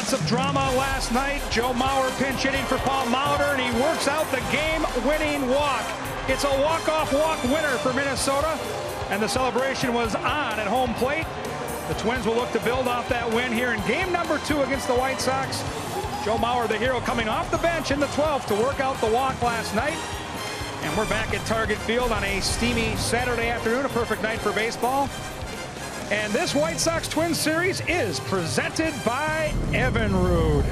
Lots of drama last night. Joe Mauer pinch hitting for Paul Molitor, and he works out the game-winning walk. It's a walk-off walk winner for Minnesota, and the celebration was on at home plate. The Twins will look to build off that win here in game number 2 against the White Sox. Joe Mauer, the hero, coming off the bench in the 12th to work out the walk last night. And we're back at Target Field on a steamy Saturday afternoon, a perfect night for baseball. And this White Sox-Twins series is presented by Evinrude.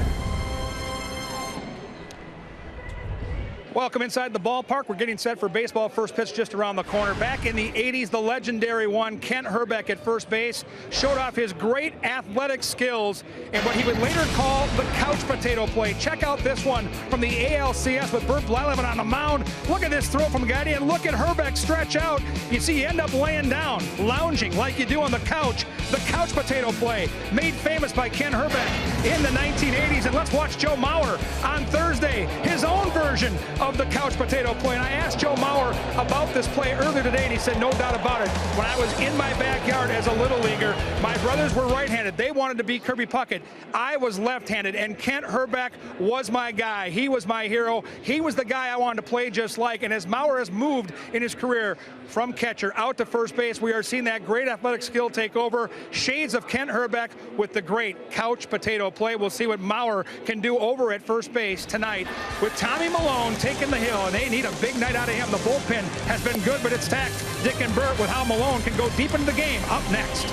Welcome inside the ballpark. We're getting set for baseball. First pitch just around the corner. Back in the 80s, the legendary one, Kent Hrbek at first base, showed off his great athletic skills in what he would later call the couch potato play. Check out this one from the ALCS with Bert Blyleven on the mound. Look at this throw from Guidi, and look at Hrbek stretch out. You see, you end up laying down, lounging like you do on the couch. The couch potato play, made famous by Kent Hrbek in the 1980s. And let's watch Joe Mauer on Thursday, his own version of the couch potato play. And I asked Joe Mauer about this play earlier today, and he said, no doubt about it. When I was in my backyard as a little leaguer, my brothers were right-handed. They wanted to be Kirby Puckett. I was left-handed, and Kent Hrbek was my guy. He was my hero. He was the guy I wanted to play just like. And as Mauer has moved in his career from catcher out to first base, we are seeing that great athletic skill take over. Shades of Kent Hrbek with the great couch potato play. We'll see what Mauer can do over at first base tonight with Tommy Malone taking the hill, and they need a big night out of him. The bullpen has been good, but it's taxed. Dick and Bert with how Malone can go deep into the game up next.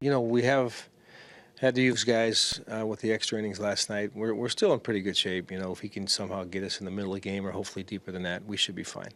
You know, we have had to use guys with the extra innings last night. We're still in pretty good shape. You know, if he can somehow get us in the middle of the game or hopefully deeper than that, we should be fine.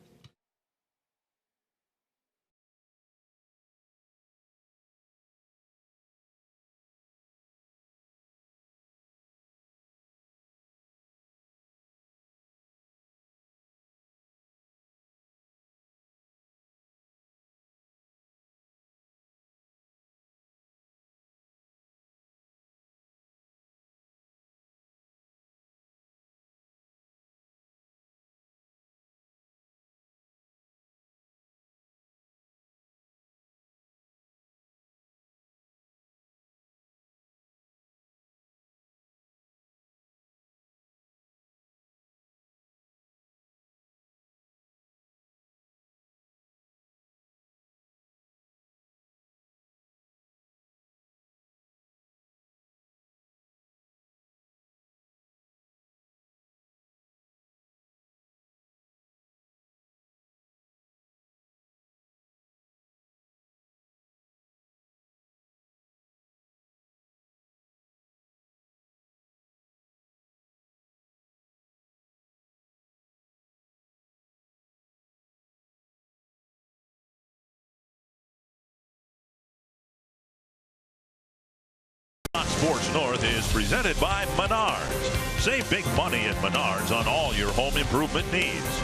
Sports North is presented by Menards. Save big money at Menards on all your home improvement needs.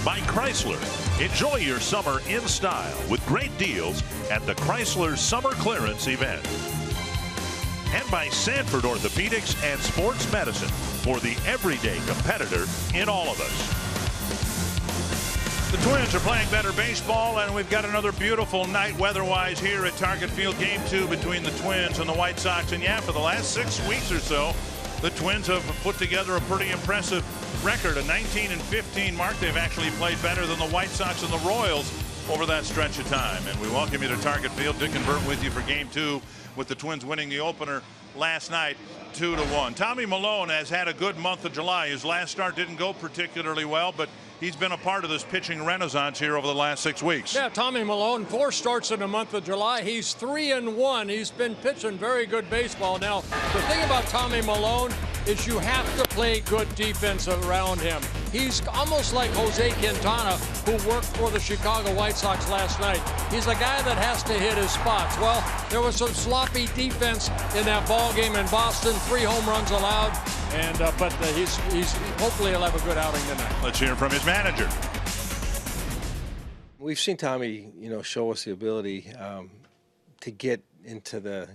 By Chrysler. Enjoy your summer in style with great deals at the Chrysler Summer Clearance event. And by Sanford Orthopedics and Sports Medicine for the everyday competitor in all of us. The Twins are playing better baseball, and we've got another beautiful night weather-wise here at Target Field. Game 2 between the Twins and the White Sox. And yeah, for the last 6 weeks or so, the Twins have put together a pretty impressive record, a 19-15 mark. They've actually played better than the White Sox and the Royals over that stretch of time. And we welcome you to Target Field. Dick and Bert with you for Game 2, with the Twins winning the opener last night 2-1. Tommy Milone has had a good month of July. His last start didn't go particularly well, but he's been a part of this pitching renaissance here over the last 6 weeks. Yeah, Tommy Milone, 4 starts in the month of July. He's 3-1. He's been pitching very good baseball. Now, the thing about Tommy Milone is you have to play good defense around him. He's almost like Jose Quintana, who worked for the Chicago White Sox last night. He's a guy that has to hit his spots. Well, there was some sloppy defense in that ball game in Boston. 3 home runs allowed, and but he's hopefully he'll have a good outing tonight. Let's hear from his manager. We've seen Tommy, show us the ability to get into the,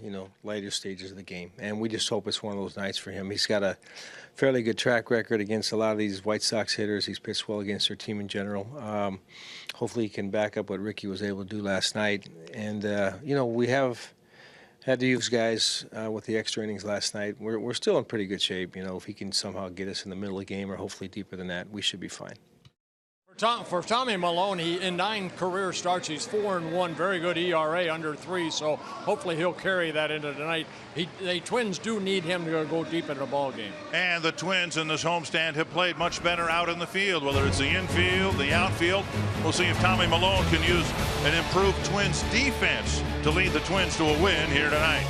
later stages of the game, and we just hope it's one of those nights for him. He's got a fairly good track record against a lot of these White Sox hitters. He's pitched well against their team in general. Hopefully he can back up what Ricky was able to do last night. And, we have had to use guys with the extra innings last night. We're still in pretty good shape. If he can somehow get us in the middle of the game or hopefully deeper than that, we should be fine. For Tommy Milone, in 9 career starts, he's 4-1, very good ERA, under 3. So hopefully he'll carry that into tonight. The Twins do need him to go deep into the ball game. And the Twins in this homestand have played much better out in the field, whether it's the infield, the outfield. We'll see if Tommy Milone can use an improved Twins defense to lead the Twins to a win here tonight.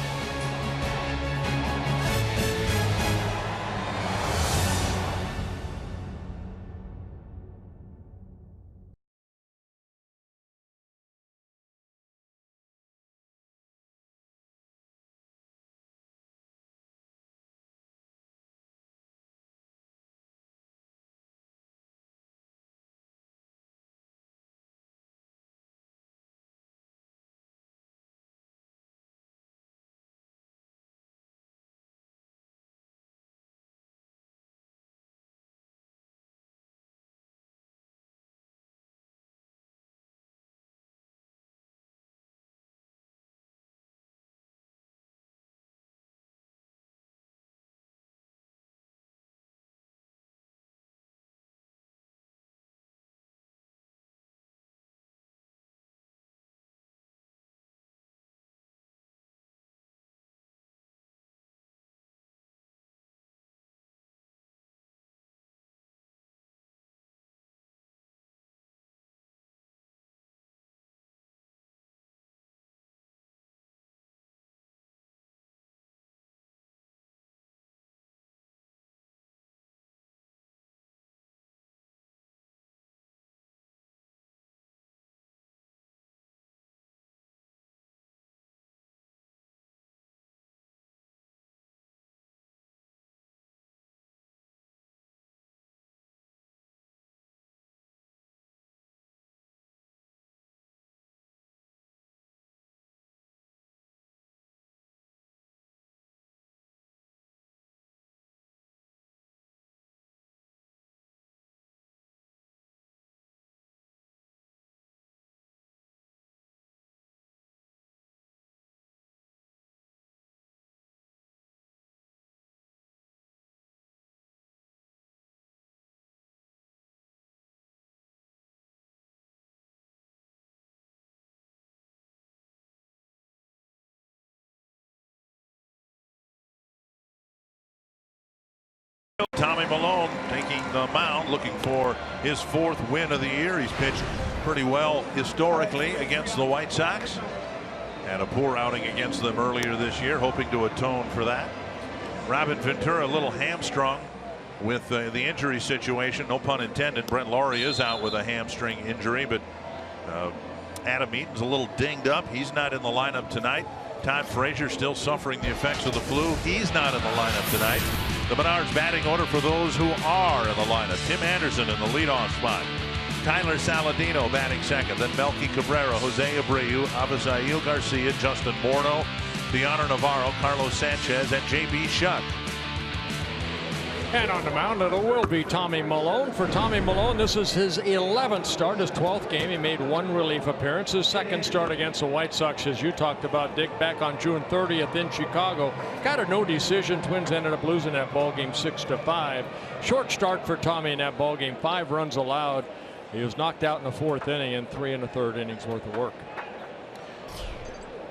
Tommy Milone taking the mound, looking for his 4th win of the year. He's pitched pretty well historically against the White Sox. Had a poor outing against them earlier this year, hoping to atone for that. Robin Ventura a little hamstrung with the injury situation, no pun intended. Brent Laurie is out with a hamstring injury, but Adam Eaton's a little dinged up. He's not in the lineup tonight. Todd Frazier still suffering the effects of the flu. He's not in the lineup tonight. The Menards batting order for those who are in the lineup. Tim Anderson in the leadoff spot. Tyler Saladino batting second. Then Melky Cabrera, Jose Abreu, Avisail Garcia, Justin Morneau, Deoner Navarro, Carlos Sanchez, and J.B. Shuck. And on the mound, it will be Tommy Milone. For Tommy Milone, this is his 11th start, his 12th game. He made one relief appearance. His second start against the White Sox, as you talked about, Dick, back on June 30th in Chicago. Got a no decision. Twins ended up losing that ball game 6-5. Short start for Tommy in that ball game. 5 runs allowed. He was knocked out in the 4th inning and 3 1/3 innings worth of work.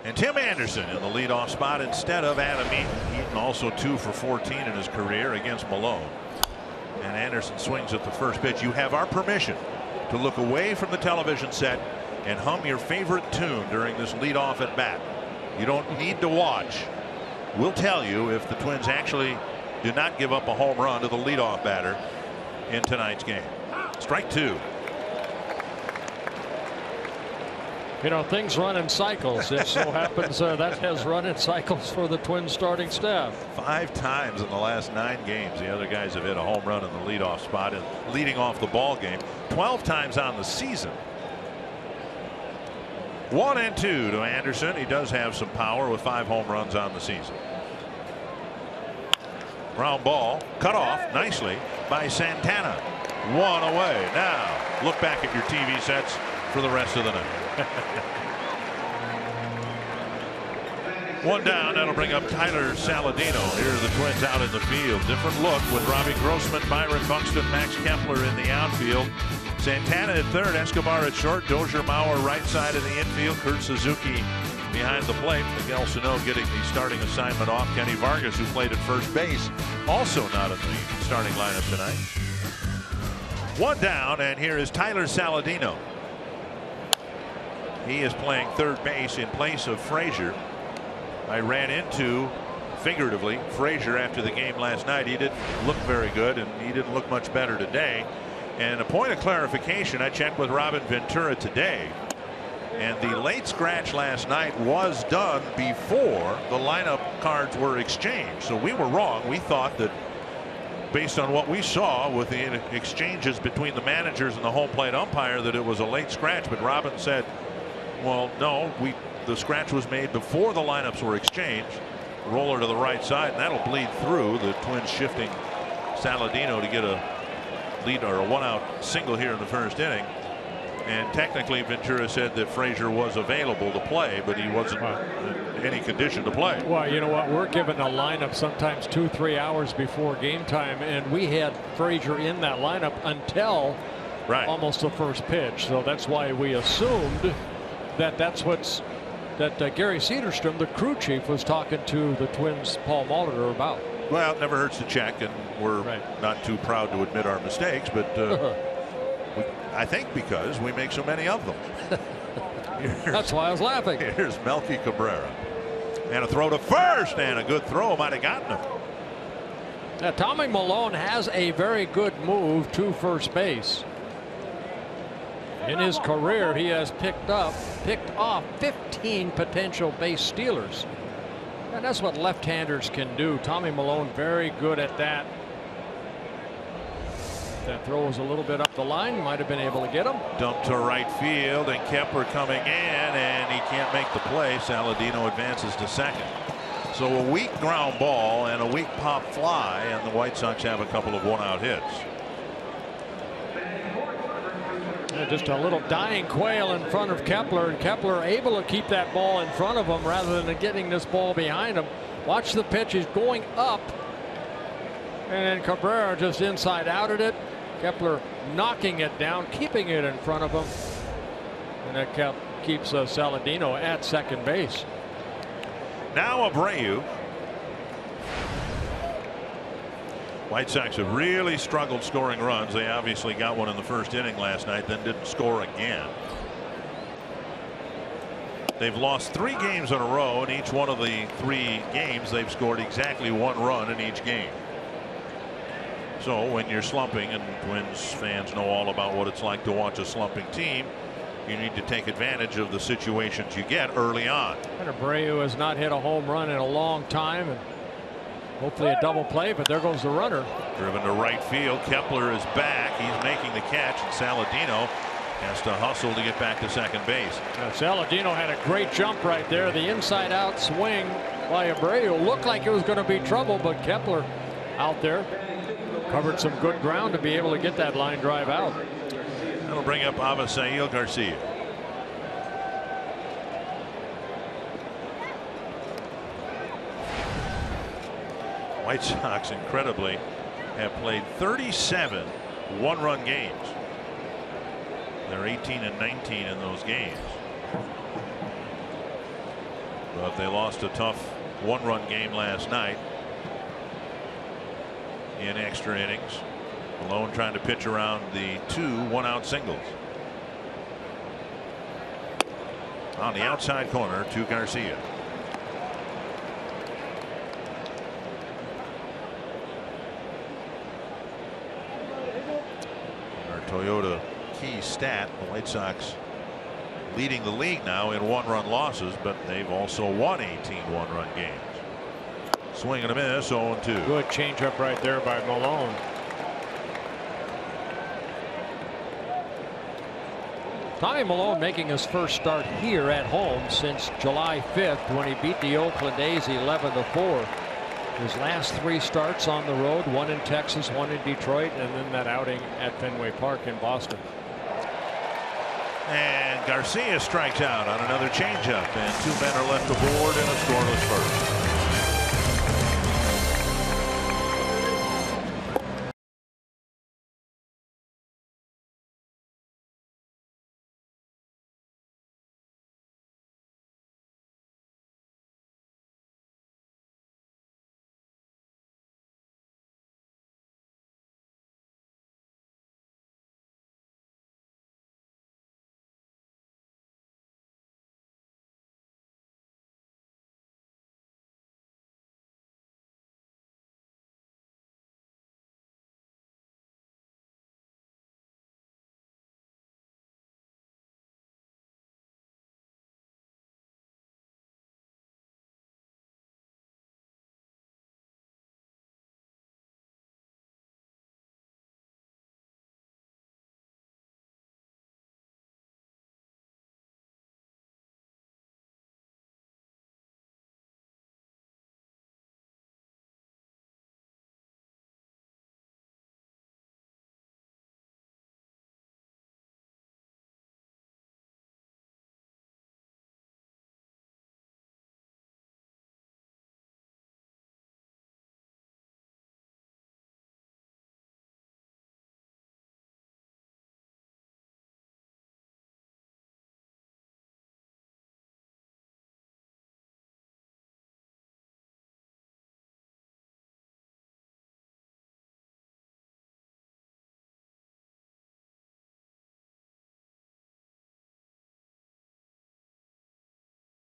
And Tim Anderson in the leadoff spot instead of Adam Eaton. Eaton also 2 for 14 in his career against Milone. And Anderson swings at the first pitch. You have our permission to look away from the television set and hum your favorite tune during this leadoff at bat. You don't need to watch. We'll tell you if the Twins actually do not give up a home run to the leadoff batter in tonight's game. Strike 2. You know, things run in cycles. It so happens that has run in cycles for the Twins starting staff. 5 times in the last 9 games the other guys have hit a home run in the leadoff spot and leading off the ball game. 12 times on the season. 1-2 to Anderson. He does have some power with 5 home runs on the season. Ground ball cut off nicely by Santana. 1 away. Now look back at your TV sets for the rest of the night. 1 down. That'll bring up Tyler Saladino. Here are the Twins out in the field. Different look with Robbie Grossman, Byron Buxton, Max Kepler in the outfield. Santana at third, Escobar at short, Dozier Mauer right side of the infield, Kurt Suzuki behind the plate. Miguel Sano getting the starting assignment off. Kenny Vargas, who played at first base, also not in the starting lineup tonight. 1 down, and here is Tyler Saladino. He is playing third base in place of Frazier. I ran into, figuratively, Frazier after the game last night. He didn't look very good, and he didn't look much better today. And a point of clarification, I checked with Robin Ventura today, and the late scratch last night was done before the lineup cards were exchanged. So we were wrong. We thought that, based on what we saw with the exchanges between the managers and the home plate umpire, that it was a late scratch. But Robin said, well, no, the scratch was made before the lineups were exchanged. Roller to the right side, and that'll bleed through. The Twins shifting Saladino to get a lead or a 1-out single here in the first inning. And technically Ventura said that Frazier was available to play, but he wasn't in any condition to play. Well, you know what, we're given a lineup sometimes 2-3 hours before game time, and we had Frazier in that lineup until almost the first pitch. So that's why we assumed that Gary Cederstrom, the crew chief, was talking to the Twins' Paul Molitor about. Well, it never hurts to check, and we're not too proud to admit our mistakes, but I think because we make so many of them. That's why I was laughing. Here's Melky Cabrera, and a throw to first, and a good throw might have gotten him. Now, Tommy Milone has a very good move to first base. In his career, he has picked off 15 potential base stealers. And that's what left-handers can do. Tommy Milone very good at that. That throw was a little bit up the line. Might have been able to get him. Dump to right field, and Kepler coming in, and he can't make the play. Saladino advances to second. So a weak ground ball and a weak pop fly, and the White Sox have a couple of 1-out hits. Just a little dying quail in front of Kepler, and Kepler able to keep that ball in front of him rather than getting this ball behind him. Watch the pitch, he's going up, and then Cabrera just inside outed it. Kepler knocking it down, keeping it in front of him, and that keeps Saladino at second base. Now Abreu. White Sox have really struggled scoring runs. They obviously got one in the first inning last night, then didn't score again. They've lost 3 games in a row. In each one of the 3 games, they've scored exactly 1 run in each game. So when you're slumping, and Twins fans know all about what it's like to watch a slumping team, you need to take advantage of the situations you get early on. And Abreu has not hit a home run in a long time, and hopefully a double play, but there goes the runner. Driven to right field. Kepler is back. He's making the catch, and Saladino has to hustle to get back to second base. Saladino had a great jump right there. The inside out swing by Abreu looked like it was going to be trouble, but Kepler out there. Covered some good ground to be able to get that line drive out. That'll bring up Avisail Garcia. White Sox, incredibly, have played 37 one-run games. They're 18-19 in those games. But they lost a tough one-run game last night in extra innings. Malone trying to pitch around the 2 one-out singles. On the outside corner to Garcia. Toyota key stat, the White Sox leading the league now in one-run losses, but they've also won 18 one-run games. Swing and a miss, 0-2. Good changeup right there by Malone. Tommy Malone making his first start here at home since July 5th when he beat the Oakland A's 11-4. His last 3 starts on the road, 1 in Texas, 1 in Detroit, and then that outing at Fenway Park in Boston. And Garcia strikes out on another changeup, and 2 men are left aboard in a scoreless first.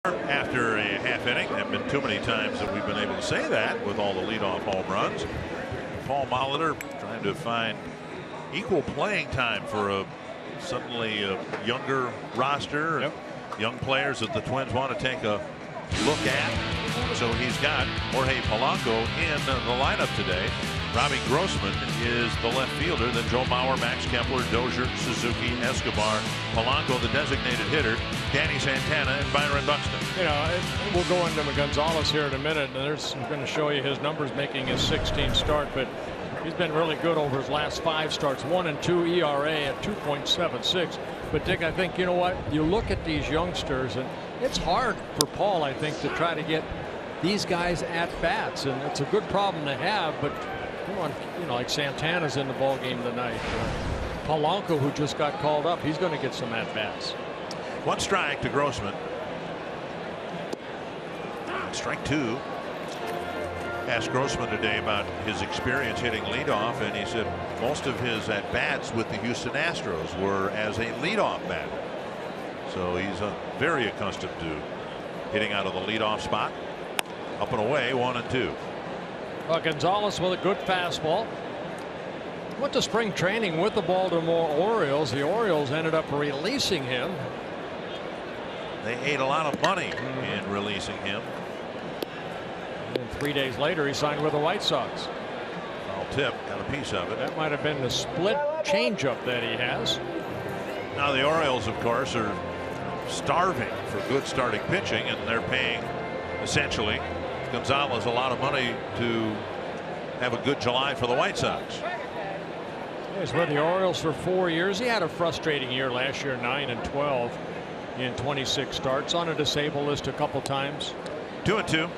After a half inning, there have been too many times that we've been able to say that with all the leadoff home runs. Paul Molitor trying to find equal playing time for a suddenly a younger roster. Yep. Young players that the Twins want to take a look at. So he's got Jorge Polanco in the lineup today. Robbie Grossman is the left fielder. Then Joe Mauer, Max Kepler, Dozier, Suzuki, Escobar, Polanco, the designated hitter, Danny Santana, and Byron Buxton. You know, we'll go into Gonzalez here in a minute, and I'm going to show you his numbers making his 16th start, but he's been really good over his last 5 starts. 1-2 ERA at 2.76. But Dick, I think, you know what, you look at these youngsters, and it's hard for Paul, I think, to try to get these guys at bats, and it's a good problem to have. But come on, you know, like Santana's in the ball game tonight. Polanco, who just got called up, he's going to get some at bats. 1 strike to Grossman. Strike 2. Asked Grossman today about his experience hitting leadoff, and he said most of his at bats with the Houston Astros were as a leadoff batter. So he's very accustomed to hitting out of the leadoff spot. Up and away, 1-2. Gonzalez with a good fastball. Went to spring training with the Baltimore Orioles. The Orioles ended up releasing him. They ate a lot of money in releasing him. And 3 days later, he signed with the White Sox. Foul tip, got a piece of it. That might have been the split changeup that he has. Now the Orioles, of course, are starving for good starting pitching, and they're paying essentially Gonzalez a lot of money to have a good July for the White Sox. He's with the Orioles for 4 years. He had a frustrating year last year, 9-12 in 26 starts, on a disabled list a couple times. 2-2.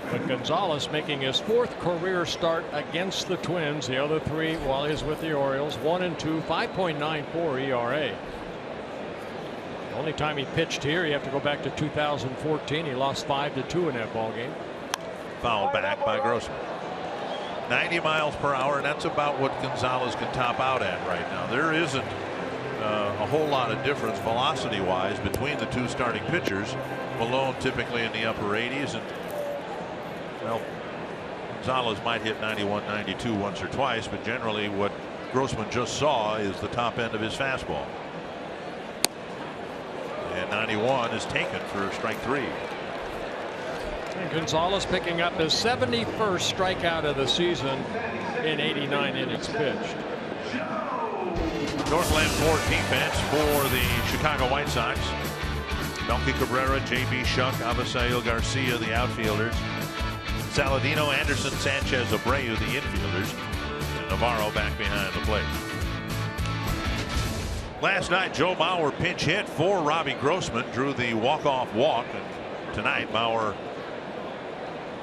But Gonzalez making his 4th career start against the Twins. The other 3 while he's with the Orioles. 1-2, 5.94 ERA. The only time he pitched here, you have to go back to 2014. He lost 5-2 in that ball game. Fouled back by Grossman. 90 miles per hour, and that's about what Gonzalez can top out at right now. There isn't a whole lot of difference velocity wise between the 2 starting pitchers. Malone typically in the upper 80s, and well, Gonzalez might hit 91, 92 once or twice, but generally what Grossman just saw is the top end of his fastball. And 91 is taken for strike 3. And Gonzalez picking up his 71st strikeout of the season in 89 innings pitched. Northland Ford defense for the Chicago White Sox. Melky Cabrera, J.B. Shuck, Avisail Garcia, the outfielders. Saladino, Anderson, Sanchez, Abreu, the infielders. And Navarro back behind the plate. Last night, Joe Mauer pinch hit for Robbie Grossman, drew the walk-off walk. And tonight, Mauer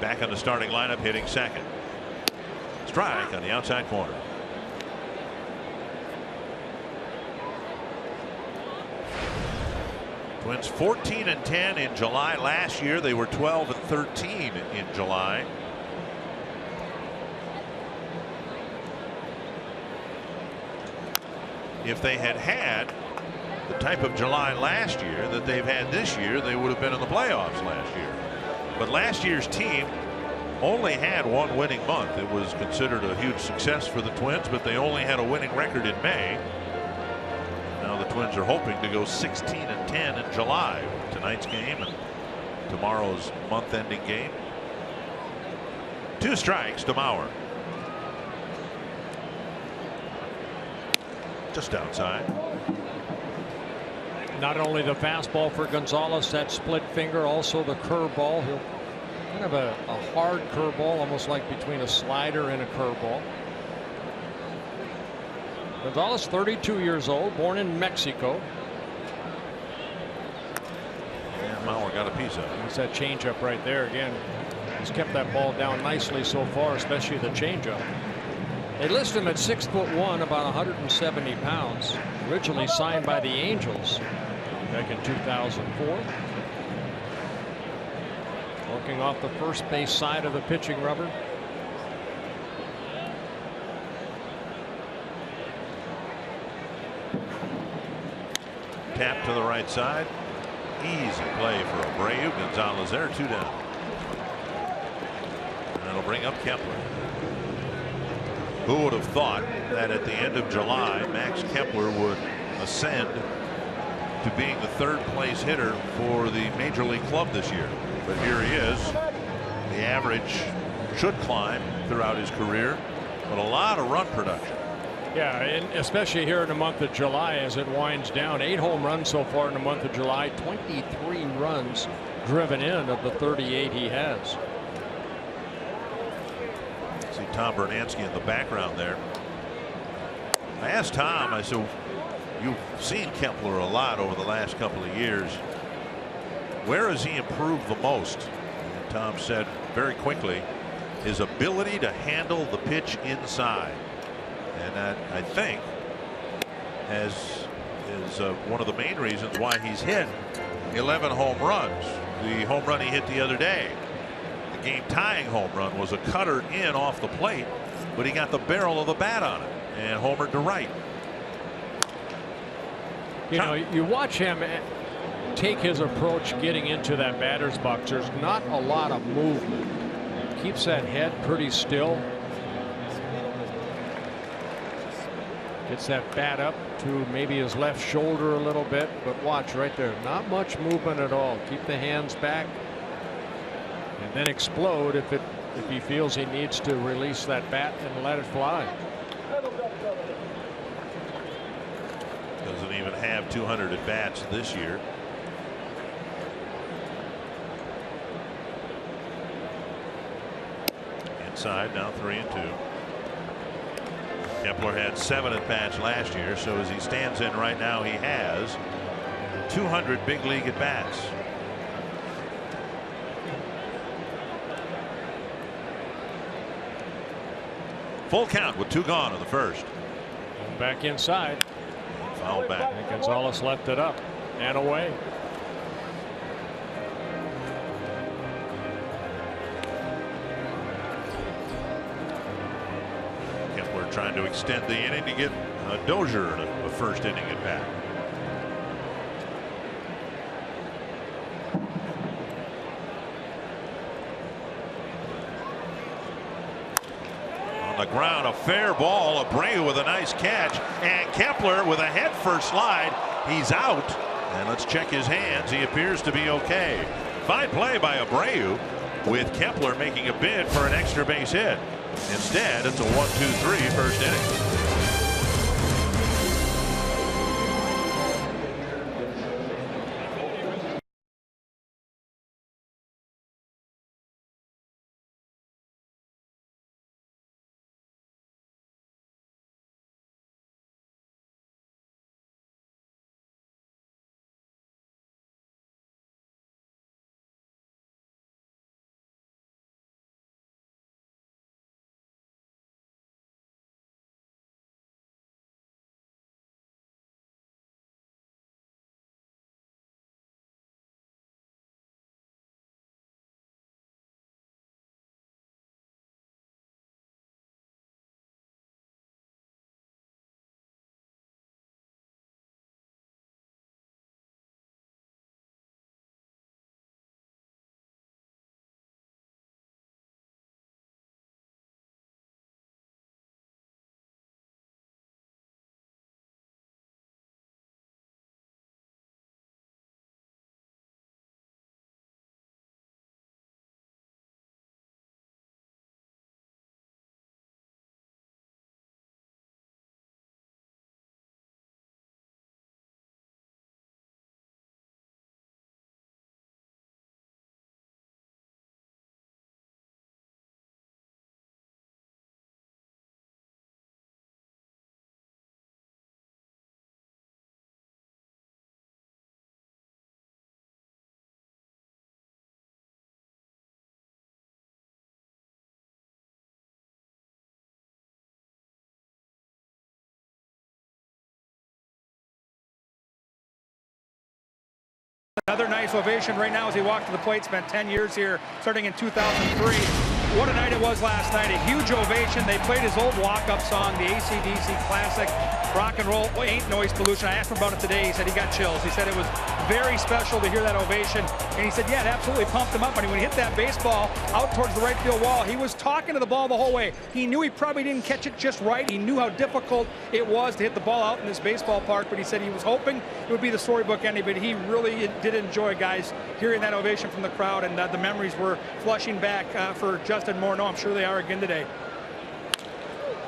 back in the starting lineup, hitting second. Strike on the outside corner. Twins 14-10 in July. Last year they were 12-13 in July. If they had had the type of July last year that they've had this year, they would have been in the playoffs last year. But last year's team only had 1 winning month. It was considered a huge success for the Twins, but they only had a winning record in May. Now the Twins are hoping to go 16-10 in July. Tonight's game and tomorrow's month-ending game. 2 strikes to Mauer. Just outside. Not only the fastball for Gonzalez, that split finger, also the curveball. He'll kind of a hard curveball, almost like between a slider and a curveball. Gonzalez, 32 years old, born in Mexico. And Mauer got a piece of it. There's that changeup right there again. He's kept that ball down nicely so far, especially the changeup. They list him at 6'1", about 170 pounds. Originally signed by the Angels back in 2004. Working off the first base side of the pitching rubber. Tap to the right side. Easy play for Abreu. Gonzalez there, 2 down. And it'll bring up Kepler. Who would have thought that at the end of July, Max Kepler would ascend to being the 3rd place hitter for the major league club this year? But here he is. The average should climb throughout his career, but a lot of run production. Yeah, and especially here in the month of July as it winds down. 8 home runs so far in the month of July. 23 runs driven in of the 38 he has. See Tom Bernansky in the background there. I asked Tom, I said, you've seen Kepler a lot over the last couple of years. Where has he improved the most? And Tom said very quickly, his ability to handle the pitch inside. And that, I think, is one of the main reasons why he's hit 11 home runs. The home run he hit the other day, the game-tying home run, was a cutter in off the plate, but he got the barrel of the bat on it and homered to right. You know, you watch him take his approach getting into that batter's box. There's not a lot of movement. Keeps that head pretty still. Gets that bat up to maybe his left shoulder a little bit, but watch right there, not much movement at all. Keep the hands back and then explode if he feels he needs to release that bat and let it fly. Doesn't even have 200 at bats this year. side, now 3-2. Kepler had 7 at bats last year, so as he stands in right now, he has 200 big league at bats. Full count with 2 gone in the first. Back inside. Foul back. And Gonzalez left it up and away. Kepler trying to extend the inning to get Dozier a first inning at bat. On the ground, a fair ball. Abreu with a nice catch, and Kepler with a head first slide. He's out, and let's check his hands. He appears to be okay. Fine play by Abreu, with Kepler making a bid for an extra base hit. Instead, it's a 1-2-3 first inning. Another nice ovation right now as he walked to the plate. Spent 10 years here, starting in 2003. What a night it was last night. A huge ovation. They played his old walk-up song, the AC/DC classic, Rock and Roll Ain't Noise Pollution. I asked him about it today. He said he got chills. He said it was very special to hear that ovation. And he said, yeah, it absolutely pumped him up. And when he hit that baseball out towards the right field wall, he was talking to the ball the whole way. He knew he probably didn't catch it just right. He knew how difficult it was to hit the ball out in this baseball park. But he said he was hoping it would be the storybook ending. But he really did enjoy, guys, hearing that ovation from the crowd. And the memories were flushing back for Justin Morneau. I'm sure they are again today.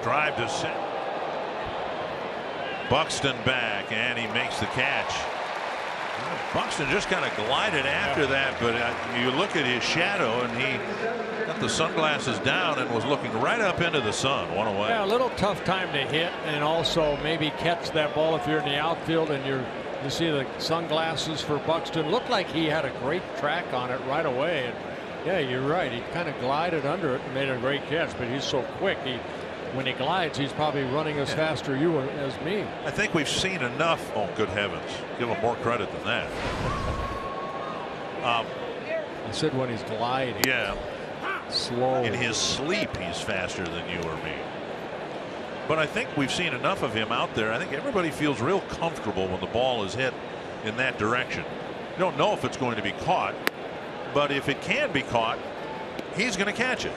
Drive to center. Buxton back, and he makes the catch. Buxton just kind of glided after that, but you look at his shadow, and he got the sunglasses down and was looking right up into the sun. One away. Yeah, a little tough time to hit, and also maybe catch that ball if you're in the outfield and you see the sunglasses for Buxton. Looked like he had a great track on it right away. And yeah, you're right. He kind of glided under it and made a great catch, but he's so quick. When he glides, he's probably running as fast as you as me. I think we've seen enough. Oh, good heavens. Give him more credit than that. I said when he's gliding. Yeah. Slow. In his sleep, he's faster than you or me. But I think we've seen enough of him out there. I think everybody feels real comfortable when the ball is hit in that direction. You don't know if it's going to be caught, but if it can be caught, he's going to catch it.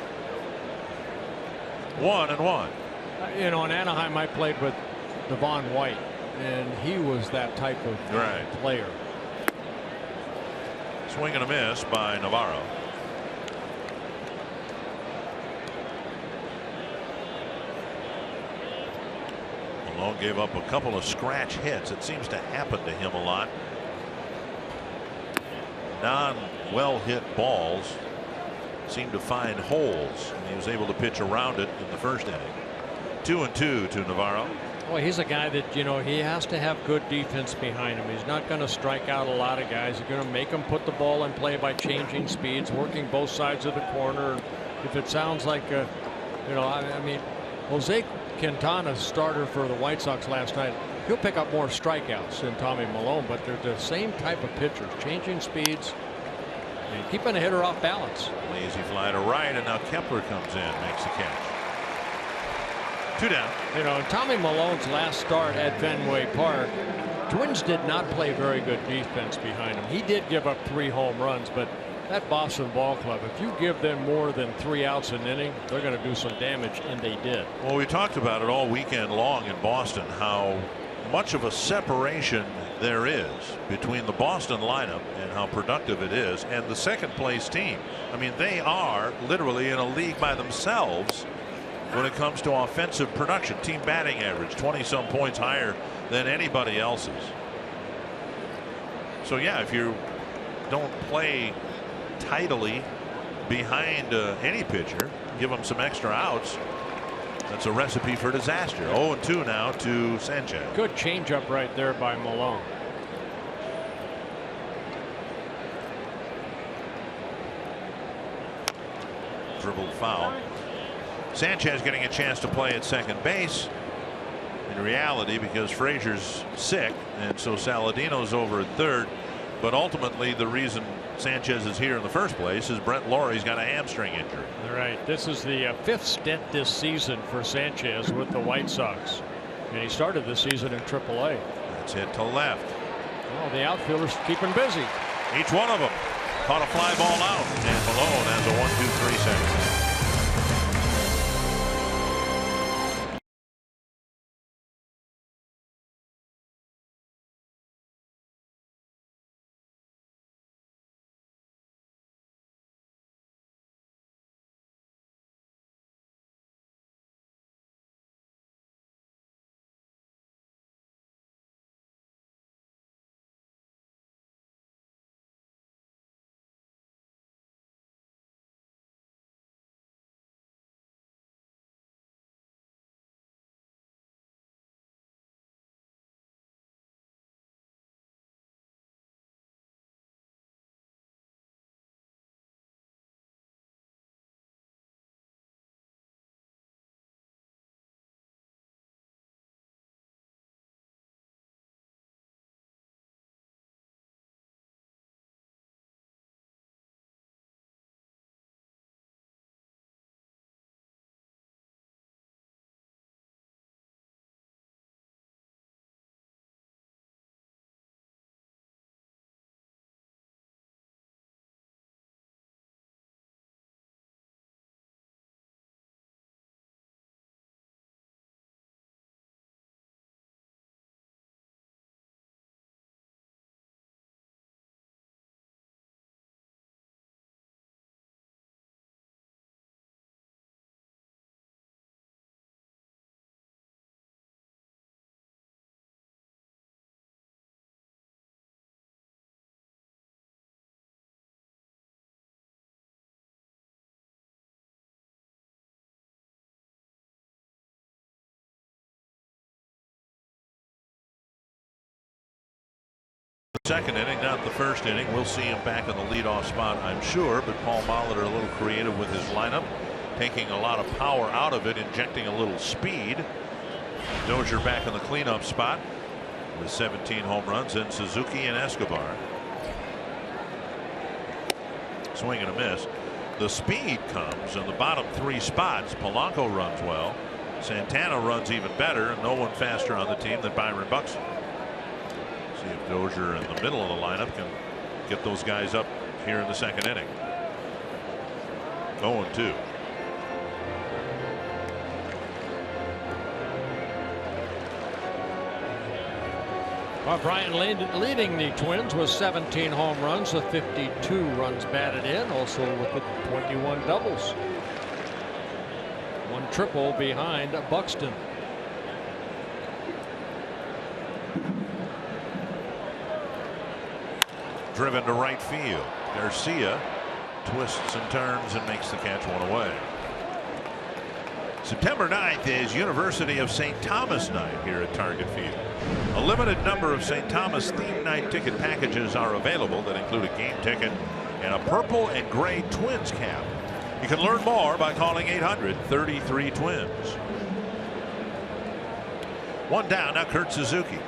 1-1. You know, in Anaheim, I played with Devon White, and he was that type of player. Swing and a miss by Navarro. Malone gave up a couple of scratch hits. It seems to happen to him a lot. Non-well hit balls seemed to find holes, and he was able to pitch around it in the first inning. 2-2 to Navarro. Well, he's a guy that, you know, he has to have good defense behind him. He's not going to strike out a lot of guys. He's going to make them put the ball in play by changing speeds, working both sides of the corner. If it sounds like, you know, I mean, Jose Quintana, starter for the White Sox last night, he'll pick up more strikeouts than Tommy Milone, but they're the same type of pitchers, changing speeds and keeping a hitter off balance. Lazy fly to right, and now Kepler comes in, makes the catch. 2 down. You know, Tommy Malone's last start at Fenway Park, Twins did not play very good defense behind him. He did give up 3 home runs, but that Boston ball club, if you give them more than 3 outs an inning, they're going to do some damage, and they did. Well, we talked about it all weekend long in Boston, how much of a separation there is between the Boston lineup and how productive it is, and the second place team. I mean, they are literally in a league by themselves when it comes to offensive production. Team batting average 20-some points higher than anybody else's. So yeah, if you don't play tidily behind any pitcher, give them some extra outs, that's a recipe for disaster. 0-2 now to Sanchez. Good changeup right there by Malone. Dribbled foul. Sanchez getting a chance to play at second base. In reality, because Frazier's sick, and so Saladino's over at third. But ultimately, the reason Sanchez is here in the first place is Brent Laurie's got a hamstring injury. All right, this is the 5th stint this season for Sanchez with the White Sox, and he started the season in AAA. That's hit to left. Well, the outfielders keeping busy. Each one of them caught a fly ball out, and Malone has a 1-2-3 second. Second inning, not the first inning. We'll see him back in the leadoff spot, I'm sure, but Paul Molitor a little creative with his lineup, taking a lot of power out of it, injecting a little speed. Dozier back in the cleanup spot with 17 home runs, and Suzuki and Escobar. Swing and a miss. The speed comes in the bottom 3 spots. Polanco runs well. Santana runs even better, and no one faster on the team than Byron Buxton. See if Dozier in the middle of the lineup can get those guys up here in the second inning. 0-2. Well, Brian leading the Twins with 17 home runs, with 52 runs batted in, also with the 21 doubles. 1 triple behind Buxton. Driven to right field. Garcia twists and turns and makes the catch one away. September 9th is University of St. Thomas night here at Target Field. A limited number of St. Thomas theme night ticket packages are available that include a game ticket and a purple and gray Twins cap. You can learn more by calling 800-33-TWINS. One down now. Kurt Suzuki.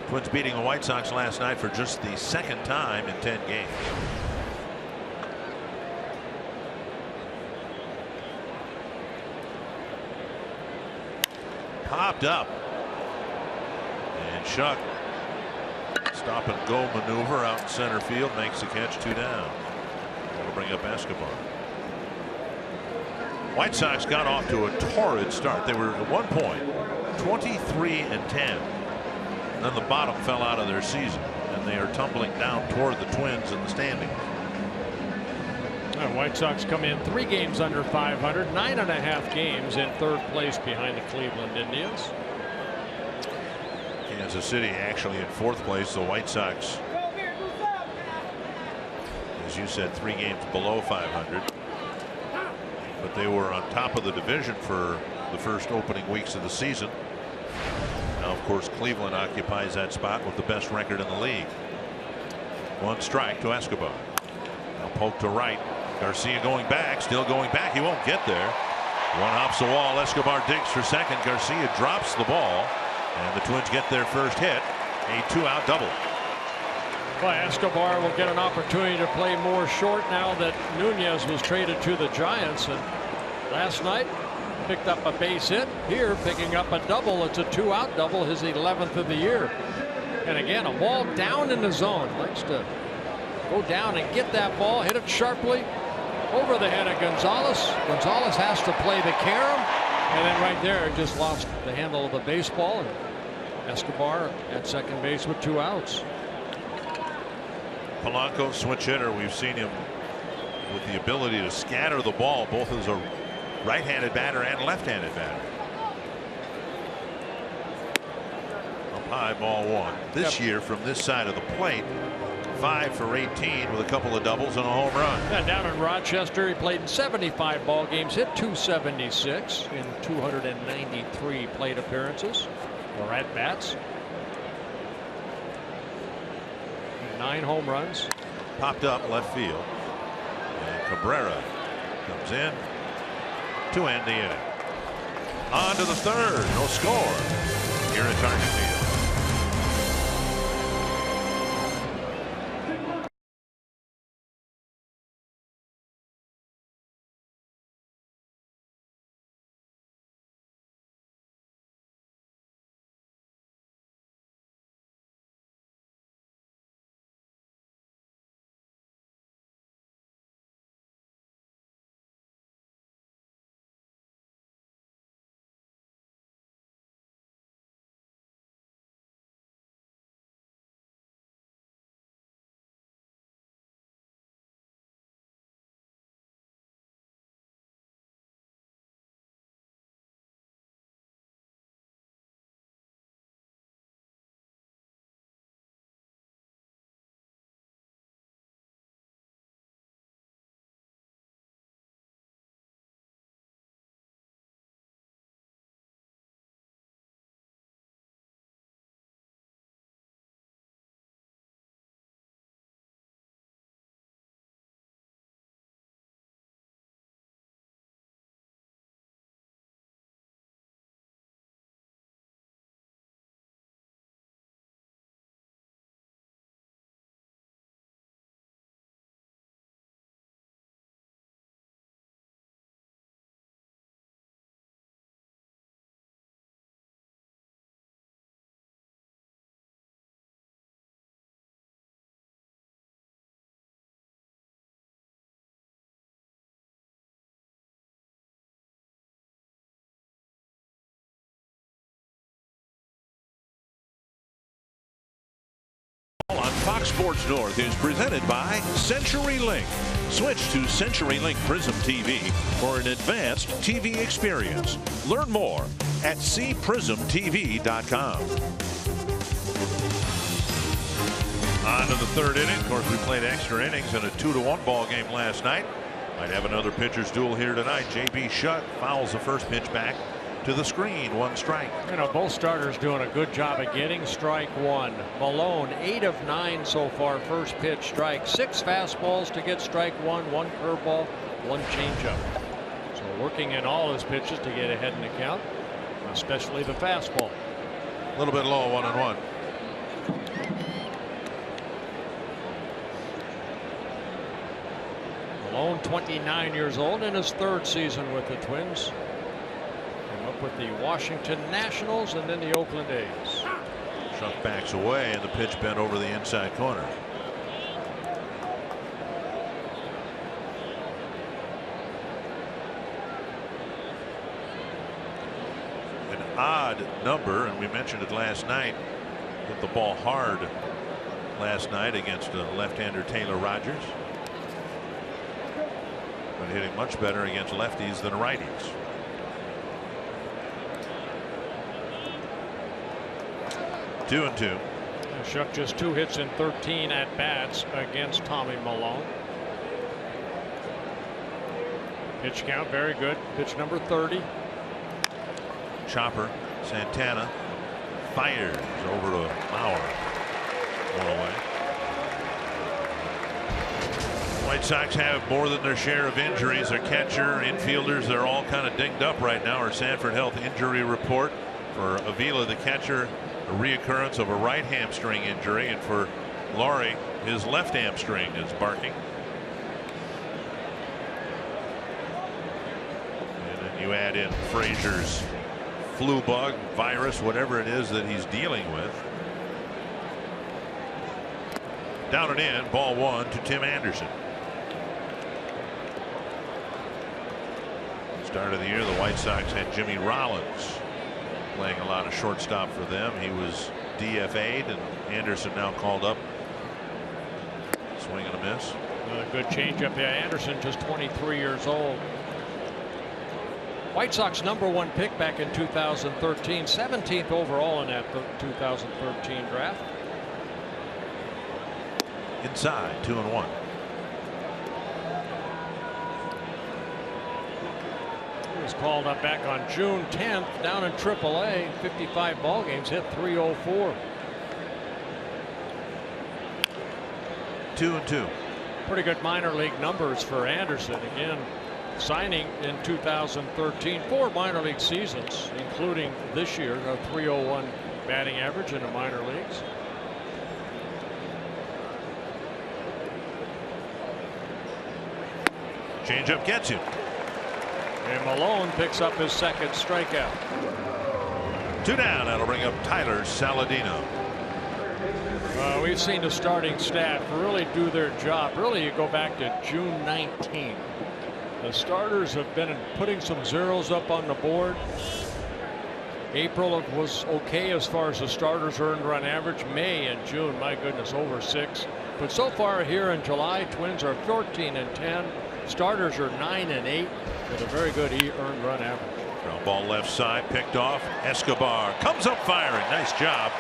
Twins beating the White Sox last night for just the second time in 10 games. Popped up. And Shuck, stop and go maneuver out in center field, makes the catch, 2 down. That'll bring up Escobar. White Sox got off to a torrid start. They were at one point 23-10. Then the bottom fell out of their season, and they are tumbling down toward the Twins in the standings. The White Sox come in 3 games under 500, 9.5 games in 3rd place behind the Cleveland Indians. Kansas City actually in 4th place. The White Sox, as you said, 3 games below 500. But they were on top of the division for the first opening weeks of the season. Now, of course, Cleveland occupies that spot with the best record in the league. 1 strike to Escobar. Now poke to right. Garcia going back, still going back. He won't get there. 1 hops the wall. Escobar digs for second. Garcia drops the ball, and the Twins get their first hit. A 2-out double. Well, Escobar will get an opportunity to play more short now that Nunez was traded to the Giants, and last night picked up a base hit. Here picking up a double. It's a 2-out double, his 11th of the year. And again, a ball down in the zone. Likes to go down and get that ball, hit it sharply over the head of Gonzalez. Gonzalez has to play the carom, and then right there just lost the handle of the baseball, and Escobar at second base with 2 outs. Polanco, switch hitter. We've seen him with the ability to scatter the ball, both as a right-handed batter and left-handed batter. Up high, ball 1. This year from this side of the plate, 5 for 18 with a couple of doubles and a home run. Yeah, down in Rochester, he played in 75 ball games, hit 276 in 293 plate appearances or at bats. 9 home runs. Popped up left field, and Cabrera comes in to end the inning. On to the 3rd. No score here at Target Field. On Fox Sports North is presented by CenturyLink. Switch to CenturyLink Prism TV for an advanced TV experience. Learn more at cprismtv.com. On to the third inning. Of course, we played extra innings in a 2-1 ball game last night. Might have another pitcher's duel here tonight. J.B. Shutt fouls the first pitch back to the screen. 1 strike. You know, both starters doing a good job of getting strike one. Malone 8 of 9 so far. First pitch strike. 6 fastballs to get strike one. 1 curveball, 1 changeup. So working in all his pitches to get ahead in the count, especially the fastball. A little bit low, 1-1. Malone, 29 years old, in his 3rd season with the Twins. Came up with the Washington Nationals and then the Oakland A's. Shuck backs away and the pitch bent over the inside corner. An odd number, and we mentioned it last night. Hit the ball hard last night against left-hander Taylor Rogers. But hitting much better against lefties than righties. Two and two. Shuck just 2 hits in 13 at bats against Tommy Malone. Pitch count very good. Pitch number 30. Chopper. Santana fires over to Mauer. 1 away. White Sox have more than their share of injuries. Their catcher, infielders, they're all kind of dinged up right now. Our Sanford Health injury report for Avila, the catcher, a reoccurrence of a right hamstring injury, and for Laurie, his left hamstring is barking. And then you add in Frazier's flu bug, virus, whatever it is that he's dealing with. Down and in, ball 1 to Tim Anderson. Start of the year, the White Sox had Jimmy Rollins playing a lot of shortstop for them. He was DFA'd, and Anderson now called up. Swing and a miss. Another good changeup. Yeah, Anderson, just 23 years old. White Sox #1 pick back in 2013, 17th overall in that 2013 draft. Inside, 2-1. He was called up back on June 10th down in AAA. 55 ball games, hit .304. 2-2. Pretty good minor league numbers for Anderson. Again, signing in 2013, 4 minor league seasons, including this year, a .301 batting average in the minor leagues. Changeup gets him. And Malone picks up his 2nd strikeout. 2 down. That'll bring up Tyler Saladino. We've seen the starting staff really do their job. Really, you go back to June 19th. The starters have been putting some zeros up on the board. April was okay as far as the starters earned run average. May and June, my goodness, over 6. But so far here in July, Twins are 14 and 10. Starters are 9 and 8 with a very good earned run average. Ground ball left side, picked off. Escobar comes up firing. Nice job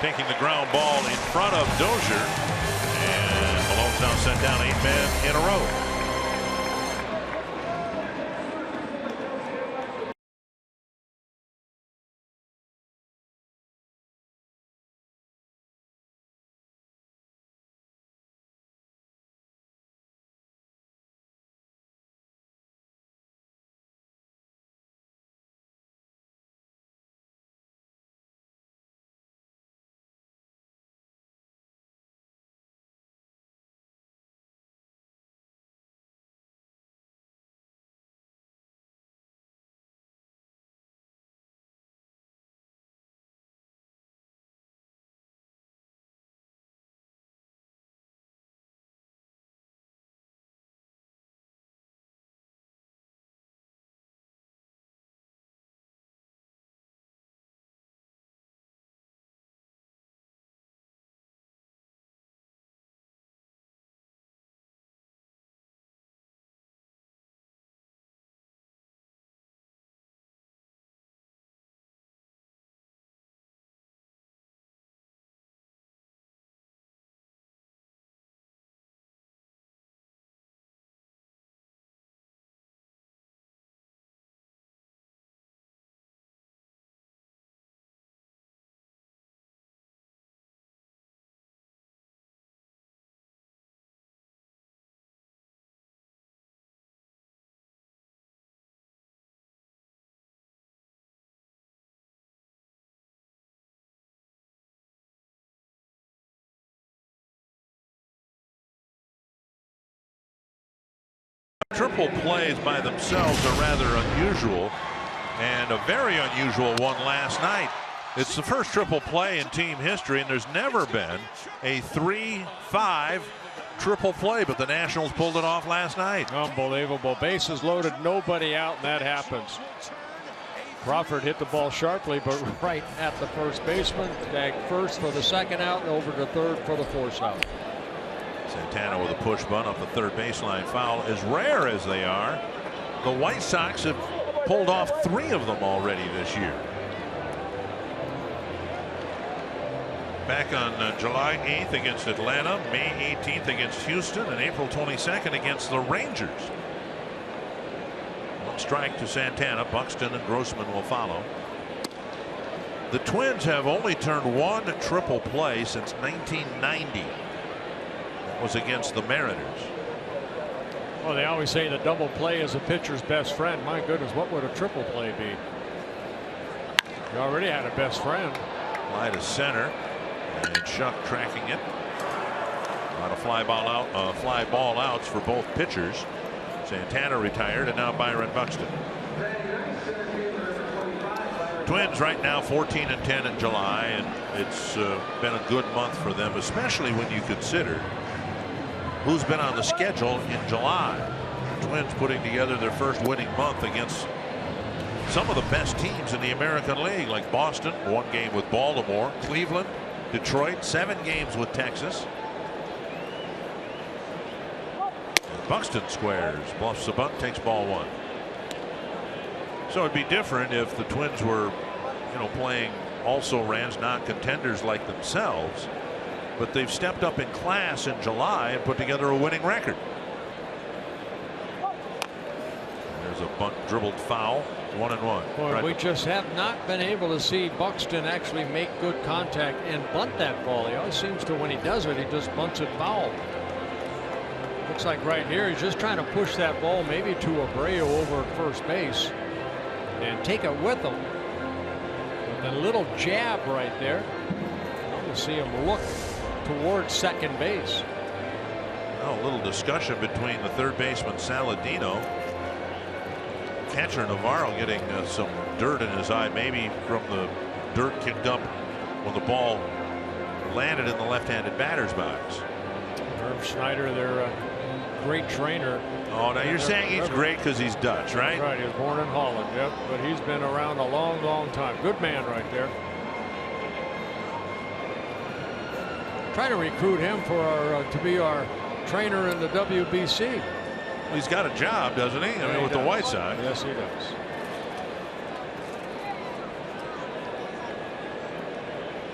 taking the ground ball in front of Dozier. And Malone's now sent down 8 men in a row. triple plays by themselves are rather unusual, and a very unusual one last night. It's the first triple play in team history, and there's never been a 3-5 triple play, but the Nationals pulled it off last night. Unbelievable. Bases loaded, nobody out, and that happens. Crawford hit the ball sharply, but right at the first baseman. Tagged first for the second out, and over to third for the fourth out. Santana with a push bunt up the third baseline foul. As rare as they are, the White Sox have pulled off 3 of them already this year. Back on July 8th against Atlanta, May 18th against Houston, and April 22nd against the Rangers. 1 strike to Santana. Buxton and Grossman will follow. The Twins have only turned 1 triple play since 1990. That was against the Mariners. Well, they always say the double play is a pitcher's best friend. My goodness, what would a triple play be? You already had a best friend. Fly to center. And Shuck tracking it. A lot of fly ball outs for both pitchers. Santana retired, and now Byron Buxton. Twins right now 14-10 in July, and it's been a good month for them, especially when you consider who's been on the schedule in July. The Twins putting together their first winning month against some of the best teams in the American League, like Boston, 1 game with Baltimore, Cleveland, Detroit, 7 games with Texas. And Buxton squares, bluffs the bunt, takes ball 1. So it'd be different if the Twins were, playing also-rans, not contenders like themselves. But they've stepped up in class in July and put together a winning record. There's a bunt dribbled foul. 1-1. Boy, right. we just have not been able to see Buxton actually make good contact and bunt that ball. He always seems to, when he does it, he just bunts it foul. Looks like right here he's just trying to push that ball maybe to Abreu over at first base and take it with him. With a little jab right there. We'll see him look towards second base. Well, a little discussion between the third baseman Saladino. Catcher Navarro getting some dirt in his eye, maybe from the dirt kicked up when the ball landed in the left-handed batter's box. Herb Schneider, their great trainer. Oh, now you're saying he's great because he's Dutch, right? Right, he was born in Holland, yep, but he's been around a long time. Good man right there. Try to recruit him for our to be our trainer in the WBC. Well, he's got a job, doesn't he? I mean, with the White Sox. Yes, he does.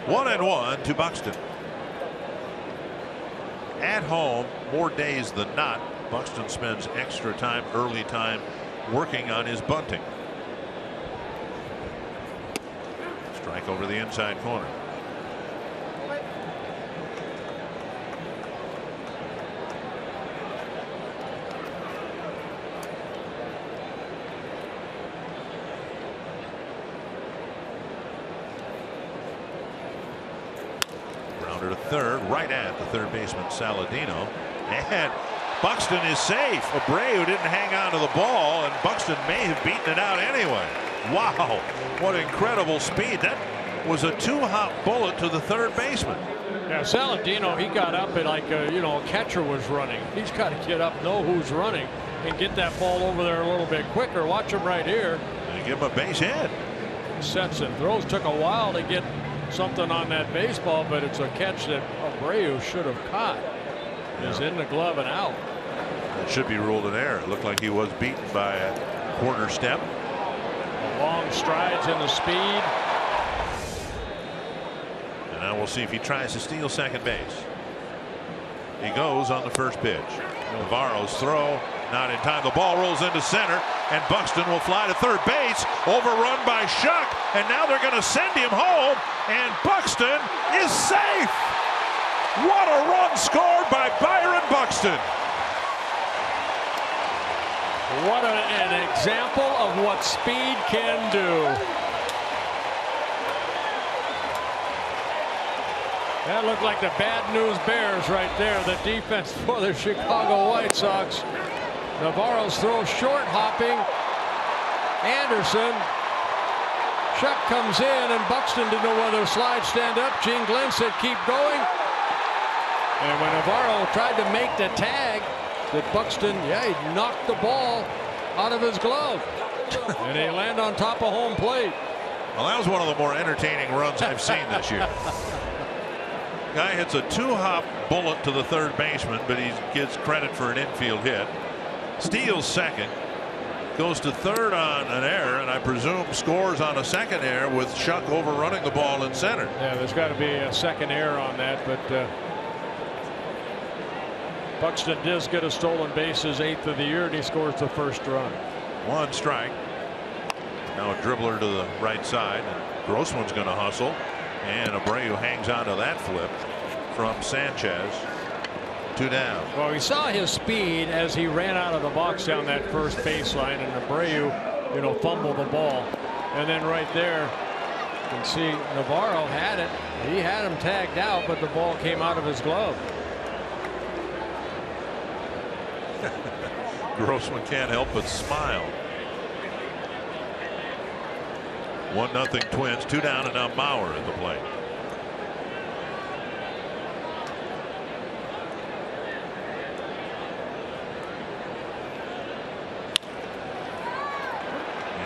One and one to Buxton. At home, more days than not, Buxton spends extra time, early time, working on his bunting. Strike over the inside corner. To third, right at the third baseman Saladino, and Buxton is safe. Abreu didn't hang on to the ball, and Buxton may have beaten it out anyway. Wow, what incredible speed. That was a 2-hop bullet to the third baseman. Yeah, Saladino, he got up and like a catcher was running. He's got to get up, know who's running, and get that ball over there a little bit quicker. Watch him right here. And give him a base hit. Sets and throws. Took a while to get something on that baseball, but it's a catch that Abreu should have caught. Is in the glove and out. It should be ruled an error. It looked like he was beaten by a quarter step. Long strides in the speed. And now we'll see if he tries to steal second base. He goes on the first pitch. Navarro's throw not in time. The ball rolls into center, and Buxton will fly to third base, overrun by Shuck, and now they're going to send him home, and Buxton is safe. What a run scored by Byron Buxton. What an example of what speed can do. That looked like the bad news Bears right there. The defense for the Chicago White Sox. Navarro's throw short, hopping. Anderson. Shuck comes in, and Buxton didn't know whether to slide, stand up. Gene Glenn said, keep going. And when Navarro tried to make the tag, that Buxton, he knocked the ball out of his glove. And he landed on top of home plate. Well, that was one of the more entertaining runs I've seen this year. Guy hits a 2-hop bullet to the third baseman, but he gets credit for an infield hit. Steals second. Goes to third on an error, and I presume scores on a second error with Shuck overrunning the ball in center. Yeah, there's got to be a second error on that, but Buxton does get a stolen bases, 8th of the year, and he scores the first run. 1 strike. Now a dribbler to the right side, and Grossman's going to hustle, and Abreu hangs on to that flip from Sanchez. 2 down. Well, we saw his speed as he ran out of the box down that first baseline, and Abreu, fumbled the ball. And then right there, you can see Navarro had it. He had him tagged out, but the ball came out of his glove. Grossman can't help but smile. 1-0 Twins, 2 down, and now Mauer at the plate.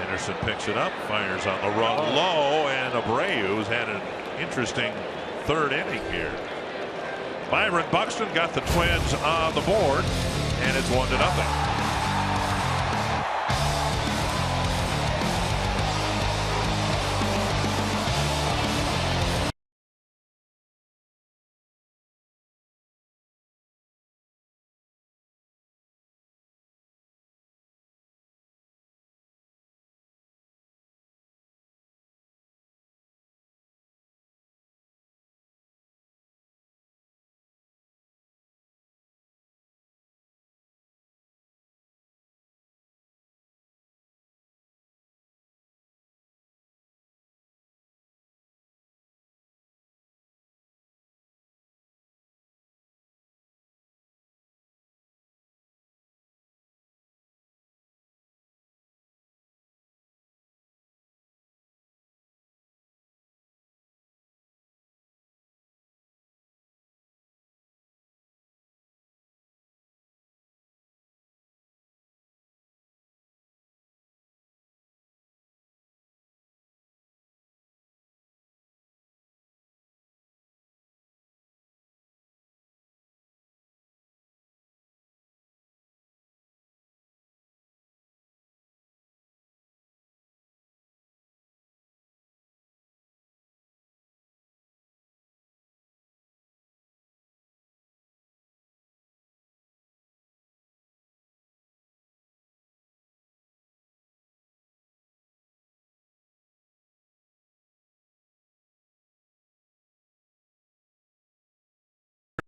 Anderson picks it up, fires on the run low, and Abreu's had an interesting third inning here. Byron Buxton got the Twins on the board, and it's 1-0.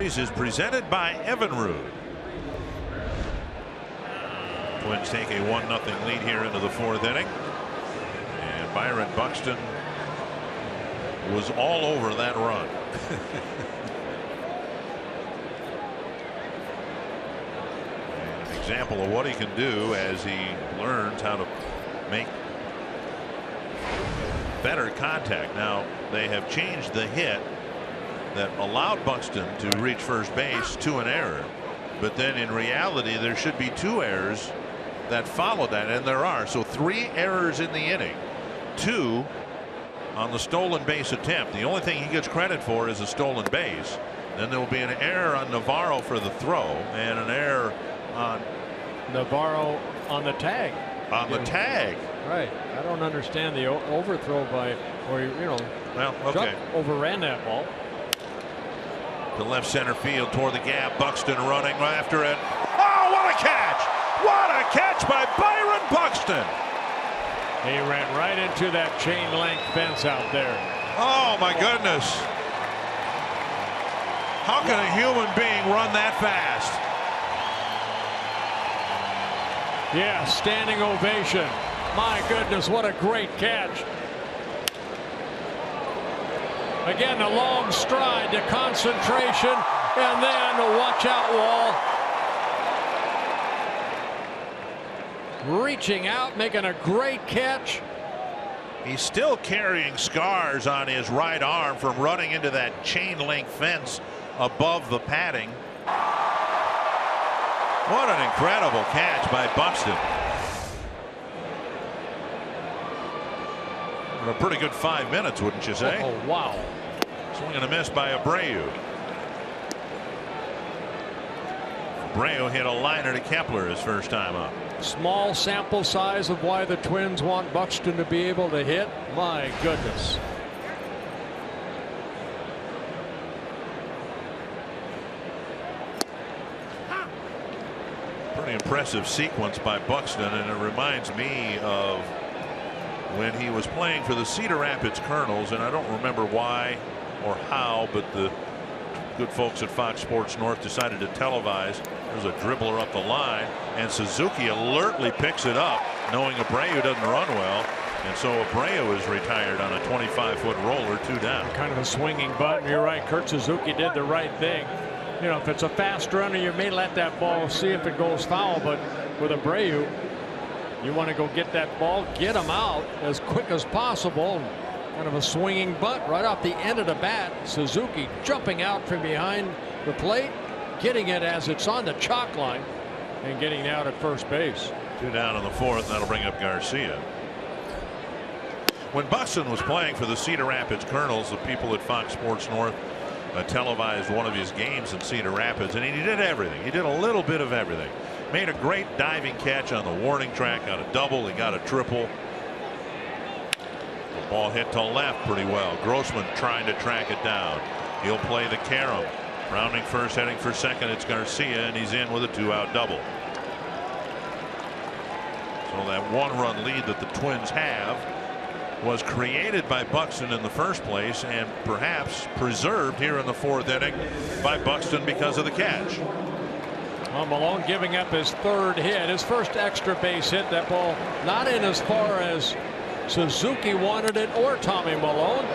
Is presented by Evinrude. Twins take a 1-0 lead here into the 4th inning, and Byron Buxton was all over that run. An example of what he can do as he learns how to make better contact. Now they have changed the hit that allowed Buxton to reach first base to an error, but then in reality there should be 2 errors that follow that, and there are. So 3 errors in the inning, 2 on the stolen base attempt. The only thing he gets credit for is a stolen base. Then there will be an error on Navarro for the throw, and an error on Navarro on the tag. On the tag. Right. I don't understand the overthrow by, or well, okay, overran that ball. To left center field toward the gap. Buxton running after it. Oh, what a catch! What a catch by Byron Buxton! He ran right into that chain link fence out there. Oh my goodness! How can a human being run that fast? Yeah, standing ovation. My goodness, what a great catch. Again, a long stride to concentration, and then a watch out wall. reaching out, making a great catch. He's still carrying scars on his right arm from running into that chain link fence above the padding. What an incredible catch by Buxton. A pretty good 5 minutes, wouldn't you say? Oh, wow. Swing and a miss by Abreu. Abreu hit a liner to Kepler his first time up. Small sample size of why the Twins want Buxton to be able to hit. My goodness. Pretty impressive sequence by Buxton, and it reminds me of when he was playing for the Cedar Rapids Colonels, and I don't remember why or how, but the good folks at Fox Sports North decided to televise. There's a dribbler up the line, and Suzuki alertly picks it up, knowing Abreu doesn't run well, and so Abreu is retired on a 25-foot roller, 2 down. Kind of a swinging butt, and you're right, Kurt Suzuki did the right thing. You know, if it's a fast runner, you may let that ball, see if it goes foul, but with Abreu, you want to go get that ball, get him out as quick as possible. Kind of a swinging butt right off the end of the bat. Suzuki jumping out from behind the plate, getting it as it's on the chalk line, and getting out at first base. 2 down in the 4th. That'll bring up Garcia. When Buxton was playing for the Cedar Rapids Colonels, the people at Fox Sports North televised one of his games in Cedar Rapids, and he did everything. He did a little bit of everything. Made a great diving catch on the warning track, got a double, he got a triple. The ball hit to left pretty well. Grossman trying to track it down. He'll play the carom. Rounding first, heading for second, it's Garcia, and he's in with a 2-out double. So that 1-run lead that the Twins have was created by Buxton in the first place, and perhaps preserved here in the 4th inning by Buxton because of the catch. Well, Malone giving up his 3rd hit, his first extra base hit. That ball not in as far as Suzuki wanted it or Tommy Malone.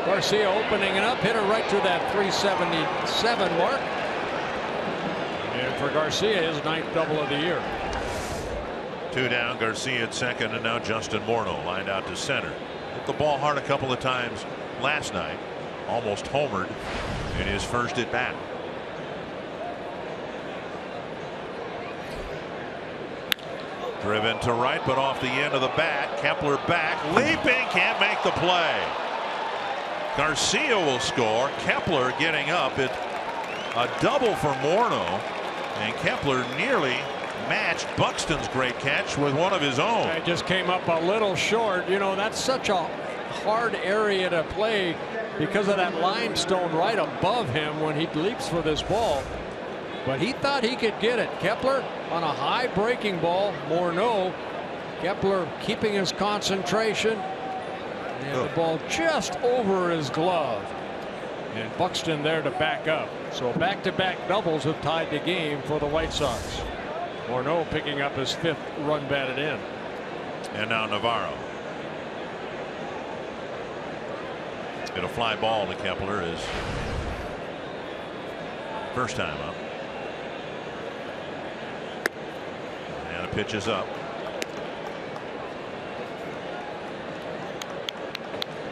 Garcia opening it up, hit it right to that 377 mark. And for Garcia, his 9th double of the year. 2 down, Garcia at second, and now Justin Morneau lined out to center. Hit the ball hard a couple of times last night. Almost homered in his first at bat. Driven to right, but off the end of the bat. Kepler back, leaping, can't make the play. Garcia will score. Kepler getting up. It a double for Morneau, and Kepler nearly matched Buxton's great catch with one of his own. It just came up a little short. You know, that's such a hard area to play because of that limestone right above him when he leaps for this ball. But he thought he could get it. Kepler on a high breaking ball. Morneau. Kepler keeping his concentration. And the ball just over his glove. And Buxton there to back up. So back-to-back doubles have tied the game for the White Sox. Morneau picking up his 5th run batted in. And now Navarro. Get a fly ball to Kepler, his first time up. And the pitch is up.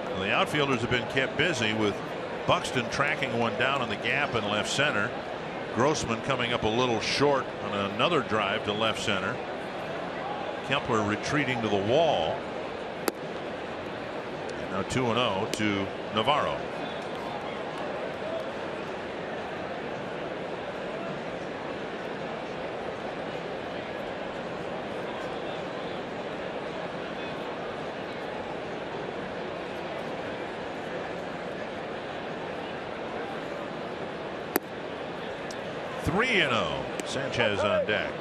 Well, the outfielders have been kept busy with Buxton tracking one down in the gap in left center. Grossman coming up a little short on another drive to left center. Kepler retreating to the wall. And now 2-0 to Navarro. Three and 0. Sanchez on deck.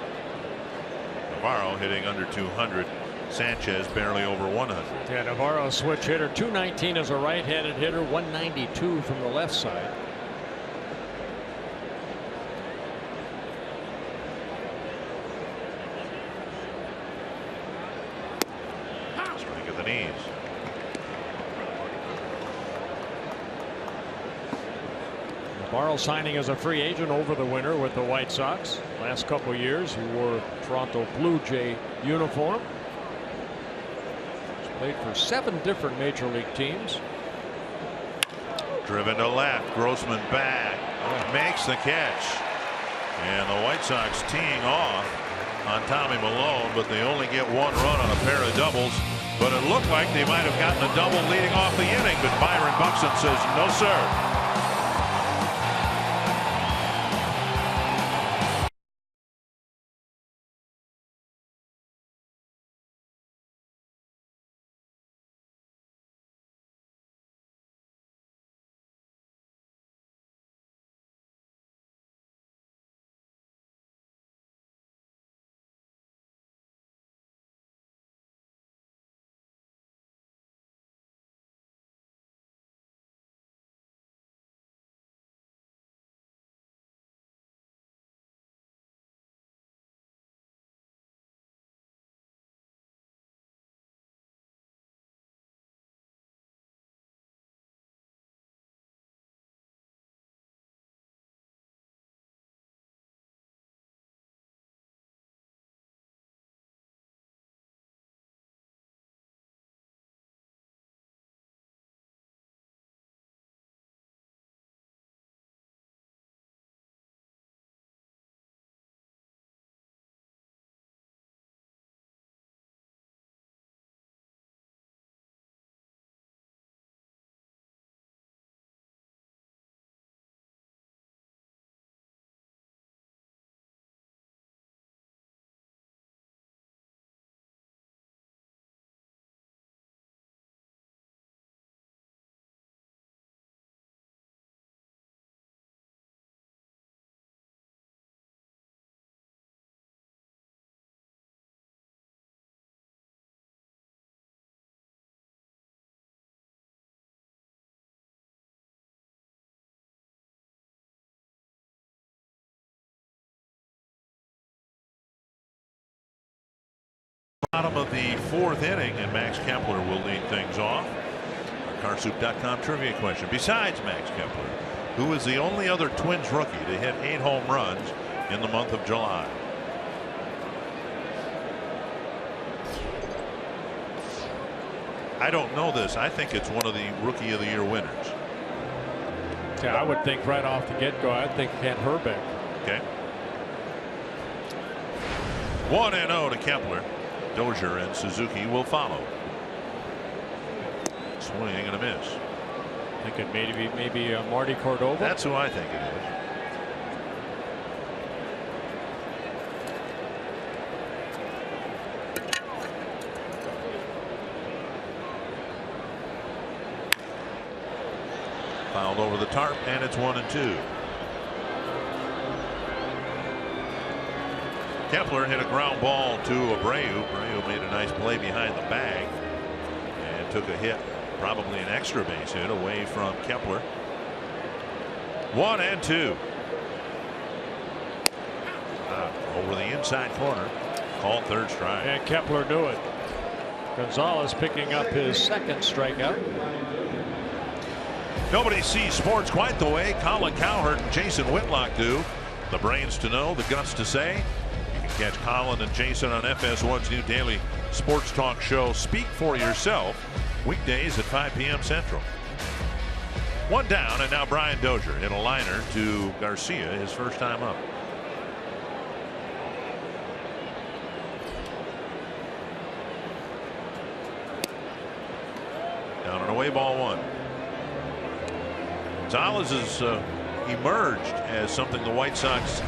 Navarro hitting under 200. Sanchez barely over 100. Yeah, Navarro switch hitter. 219 as a right-handed hitter. 192 from the left side. Strike at the knees. Morrow signing as a free agent over the winter with the White Sox. Last couple years he wore Toronto Blue Jay uniform. He's played for 7 different major league teams. Driven to left. Grossman back. Makes the catch. And the White Sox teeing off on Tommy Milone, but they only get 1 run on a pair of doubles. But it looked like they might have gotten a double leading off the inning, but Byron Buxton says no, sir. Bottom of the 4th inning, and Max Kepler will lead things off. Our CarSoup.com trivia question. Besides Max Kepler, who is the only other Twins rookie to hit 8 home runs in the month of July? I don't know this. I think it's one of the Rookie of the Year winners. Yeah, I would think right off the get-go, I'd think Kent Hrbek. Okay. 1-0 to Kepler. Dozier and Suzuki will follow. Swing and a miss. I think it maybe Marty Cordova. That's who I think it is. Fouled over the tarp, and it's 1-2. Kepler hit a ground ball to Abreu. Abreu made a nice play behind the bag and took a hit, probably an extra base hit away from Kepler. 1-2. Over the inside corner. Called third strike. And Kepler knew it. Gonzalez picking up his 2nd strikeout. Nobody sees sports quite the way Colin Cowherd and Jason Whitlock do. The brains to know, the guts to say. Catch Colin and Jason on FS1's new daily sports talk show, Speak for Yourself, weekdays at 5 p.m. Central. 1 down, and now Brian Dozier hit a liner to Garcia, his first time up. Down and away, ball 1. Gonzalez has emerged as something the White Sox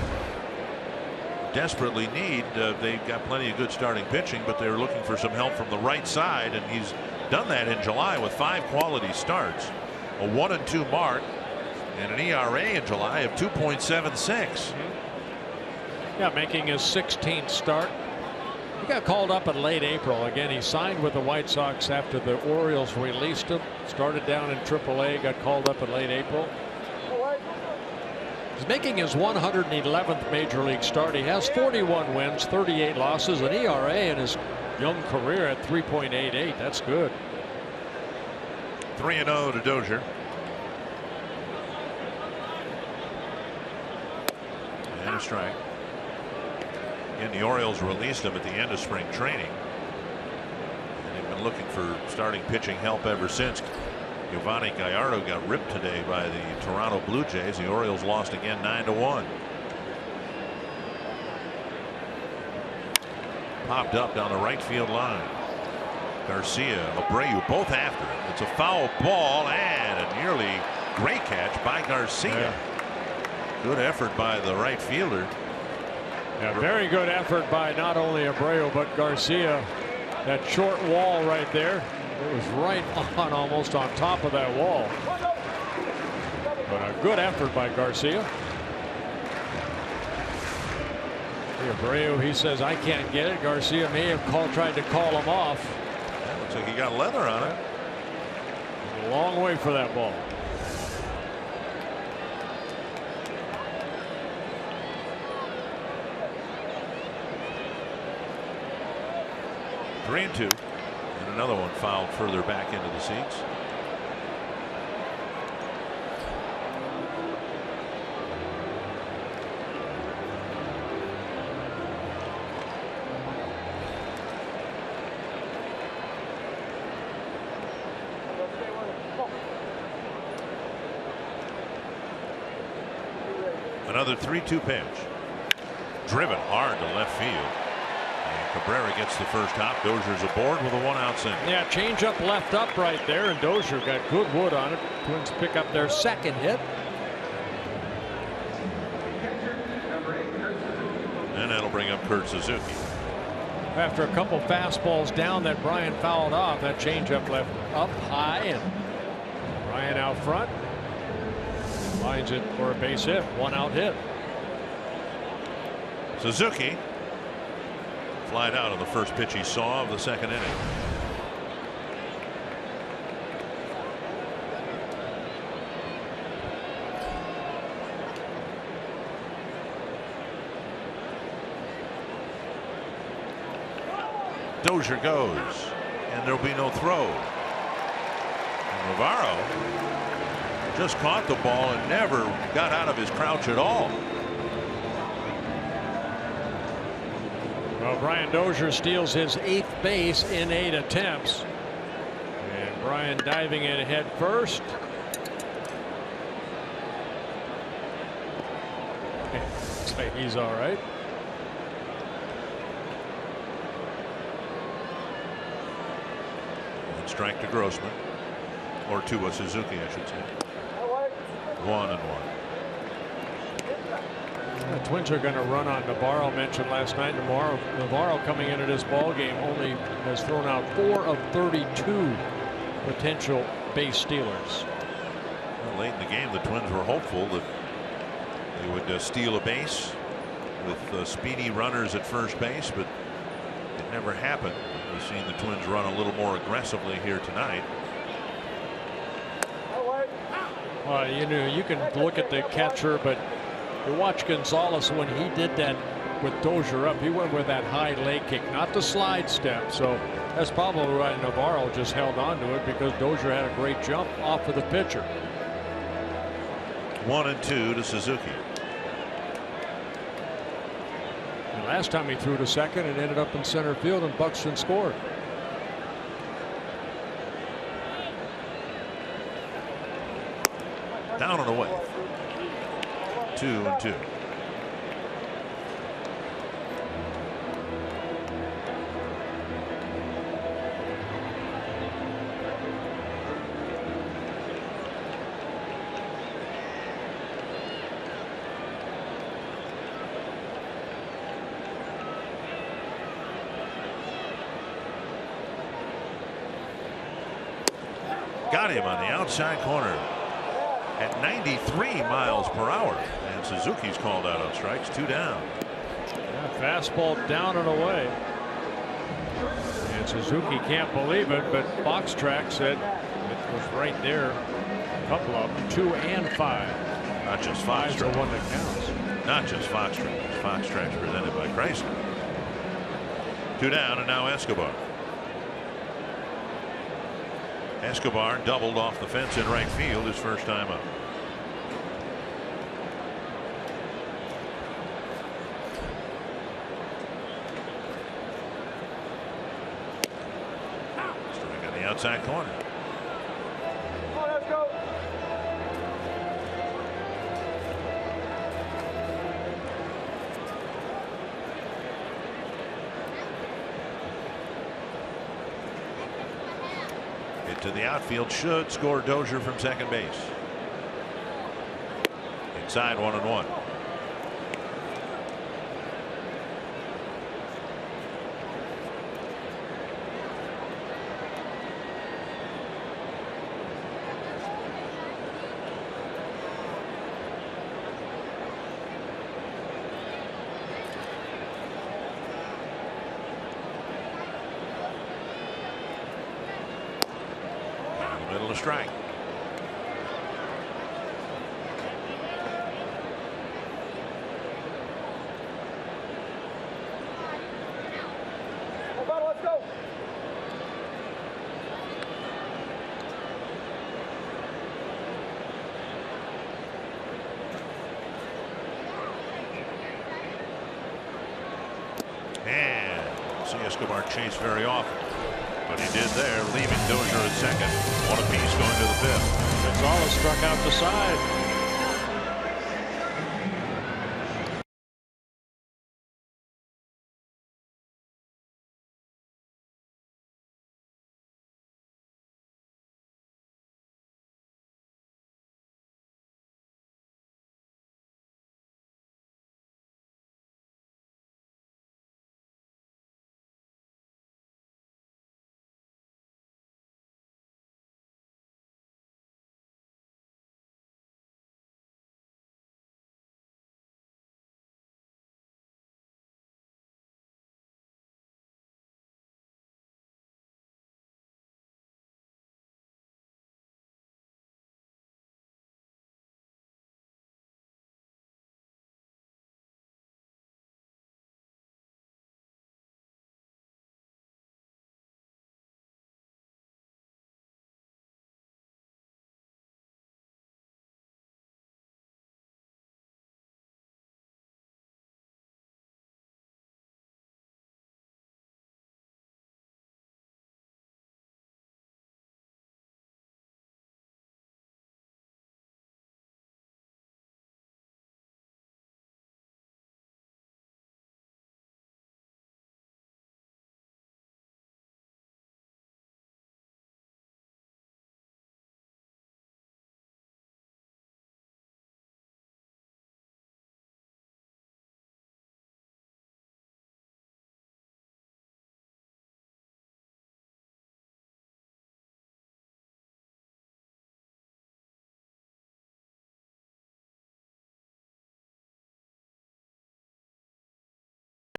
desperately need. They've got plenty of good starting pitching, but they're looking for some help from the right side, and he's done that in July with 5 quality starts, a 1-2 mark, and an ERA in July of 2.76. Yeah, making his 16th start. He got called up in late April. Again, he signed with the White Sox after the Orioles released him. Started down in AAA, got called up in late April. He's making his 111th major league start. He has 41 wins, 38 losses, an ERA in his young career at 3.88. That's good. 3-0 to Dozier. strike. And the Orioles released him at the end of spring training. And they've been looking for starting pitching help ever since. Giovanni Gallardo got ripped today by the Toronto Blue Jays. The Orioles lost again 9-1. Popped up down the right field line. Garcia, Abreu, both after it. It's a foul ball and a nearly great catch by Garcia. Yeah. Good effort by the right fielder. Yeah, very good effort by not only Abreu but Garcia. That short wall right there. It was right on, almost on top of that wall. But a good effort by Garcia. Abreu, he says, I can't get it. Garcia may have tried to call him off. That looks like he got leather on it. A long way for that ball. Three and two. And another one fouled further back into the seats. Another 3-2 pitch. Driven hard to left field. And Cabrera gets the first hop. Dozier's aboard with a 1-out single. Yeah, change up left up right there, and Dozier got good wood on it. Twins pick up their second hit. And that'll bring up Kurt Suzuki. After a couple fastballs down that Brian fouled off, that change up left up high, and Brian out front lines it for a base hit, 1-out hit. Suzuki flied out on the first pitch he saw of the second inning. Dozier goes, and there'll be no throw. And Navarro just caught the ball and never got out of his crouch at all. Well, Brian Dozier steals his 8th base in 8 attempts. And Brian diving in head first. Looks like he's all right. And strike to Grossman. Or to Suzuki, I should say. 1-1. The Twins are going to run on Navarro. Mentioned last night. Navarro coming into this ball game only has thrown out 4 of 32 potential base stealers. Well, late in the game, the Twins were hopeful that they would steal a base with speedy runners at first base, but it never happened. We've seen the Twins run a little more aggressively here tonight. Well, you know, you can look at the catcher, but you watch Gonzalez when he did that with Dozier up. He went with that high leg kick, not the slide step. So that's probably why Navarro just held on to it, because Dozier had a great jump off of the pitcher. 1-2 to Suzuki. And last time he threw to second and ended up in center field, and Buxton scored. Down and away. 2-2. Got him on the outside corner at 93 miles per hour. And Suzuki's called out on strikes. 2 down. Yeah, fastball down and away. And Suzuki can't believe it, but Box Track said it was right there. A couple of them, 2 and 5. Not just 5's Foxtrot. the one that counts. Not just Foxtrot. Foxtrot's presented by Chrysler. 2 down, and now Escobar. Escobar doubled off the fence in right field his first time up. outside corner. Let's go. Hit to the outfield, should score Dozier from second base. Inside, 1-1. Middle of strike. Let's go. And see Escobar chase very often. But he did there, leaving Dozier at second. One apiece going to the fifth. Gonzalez struck out the side.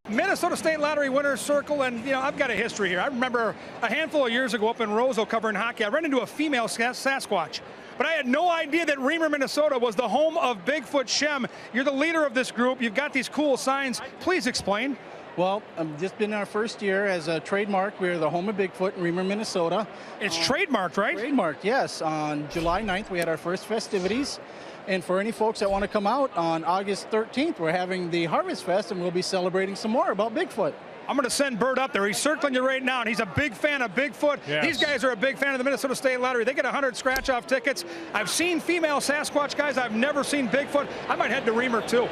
Minnesota State Lottery winner's circle, and I've got a history here. I remember a handful of years ago up in Roseau covering hockey, I ran into a female Sasquatch, but I had no idea that Reamer, Minnesota was the home of Bigfoot Shem. You're the leader of this group. You've got these cool signs. Please explain. Well, this has been our first year as a trademark. We're the home of Bigfoot in Reamer, Minnesota. It's trademarked, right? Trademarked, yes. On July 9th, we had our first festivities. And for any folks that want to come out, on August 13th, we're having the Harvest Fest, and we'll be celebrating some more about Bigfoot. I'm going to send Bert up there. He's circling you right now, and he's a big fan of Bigfoot. Yes. These guys are a big fan of the Minnesota State Lottery. They get 100 scratch-off tickets. I've seen female Sasquatch guys. I've never seen Bigfoot. I might head to Reamer, too.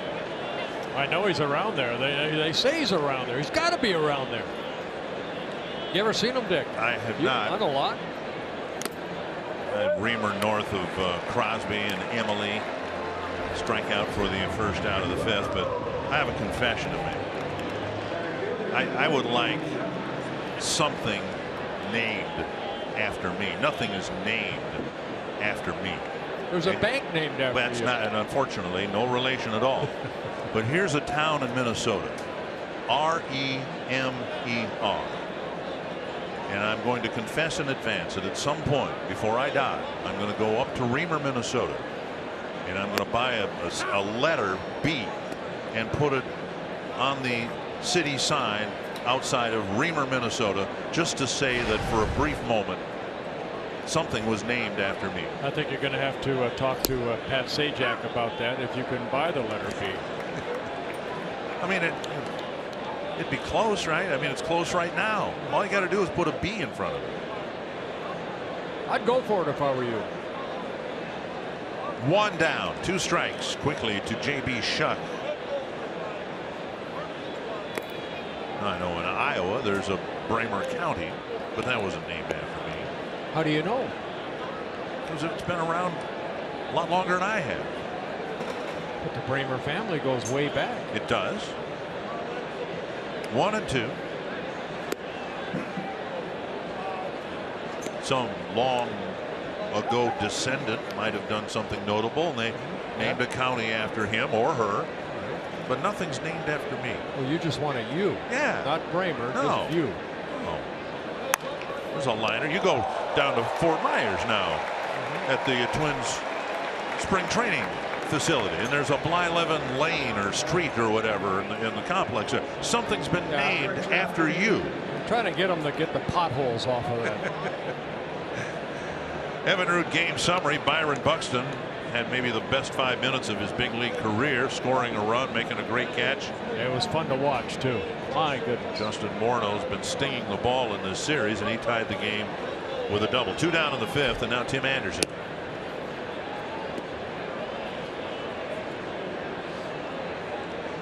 I know he's around there. They say he's around there. He's got to be around there. You ever seen him, Dick? I have not. Not a lot. Reamer north of Crosby and Emily. Strikeout for the first out of the fifth, but I have a confession to make. I would like something named after me. Nothing is named after me. There's a bank named after That's you. not, and unfortunately, no relation at all. But here's a town in Minnesota, Remer. And I'm going to confess in advance that at some point before I die, I'm going to go up to Remer, Minnesota, and I'm going to buy a letter B and put it on the city sign outside of Remer, Minnesota, just to say that for a brief moment something was named after me. I think you're going to have to talk to Pat Sajak about that, if you can buy the letter B. I mean, it'd be close, right? I mean, it's close right now. All you got to do is put a B in front of it. I'd go for it if I were you. 1 down, 2 strikes. Quickly to J.B. Shuck. I know in Iowa there's a Bramer County, but that wasn't named after me. How do you know? Because it's been around a lot longer than I have. But the Bramer family goes way back. It does. 1 and 2. Some long ago descendant might have done something notable, and they named a county after him or her. But nothing's named after me. Well, you just want a U. Yeah. Not Bramer, No. just you. Oh. There's a liner. You go down to Fort Myers now at the Twins spring training facility, and there's a Blyleven Lane or street or whatever in the complex. Something's been named after you. I'm trying to get them to get the potholes off of that. Evan Root game summary. Byron Buxton had maybe the best 5 minutes of his big league career, scoring a run, making a great catch. It was fun to watch too. My goodness. Justin Morneau's been stinging the ball in this series, and he tied the game with a double. 2 down in the 5th, and now Tim Anderson.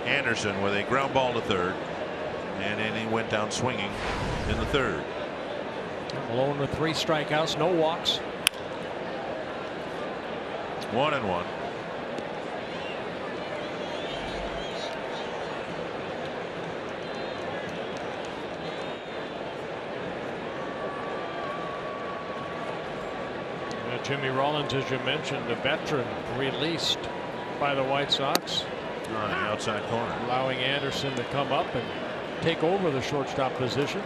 Anderson with a ground ball to third, and then he went down swinging in the 3rd. Malone with 3 strikeouts, no walks. 1 and 1. Jimmy Rollins, as you mentioned, a veteran released by the White Sox. On the outside corner. Allowing Anderson to come up and take over the shortstop position.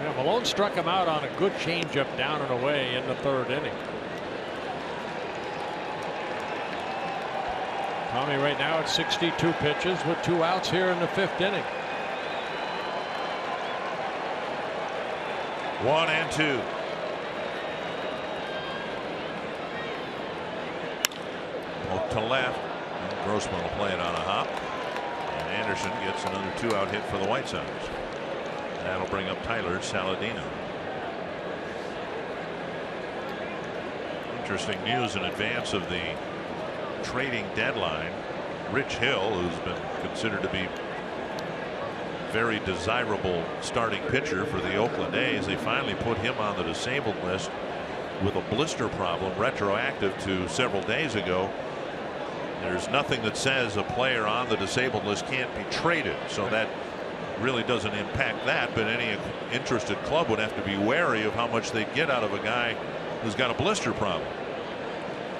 Yeah, Malone struck him out on a good changeup down and away in the 3rd inning. Tommy right now at 62 pitches with 2 outs here in the 5th inning. 1 and 2. Hook to left. And Grossman will play it on a hop. And Anderson gets another 2-out hit for the White Sox. That'll bring up Tyler Saladino. Interesting news in advance of the trading deadline. Rich Hill, who's been considered to be very desirable starting pitcher for the Oakland A's, they finally put him on the disabled list with a blister problem retroactive to several days ago. There's nothing that says a player on the disabled list can't be traded, so that really doesn't impact that, but any interested club would have to be wary of how much they get out of a guy who's got a blister problem.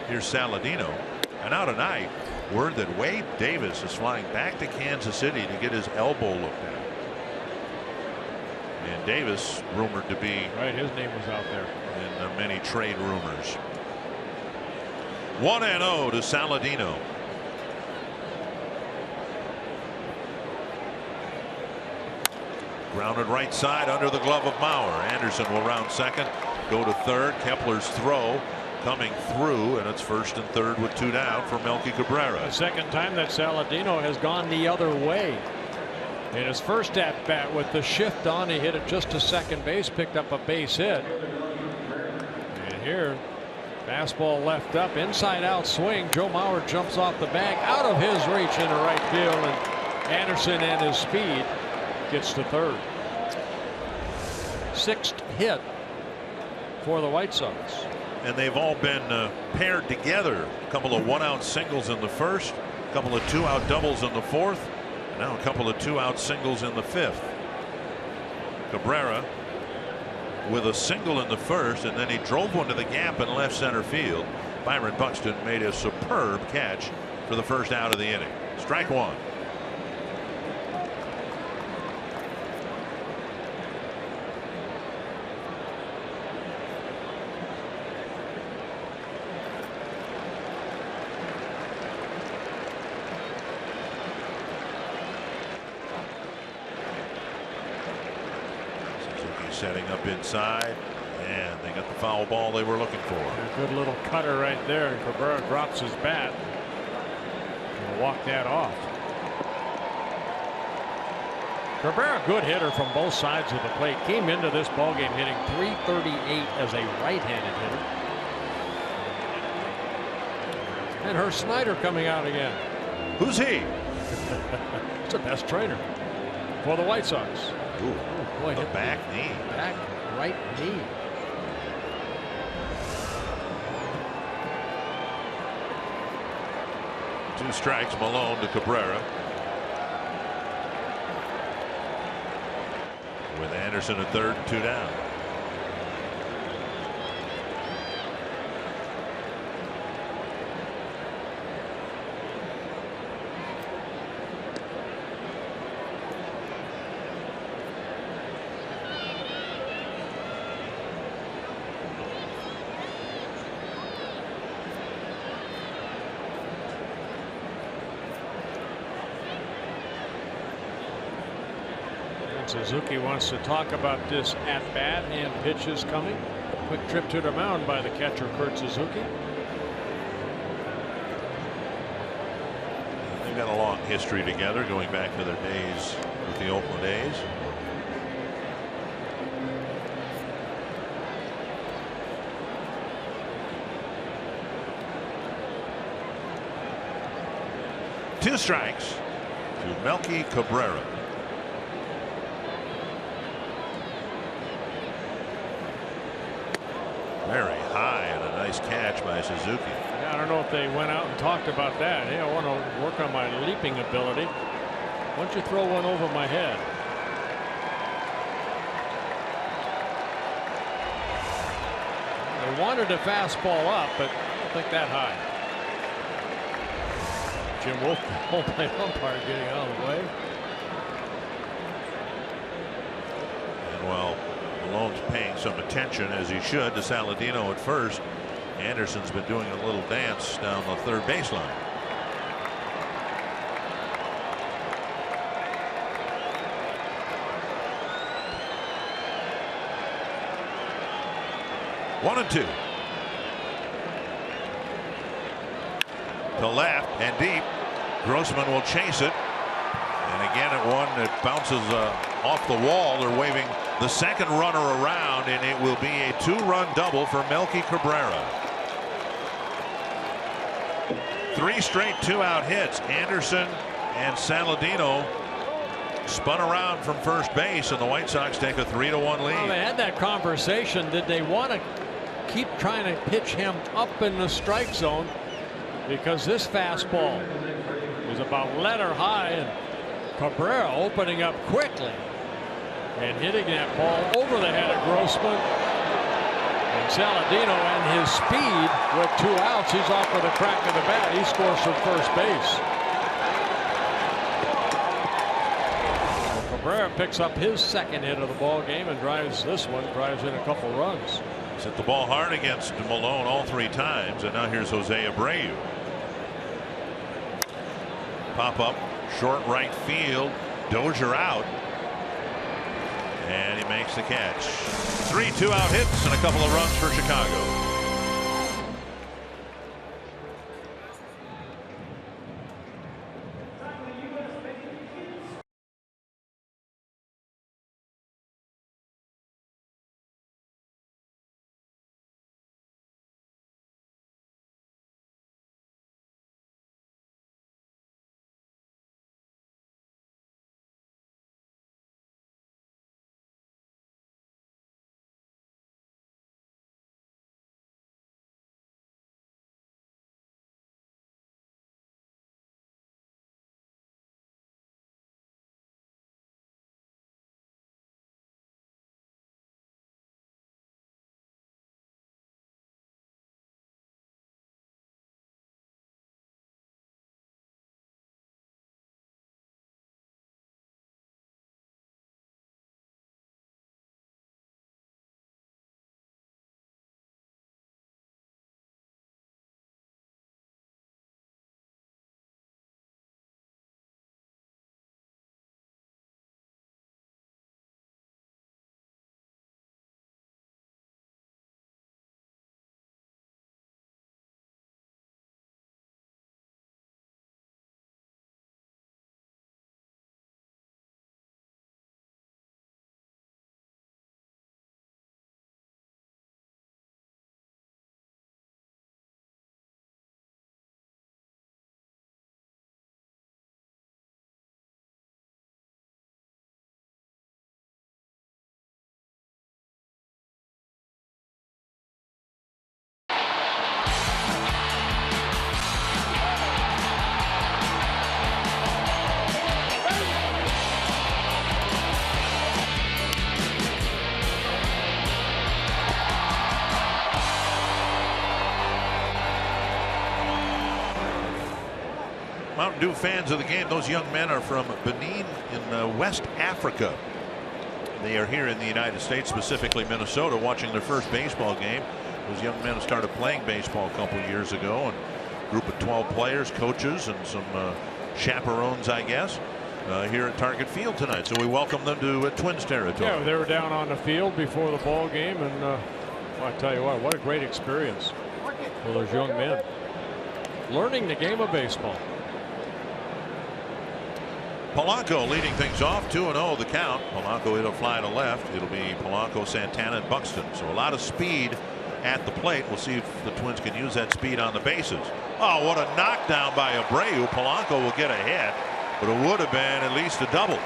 Here's Saladino, and now tonight word that Wade Davis is flying back to Kansas City to get his elbow looked at. And Davis rumored to be right, his name was out there in many trade rumors. 1-0 to Saladino. Grounded right side under the glove of Mauer. Anderson will round second, go to third. Kepler's throw coming through, and it's 1st and 3rd with 2 down for Melky Cabrera. The second time that Saladino has gone the other way. In his first at bat with the shift on, he hit it just to second base, picked up a base hit. And here, fastball left up, inside out swing. Joe Mauer jumps off the bag, out of his reach into right field, and Anderson and his speed gets to third. 6th hit for the White Sox. And they've all been paired together. A couple of 1-out singles in the 1st, a couple of 2-out doubles in the 4th, and now a couple of 2-out singles in the 5th. Cabrera with a single in the 1st, and then he drove one to the gap in left center field. Byron Buxton made a superb catch for the 1st out of the inning. Strike 1. Setting up inside, and they got the foul ball they were looking for. A good little cutter right there, and Cabrera drops his bat. He'll walk that off. Cabrera, good hitter from both sides of the plate. Came into this ballgame hitting .338 as a right-handed hitter. And Herb Snyder coming out again. Who's he? It's the best trainer for the White Sox. Ooh, boy, the back knee. Back right knee. Two strikes, Malone to Cabrera. With Anderson at third and 2 down. Suzuki wants to talk about this at bat and pitches coming. Quick trip to the mound by the catcher Kurt Suzuki. They've got a long history together going back to their days with the Oakland A's. Two strikes to Melky Cabrera. Very high and a nice catch by Suzuki. Yeah, I don't know if they went out and talked about that. Hey, I want to work on my leaping ability. Why don't you throw one over my head? They wanted a fastball up, but I don't think that high. Jim Wolf, home plate umpire, getting out of the way. And well, Malone's paying some attention, as he should, to Saladino at first. Anderson's been doing a little dance down the third baseline. One and two. To left and deep. Grossman will chase it. And again at one that bounces off the wall. They're waving the second runner around, and it will be a 2-run double for Melky Cabrera. 3 straight 2-out hits. Anderson and Saladino spun around from first base, and the White Sox take a 3-1 lead. Well, they had that conversation. Did they want to keep trying to pitch him up in the strike zone? Because this fastball is about letter high, and Cabrera opening up quickly and hitting that ball over the head of Grossman. And Saladino, and his speed with 2 outs, he's off with a crack of the bat. He scores from first base. Cabrera picks up his second hit of the ball game and drives in a couple runs. He's hit the ball hard against Malone all 3 times, and now here's Jose Abreu. Pop up, short right field. Dozier out. And he makes the catch. 3 2-out hits and a couple of runs for Chicago. Mountain Dew fans of the game, those young men are from Benin in West Africa. They are here in the United States, specifically Minnesota, watching their first baseball game. Those young men started playing baseball a couple of years ago, and a group of 12 players, coaches, and some chaperones, I guess, here at Target Field tonight. So we welcome them to Twins territory. Yeah, they were down on the field before the ball game, and I tell you what a great experience for those young men, learning the game of baseball. Polanco leading things off, 2-0 the count. Polanco, it'll fly to left. It'll be Polanco, Santana, and Buxton. So a lot of speed at the plate. We'll see if the Twins can use that speed on the bases. Oh, what a knockdown by Abreu. Polanco will get a hit, but it would have been at least a double.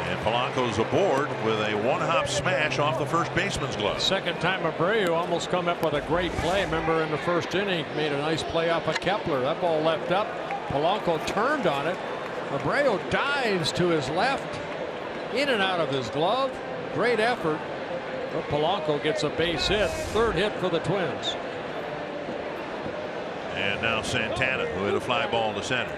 And Polanco's aboard with a one-hop smash off the first baseman's glove. Second time Abreu almost come up with a great play. Remember in the first inning, made a nice play off of Kepler. That ball left up. Polanco turned on it. Abreu dives to his left, in and out of his glove. Great effort, but Polanco gets a base hit. Third hit for the Twins. And now Santana, who hit a fly ball to center.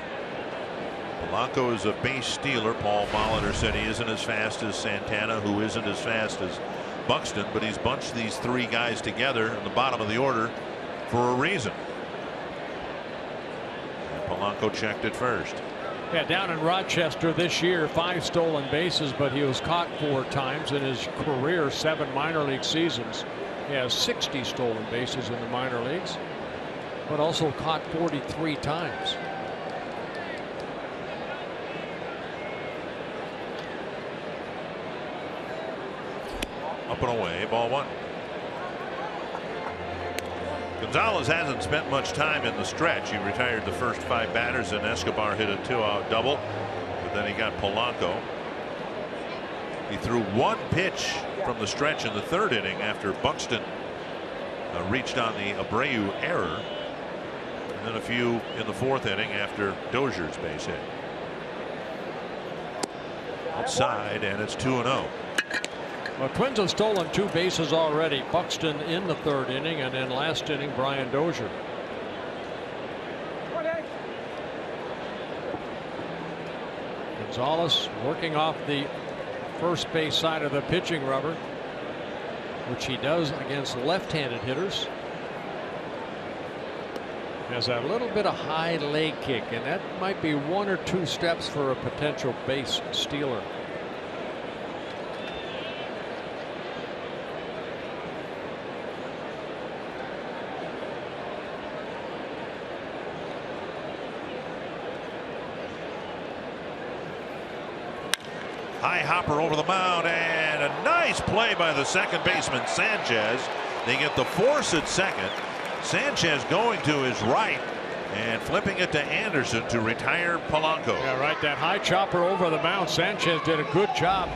Polanco is a base stealer. Paul Molitor said he isn't as fast as Santana, who isn't as fast as Buxton, but he's bunched these three guys together in the bottom of the order for a reason. And Polanco checked it first. Yeah, down in Rochester this year, 5 stolen bases, but he was caught 4 times in his career, 7 minor league seasons. He has 60 stolen bases in the minor leagues, but also caught 43 times. Up and away, ball 1. Gonzalez hasn't spent much time in the stretch. He retired the first 5 batters, and Escobar hit a 2-out double, but then he got Polanco. He threw 1 pitch from the stretch in the 3rd inning after Buxton reached on the Abreu error, and then a few in the 4th inning after Dozier's base hit. Outside, and it's 2-0. Well, Twins have stolen 2 bases already. Buxton in the 3rd inning, and then last inning Brian Dozier. Gonzalez working off the first base side of the pitching rubber, which he does against left-handed hitters. Has a little bit of high leg kick, and that might be 1 or 2 steps for a potential base stealer. High hopper over the mound, and a nice play by the second baseman Sanchez. They get the force at second. Sanchez going to his right and flipping it to Anderson to retire Polanco. Yeah, right. That high chopper over the mound. Sanchez did a good job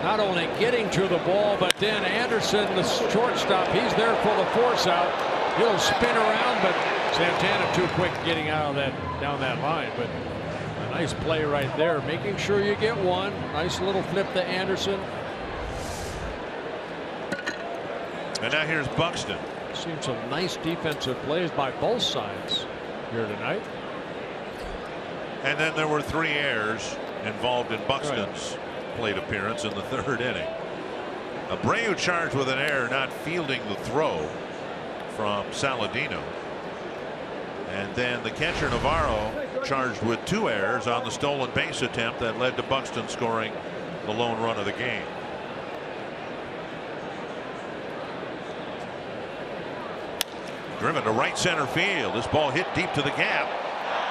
not only getting to the ball, but then Anderson, the shortstop, he's there for the force out. He'll spin around, but Santana too quick getting out of that, down that line. But a nice play right there, making sure you get one. Nice little flip to Anderson. And now here's Buxton. Seen some nice defensive plays by both sides here tonight. And then there were 3 errors involved in Buxton's plate appearance in the 3rd inning. Abreu charged with an error, not fielding the throw from Saladino. And then the catcher Navarro charged with 2 errors on the stolen base attempt that led to Buxton scoring the lone run of the game. Driven to right center field. This ball hit deep to the gap.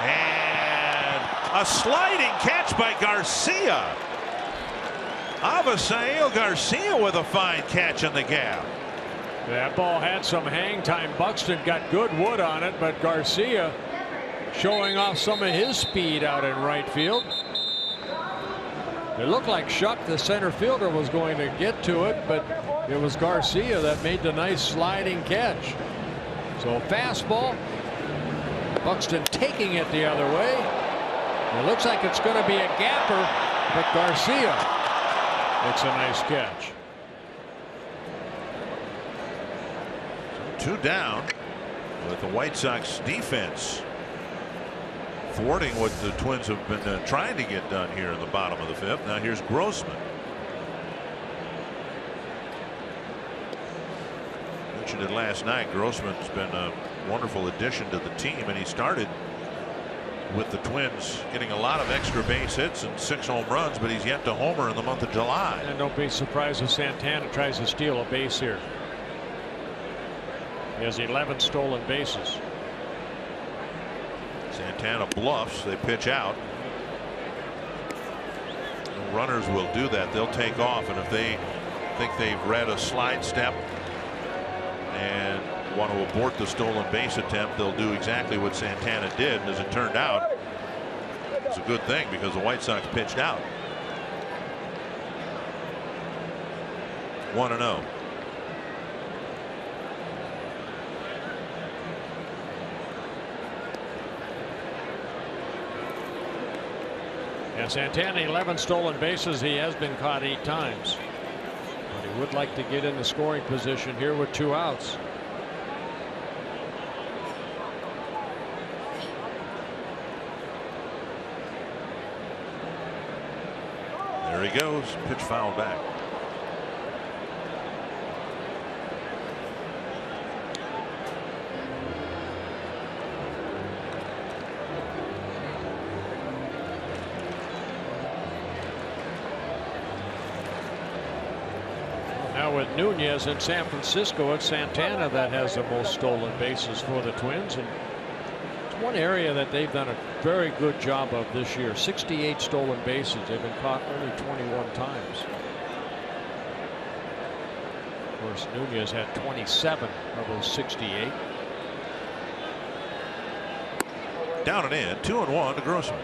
And a sliding catch by Garcia. Avisail Garcia with a fine catch in the gap. That ball had some hang time. Buxton got good wood on it, but Garcia showing off some of his speed out in right field. It looked like Shuck, the center fielder, was going to get to it, but it was Garcia that made the nice sliding catch. So fastball, Buxton taking it the other way. It looks like it's going to be a gapper, but Garcia makes a nice catch. 2 down with the White Sox defense thwarting what the Twins have been trying to get done here in the bottom of the 5th. Now here's Grossman. Mentioned it last night. Grossman's been a wonderful addition to the team, and he started with the Twins getting a lot of extra base hits and 6 home runs, but he's yet to homer in the month of July. And don't be surprised if Santana tries to steal a base here. He has 11 stolen bases. Santana bluffs. They pitch out. The runners will do that. They'll take off, and if they think they've read a slide step and want to abort the stolen base attempt, they'll do exactly what Santana did. And as it turned out, it's a good thing because the White Sox pitched out. 1-0. And Santana, 11 stolen bases. He has been caught 8 times. But he would like to get in the scoring position here with 2 outs. There he goes. Pitch foul back. Now with Nunez in San Francisco, it's Santana that has the most stolen bases for the Twins, and it's one area that they've done a very good job of this year. 68 stolen bases. They've been caught only 21 times. Of course, Nunez had 27 of those 68. Down and in. 2-1 to Grossman.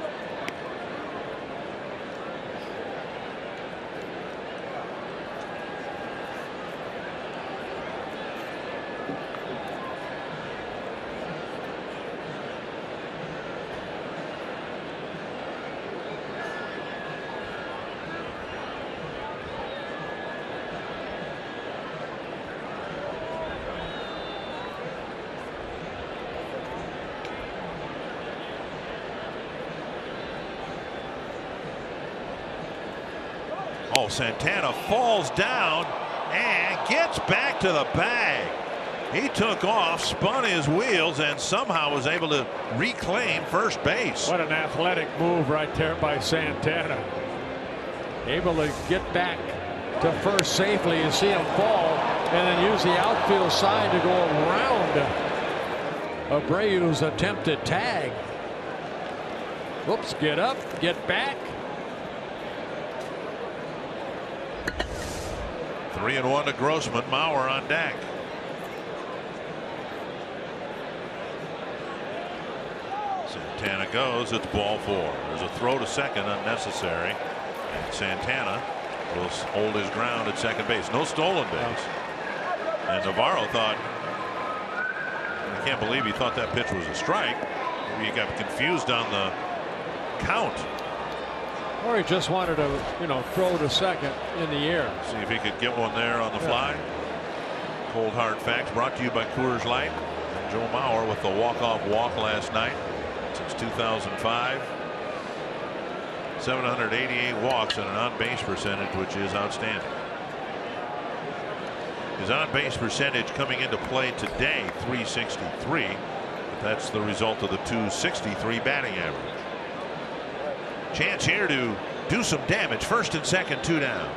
Oh, Santana falls down and gets back to the bag. He took off, spun his wheels, and somehow was able to reclaim first base. What an athletic move right there by Santana. Able to get back to first safely. You see him fall and then use the outfield side to go around Abreu's attempted tag. Whoops, get up, get back. 3-1 to Grossman. Mauer on deck. Santana goes. It's ball 4. There's a throw to second, unnecessary. And Santana will hold his ground at second base. No stolen base. And Navarro thought, I can't believe he thought that pitch was a strike. Maybe he got confused on the count. Or he just wanted to, throw to second in the air. See if he could get one there on the fly. Cold hard facts brought to you by Coors Light. And Joe Mauer with the walk-off walk last night since 2005. 788 walks and an on-base percentage, which is outstanding. His on-base percentage coming into play today, 363. But that's the result of the 263 batting average. Chance here to do some damage. First and second, 2 down.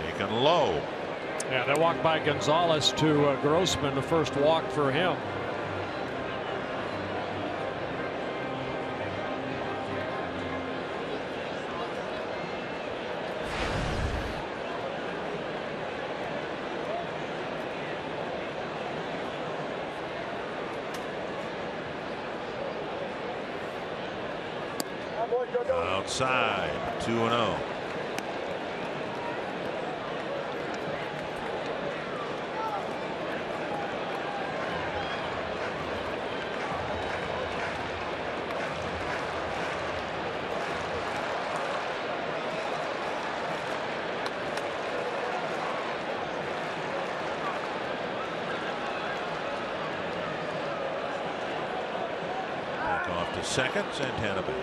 Taken low. Yeah, that walk by Gonzalez to Grossman, the first walk for him. Outside, 2-0. to second. Santana back.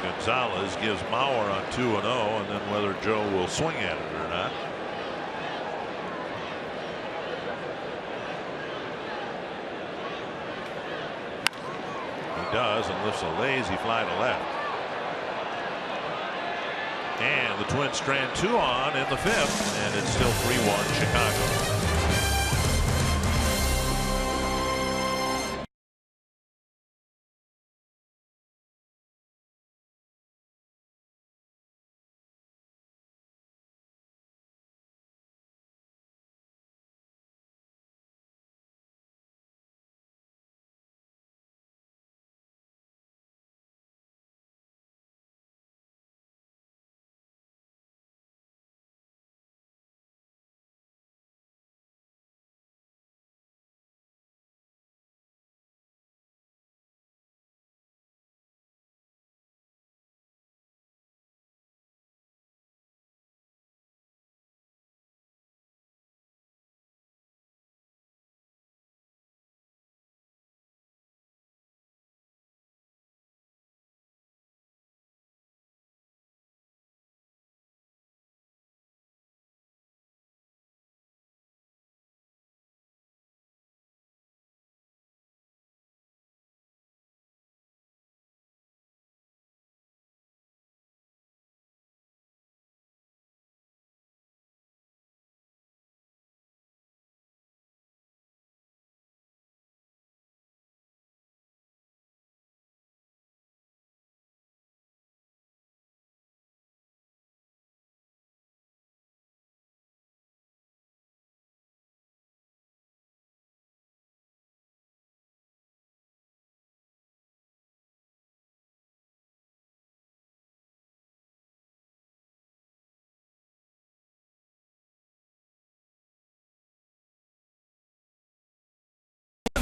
Gonzalez gives Mauer on 2-0, and then whether Joe will swing at it or not. He does, and lifts a lazy fly to left. And the Twins strand 2 on in the 5th, and it's still 3-1 Chicago.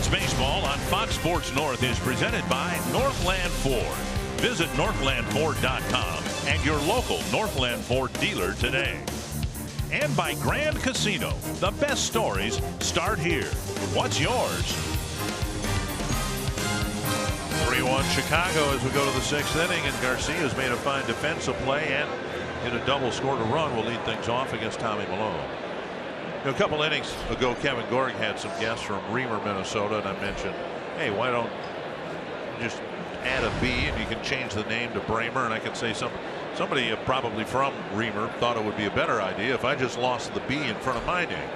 Baseball on Fox Sports North is presented by Northland Ford. Visit northlandford.com and your local Northland Ford dealer today. And by Grand Casino. The best stories start here. What's yours? 3-1 Chicago as we go to the 6th inning, and Garcia's made a fine defensive play and hit a double, scored a run. Will lead things off against Tommy Malone. A couple innings ago, Kevin Gorg had some guests from Reamer, Minnesota, and I mentioned, hey, why don't you just add a B and you can change the name to Bramer? And I could say somebody probably from Reamer thought it would be a better idea if I just lost the B in front of my name.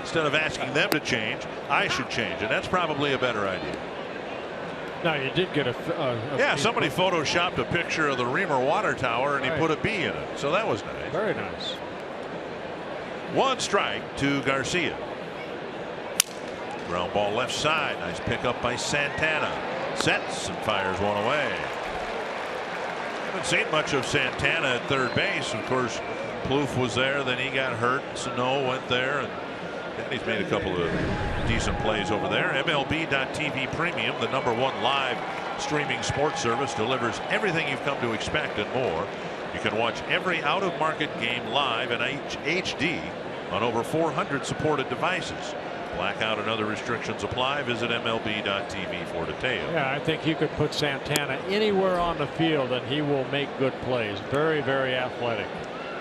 Instead of asking them to change, I should change, and that's probably a better idea. Now, you did get a yeah, somebody photoshopped a picture of the Reamer water tower, and he put a B in it, so that was nice. Very nice. 1 strike to Garcia. Ground ball left side. Nice pickup by Santana. Sets and fires one away. Haven't seen much of Santana at third base. Of course, Plouffe was there. Then he got hurt. Sano went there, and he's made a couple of decent plays over there. MLB.TV Premium, the #1 live streaming sports service, delivers everything you've come to expect and more. You can watch every out-of-market game live in HD on over 400 supported devices. Blackout and other restrictions apply. Visit MLB.TV for details. Yeah, I think you could put Santana anywhere on the field and he will make good plays. Very, very athletic.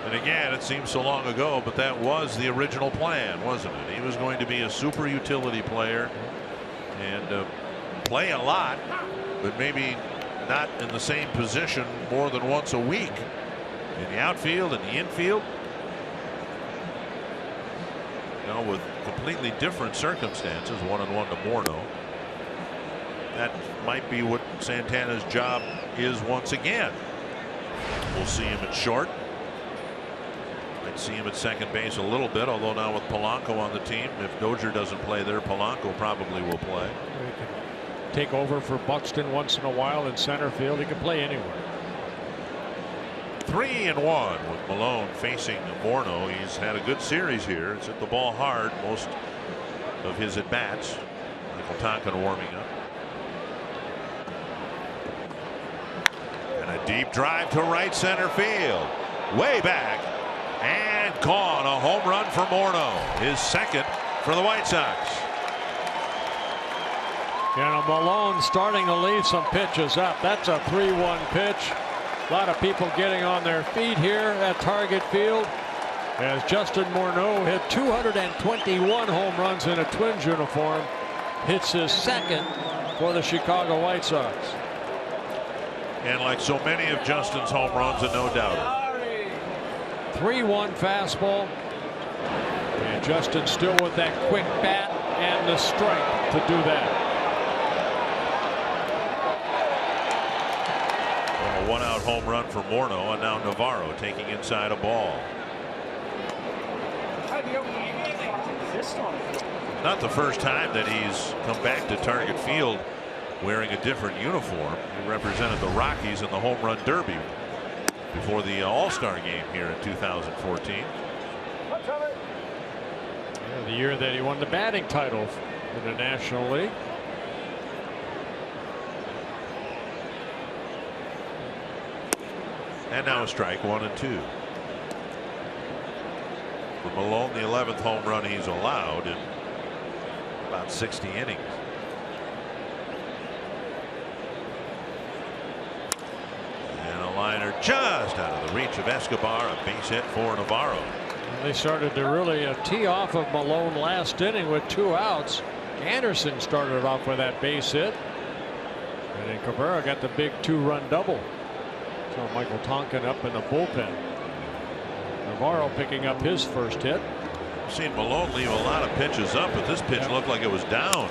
And again, it seems so long ago, but that was the original plan, wasn't it? He was going to be a super utility player and play a lot, but maybe not in the same position more than once a week. In the outfield and the infield, you know, with completely different circumstances. 1-1 to Morneau. That might be what Santana's job is once again. We'll see him at short. Might see him at second base a little bit, although now with Polanco on the team, if Dozier doesn't play there, Polanco probably will play. He can take over for Buxton once in a while in center field. He can play anywhere. 3-1 with Malone facing Morneau. He's had a good series here. It's hit the ball hard most of his at bats. Michael Tonkin warming up. Deep drive to right center field. Way back and gone. A home run for Morneau. His second for the White Sox. And Malone starting to leave some pitches up. That's a 3-1 pitch. A lot of people getting on their feet here at Target Field as Justin Morneau hit 221 home runs in a Twins uniform. Hits his second for the Chicago White Sox. And like so many of Justin's home runs, a no doubter. 3-1 fastball. And Justin still with that quick bat and the strike to do that. A one-out home run for Morneau, and now Navarro taking inside a ball. Not the first time that he's come back to Target Field wearing a different uniform. He represented the Rockies in the Home Run Derby before the All-Star game here in 2014. Yeah, the year that he won the batting title in the National League. And now a strike, 1-2. For Malone, the 11th home run he's allowed in about 60 innings. And a liner just out of the reach of Escobar, a base hit for Navarro. And they started to really tee off of Malone last inning with 2 outs. Anderson started off with that base hit. And then Cabrera got the big 2-run double. So Michael Tonkin up in the bullpen. Navarro picking up his first hit. I've seen Malone leave a lot of pitches up, but this pitch looked like it was down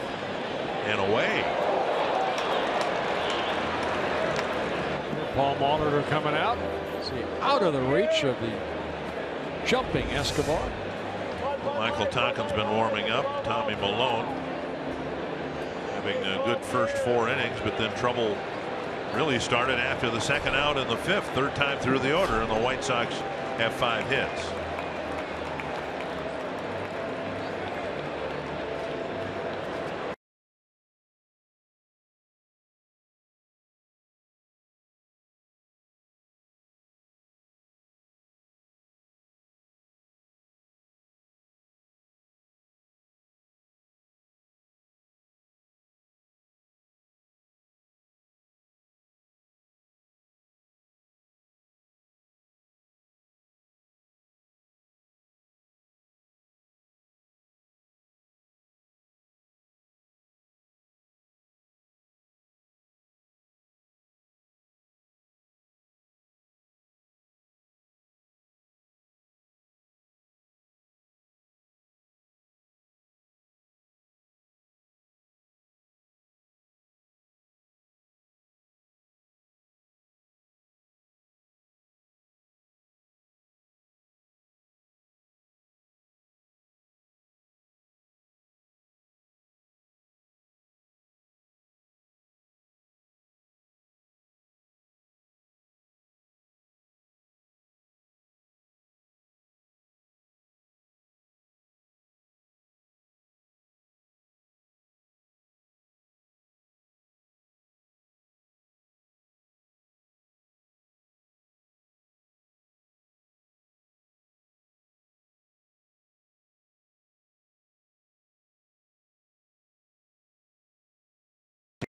and away. Paul Molitor coming out. See, out of the reach of the jumping Escobar. Michael Tonkin's been warming up. Tommy Malone having a good first 4 innings, but then trouble really started after the second out in the 5th. Third time through the order, and the White Sox have 5 hits.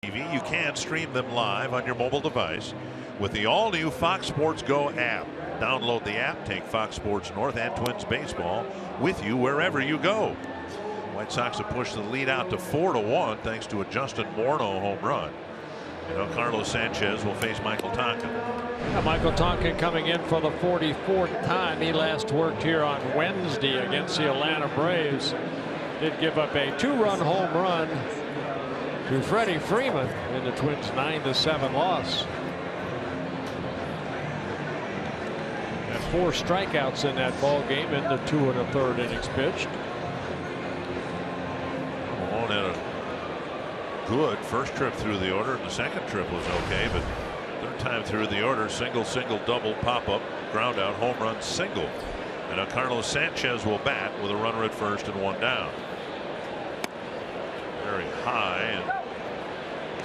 TV, you can stream them live on your mobile device with the all-new Fox Sports Go app. Download the app, take Fox Sports North and Twins baseball with you wherever you go. White Sox have pushed the lead out to 4-1 thanks to a Justin Morneau home run. Now Carlos Sanchez will face Michael Tonkin. Michael Tonkin coming in for the 44th time. He last worked here on Wednesday against the Atlanta Braves. Did give up a 2-run home run to Freddie Freeman in the Twins' 9-7 loss. And 4 strikeouts in that ball game in the 2 1/3 innings pitched. Malone had a good first trip through the order, and the second trip was okay, but third time through the order, single, double, pop up, ground out, home run, single. And now Carlos Sanchez will bat with a runner at first and 1 down. Very high, and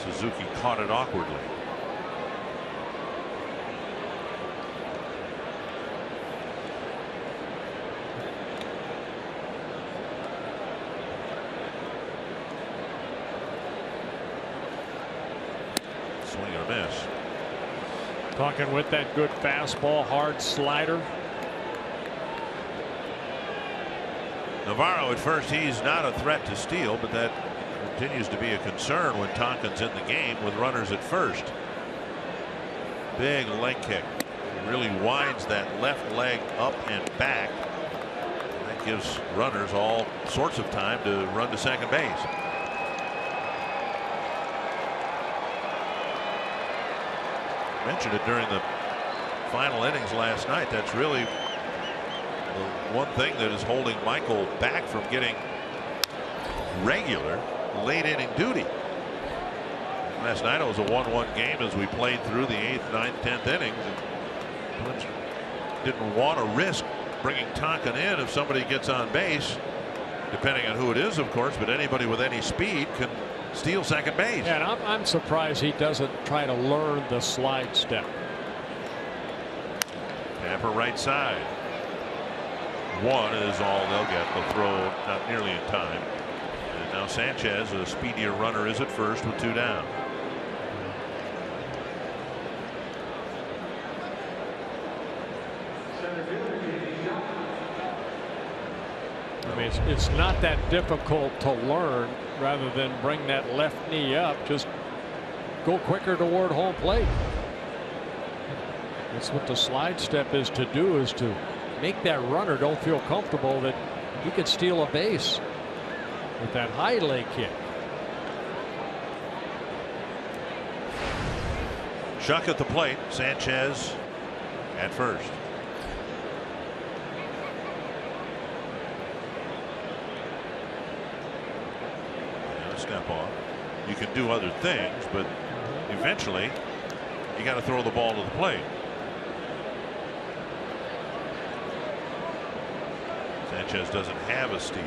Suzuki caught it awkwardly. miss. Talking with that good fastball, hard slider. Navarro at first, he's not a threat to steal, but that continues to be a concern when Tonkin's in the game with runners at first. Big leg kick. He really winds that left leg up and back. And that gives runners all sorts of time to run to second base. Mentioned it during the final innings last night. That's really the one thing that is holding Michael back from getting regular late inning duty. Last night it was a 1-1 game as we played through the 8th, 9th, 10th innings. And Butch didn't want to risk bringing Tonkin in if somebody gets on base, depending on who it is, of course, but anybody with any speed can steal second base. Yeah, and I'm surprised he doesn't try to learn the slide step. Tampa right side. One is all they'll get. They'll throw not nearly in time. And now Sanchez, a speedier runner, is at first with 2 down. I mean, it's not that difficult to learn. Rather than bring that left knee up, just go quicker toward home plate. That's what the slide step is to do, is to make that runner don't feel comfortable that he could steal a base with that high leg kick. Shuck at the plate. Sanchez at first. Step off. You can do other things, but eventually you got to throw the ball to the plate. Sanchez doesn't have a steal.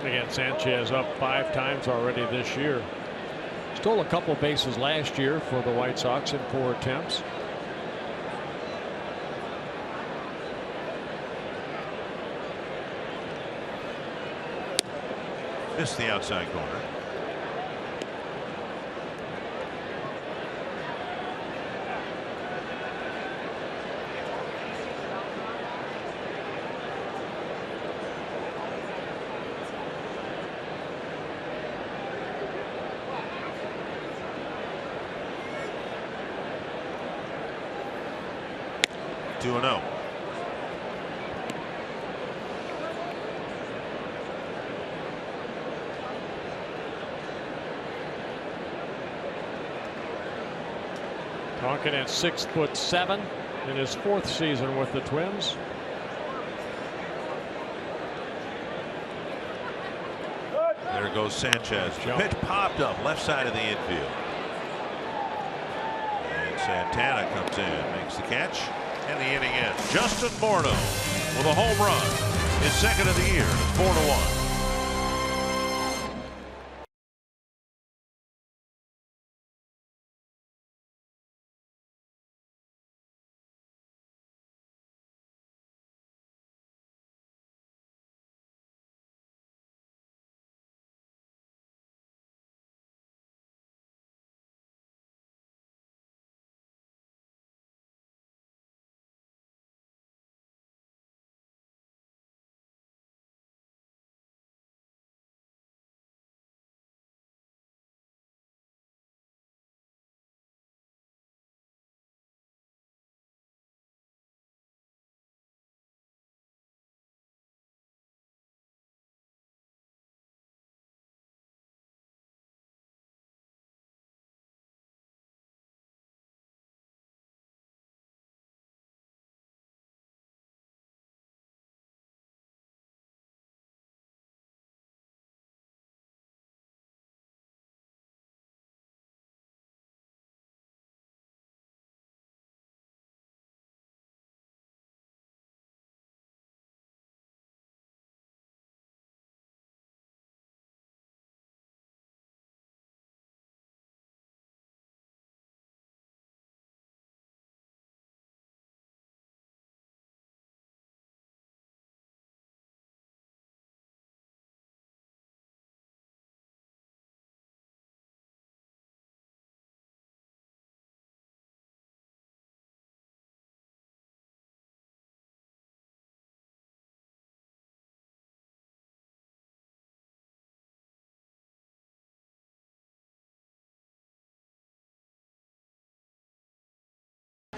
Again, Sanchez up 5 times already this year. Stole a couple bases last year for the White Sox in 4 attempts. Missed the outside corner. Two and 0. Tonkin at 6'7" in his 4th season with the Twins. There goes Sanchez. The pitch popped up left side of the infield. And Santana comes in, makes the catch, and the inning ends. Justin Morneau with a home run, his 2nd of the year, 4-1.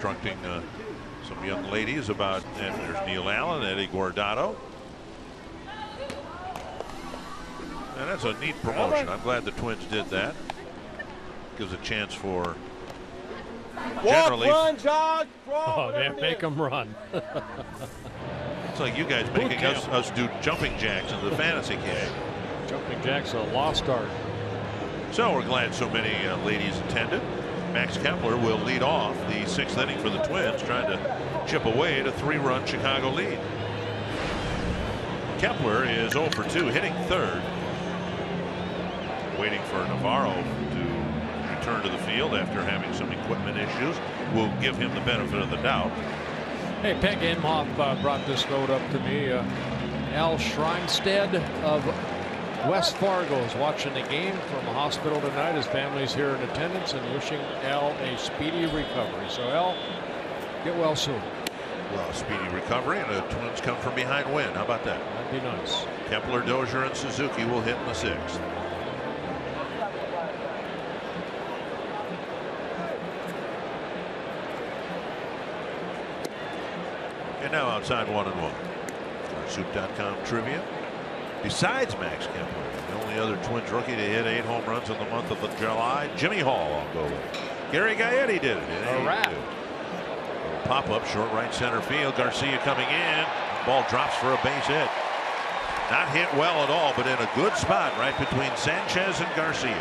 instructing some young ladies about, and there's Neil Allen, Eddie Guardado. And that's a neat promotion. I'm glad the Twins did that. Gives a chance for generally. Walk, run, jog, crawl, Oh man, make them run. It's like you guys making us do jumping jacks in the fantasy game. Jumping jacks, a lost art. So we're glad so many ladies attended. Max Kepler will lead off the 6th inning for the Twins, trying to chip away at a 3-run Chicago lead. Kepler is 0 for 2, hitting third. Waiting for Navarro to return to the field after having some equipment issues. We'll give him the benefit of the doubt. Hey, Peg Inhofe brought this note up to me. Al Schrinstead of West Fargo is watching the game from a hospital tonight. His family's here in attendance and wishing Al a speedy recovery. So Al, get well soon. Well, speedy recovery, and the Twins come from behind win. How about that? That'd be nice. Kepler, Dozier, and Suzuki will hit in the 6th. And now outside 1-1. Our Soup.com trivia. Besides Max Kepler, the only other Twins rookie to hit 8 home runs in the month of July, Jimmy Hall, I'll go with. Gary Gaetti did it. All right. Pop up short right center field. Garcia coming in. Ball drops for a base hit. Not hit well at all, but in a good spot right between Sanchez and Garcia.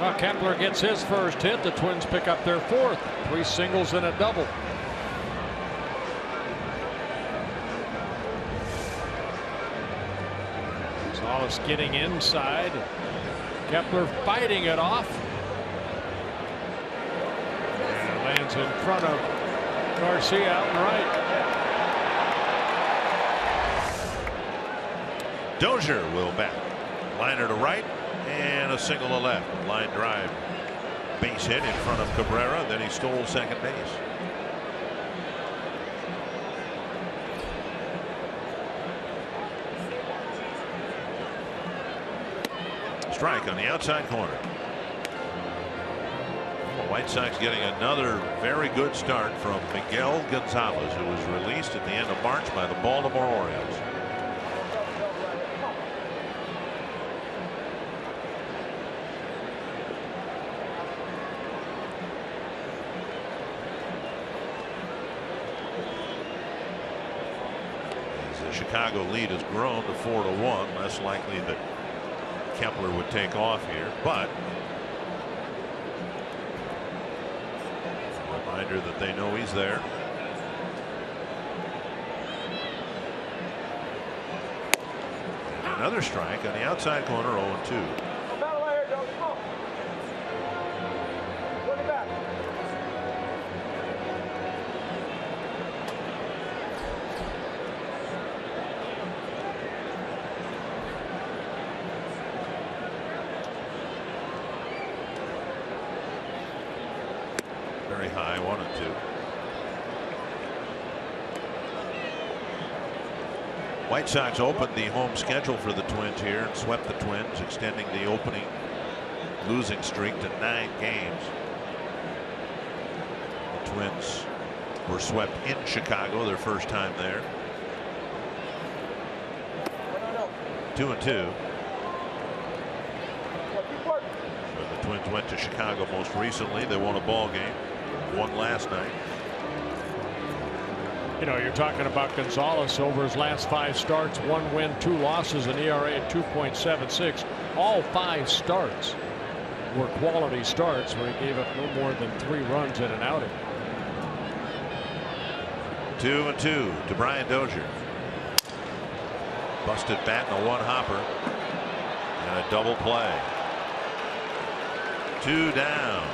Well, Kepler gets his first hit. The Twins pick up their 4th. 3 singles and a double. Gonzalez getting inside. Kepler fighting it off. And lands in front of Garcia out and right. Dozier will bat. Liner to right and a single to left. Line drive. Base hit in front of Cabrera. Then he stole second base. Strike on the outside corner. The White Sox getting another very good start from Miguel Gonzalez, who was released at the end of March by the Baltimore Orioles. As the Chicago lead has grown to 4-1, less likely that Kepler would take off here, but a reminder that they know he's there. And another strike on the outside corner, 0-2. Very high, 1-2. White Sox opened the home schedule for the Twins here and swept the Twins, extending the opening losing streak to 9 games. The Twins were swept in Chicago, their first time there. 2-2. When the Twins went to Chicago most recently, they won a ball game. Won last night. You know, you're talking about Gonzalez over his last 5 starts, 1 win, 2 losses, an ERA at 2.76. All 5 starts were quality starts where he gave up no more than 3 runs in an outing. 2-2 to Brian Dozier. Busted bat and a 1-hopper and a double play. 2 down.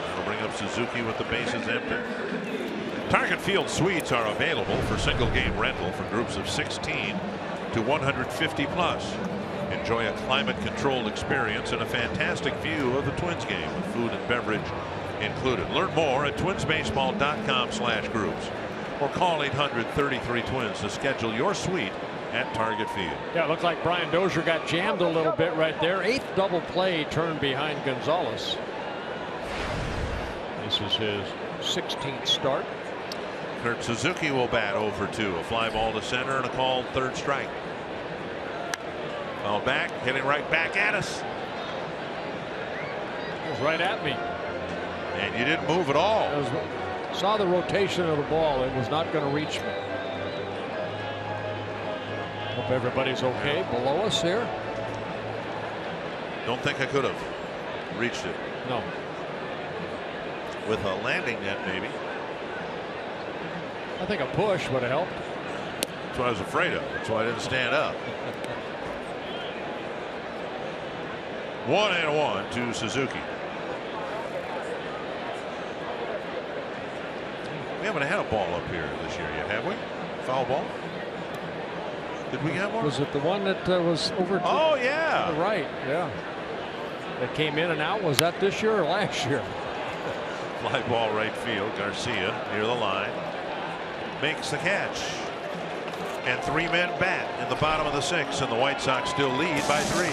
That'll bring up Suzuki with the bases empty. Target Field suites are available for single game rental for groups of 16 to 150 plus. Enjoy a climate controlled experience and a fantastic view of the Twins game with food and beverage included. Learn more at twinsbaseball.com/groups or call 800-33-TWINS to schedule your suite at Target Field. Yeah, it looked like Brian Dozier got jammed a little bit right there. 8th double play turned behind Gonzalez. This is his 16th start. Kurt Suzuki will bat 0 for 2. A fly ball to center and a called third strike. Foul back, hitting right back at us. It was right at me. And you didn't move at all. Saw the rotation of the ball. It was not going to reach me. Hope everybody's okay below us here. Don't think I could have reached it. No. With a landing net, maybe. I think a push would have helped. That's what I was afraid of. That's why I didn't stand up. 1-1 to Suzuki. We haven't had a ball up here this year yet, have we? Foul ball? Did we have one? Was it the one that was over to oh, yeah. the right? Yeah. That came in and out. Was that this year or last year? Fly ball right field. Garcia near the line. Makes the catch. And 3 men bat in the bottom of the 6th, and the White Sox still lead by 3.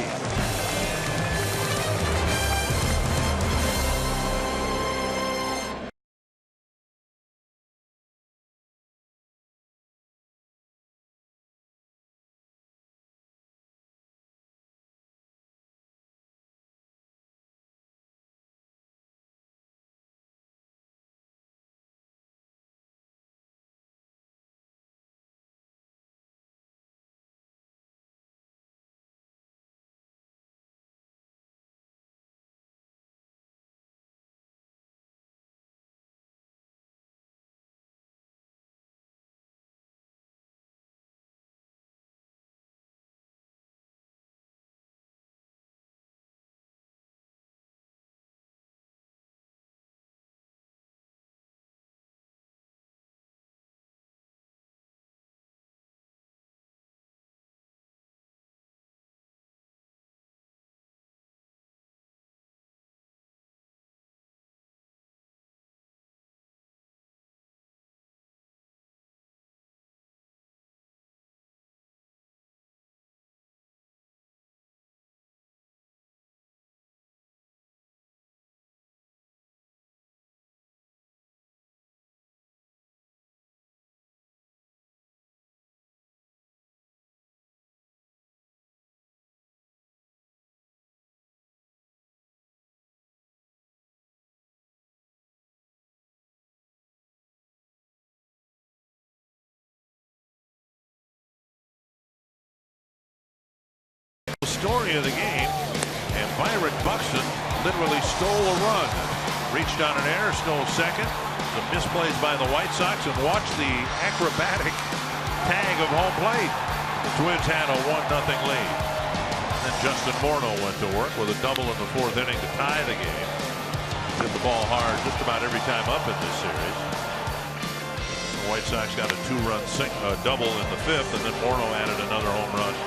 Story of the game, and Byron Buxton literally stole a run. Reached on an error, stole second. Some misplays by the White Sox, and watch the acrobatic tag of home plate. The Twins had a 1-0 lead. Then Justin Morneau went to work with a double in the 4th inning to tie the game. Hit the ball hard just about every time up in this series. The White Sox got a 2-run double in the 5th, and then Morneau added another home run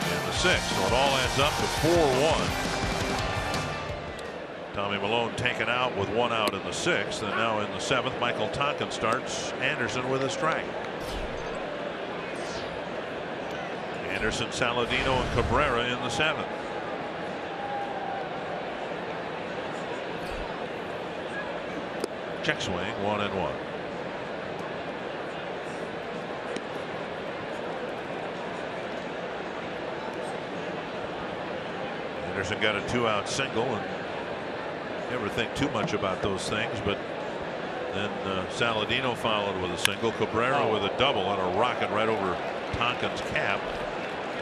in the 6th. So it all adds up to 4-1. Tommy Milone taken out with 1 out in the 6th, and now in the 7th, Michael Tonkin starts Anderson with a strike. Anderson, Saladino, and Cabrera in the 7th. Check swing, 1-1. Anderson got a 2-out single, and never think too much about those things, but then Saladino followed with a single. Cabrera with a double on a rocket right over Tonkin's cap.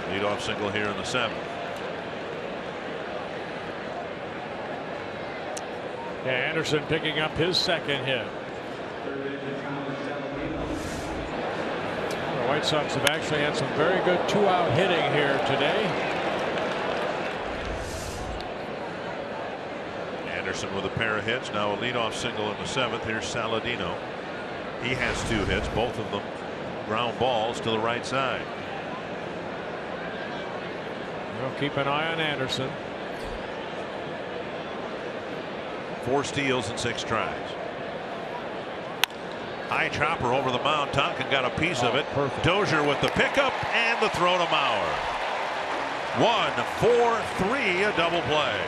Leadoff single here in the 7th. Yeah, Anderson picking up his 2nd hit. The White Sox have actually had some very good 2-out hitting here today. Anderson with a pair of hits, now a leadoff single in the 7th. Here's Saladino. He has 2 hits, both of them ground balls to the right side. We'll keep an eye on Anderson. 4 steals and 6 tries. High chopper over the mound. Tonkin got a piece of it. Perfect. Dozier with the pickup and the throw to Mauer. 1-4-3, a double play.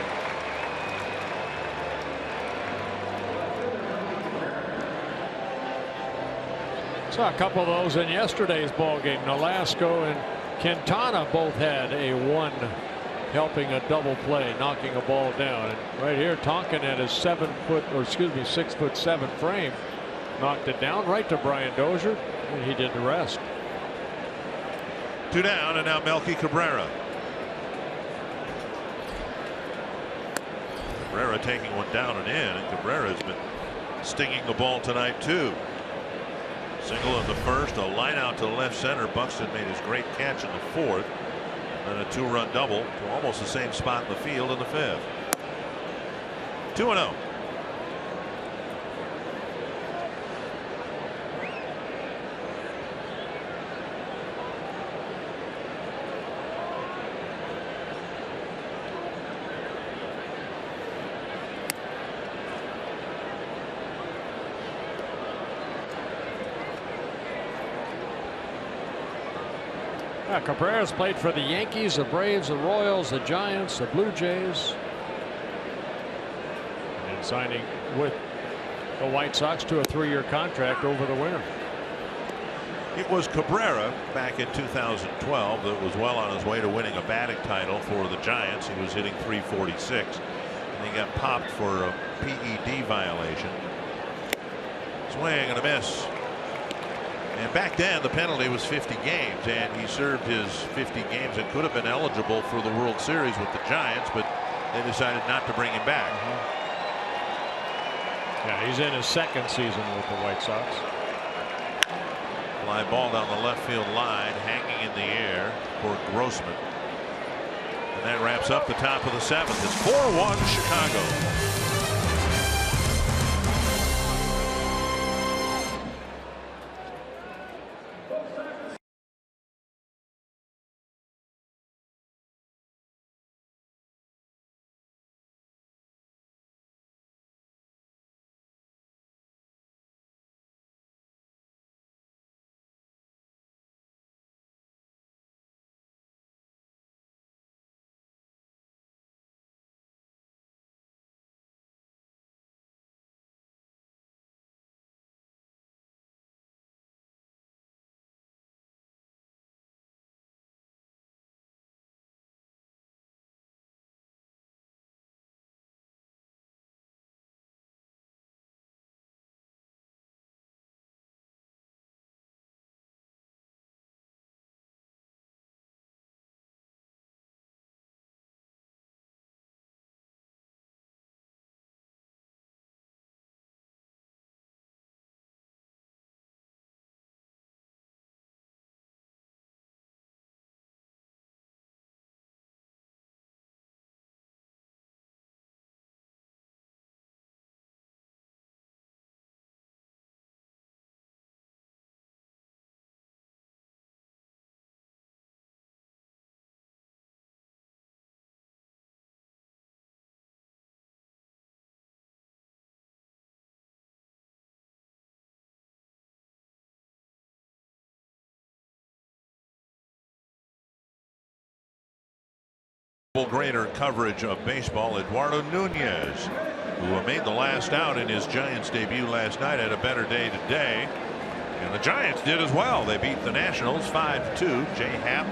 Saw a couple of those in yesterday's ball game. Nolasco and Quintana both had a one helping a double play, knocking a ball down. And right here, Tonkin at his 6'7" frame knocked it down right to Brian Dozier, and he did the rest. 2 down, and now Melky Cabrera. Cabrera taking one down and in, and Cabrera has been stinging the ball tonight too. Single in the first, a line out to the left center. Buxton made his great catch in the fourth. Then a 2-run double to almost the same spot in the field in the fifth. 2-0. Cabrera's played for the Yankees, the Braves, the Royals, the Giants, the Blue Jays, and signing with the White Sox to a 3-year contract over the winter. It was Cabrera back in 2012 that was well on his way to winning a batting title for the Giants. He was hitting .346, and he got popped for a PED violation. Swing and a miss. And back then the penalty was 50 games, and he served his 50 games and could have been eligible for the World Series with the Giants, but they decided not to bring him back. Yeah, he's in his second season with the White Sox. Fly ball down the left field line, hanging in the air for Grossman. And that wraps up the top of the 7th. It's 4-1 Chicago. Greater coverage of baseball. Eduardo Nunez, who made the last out in his Giants debut last night, had a better day today, and the Giants did as well. They beat the Nationals 5-2. Jay Happ,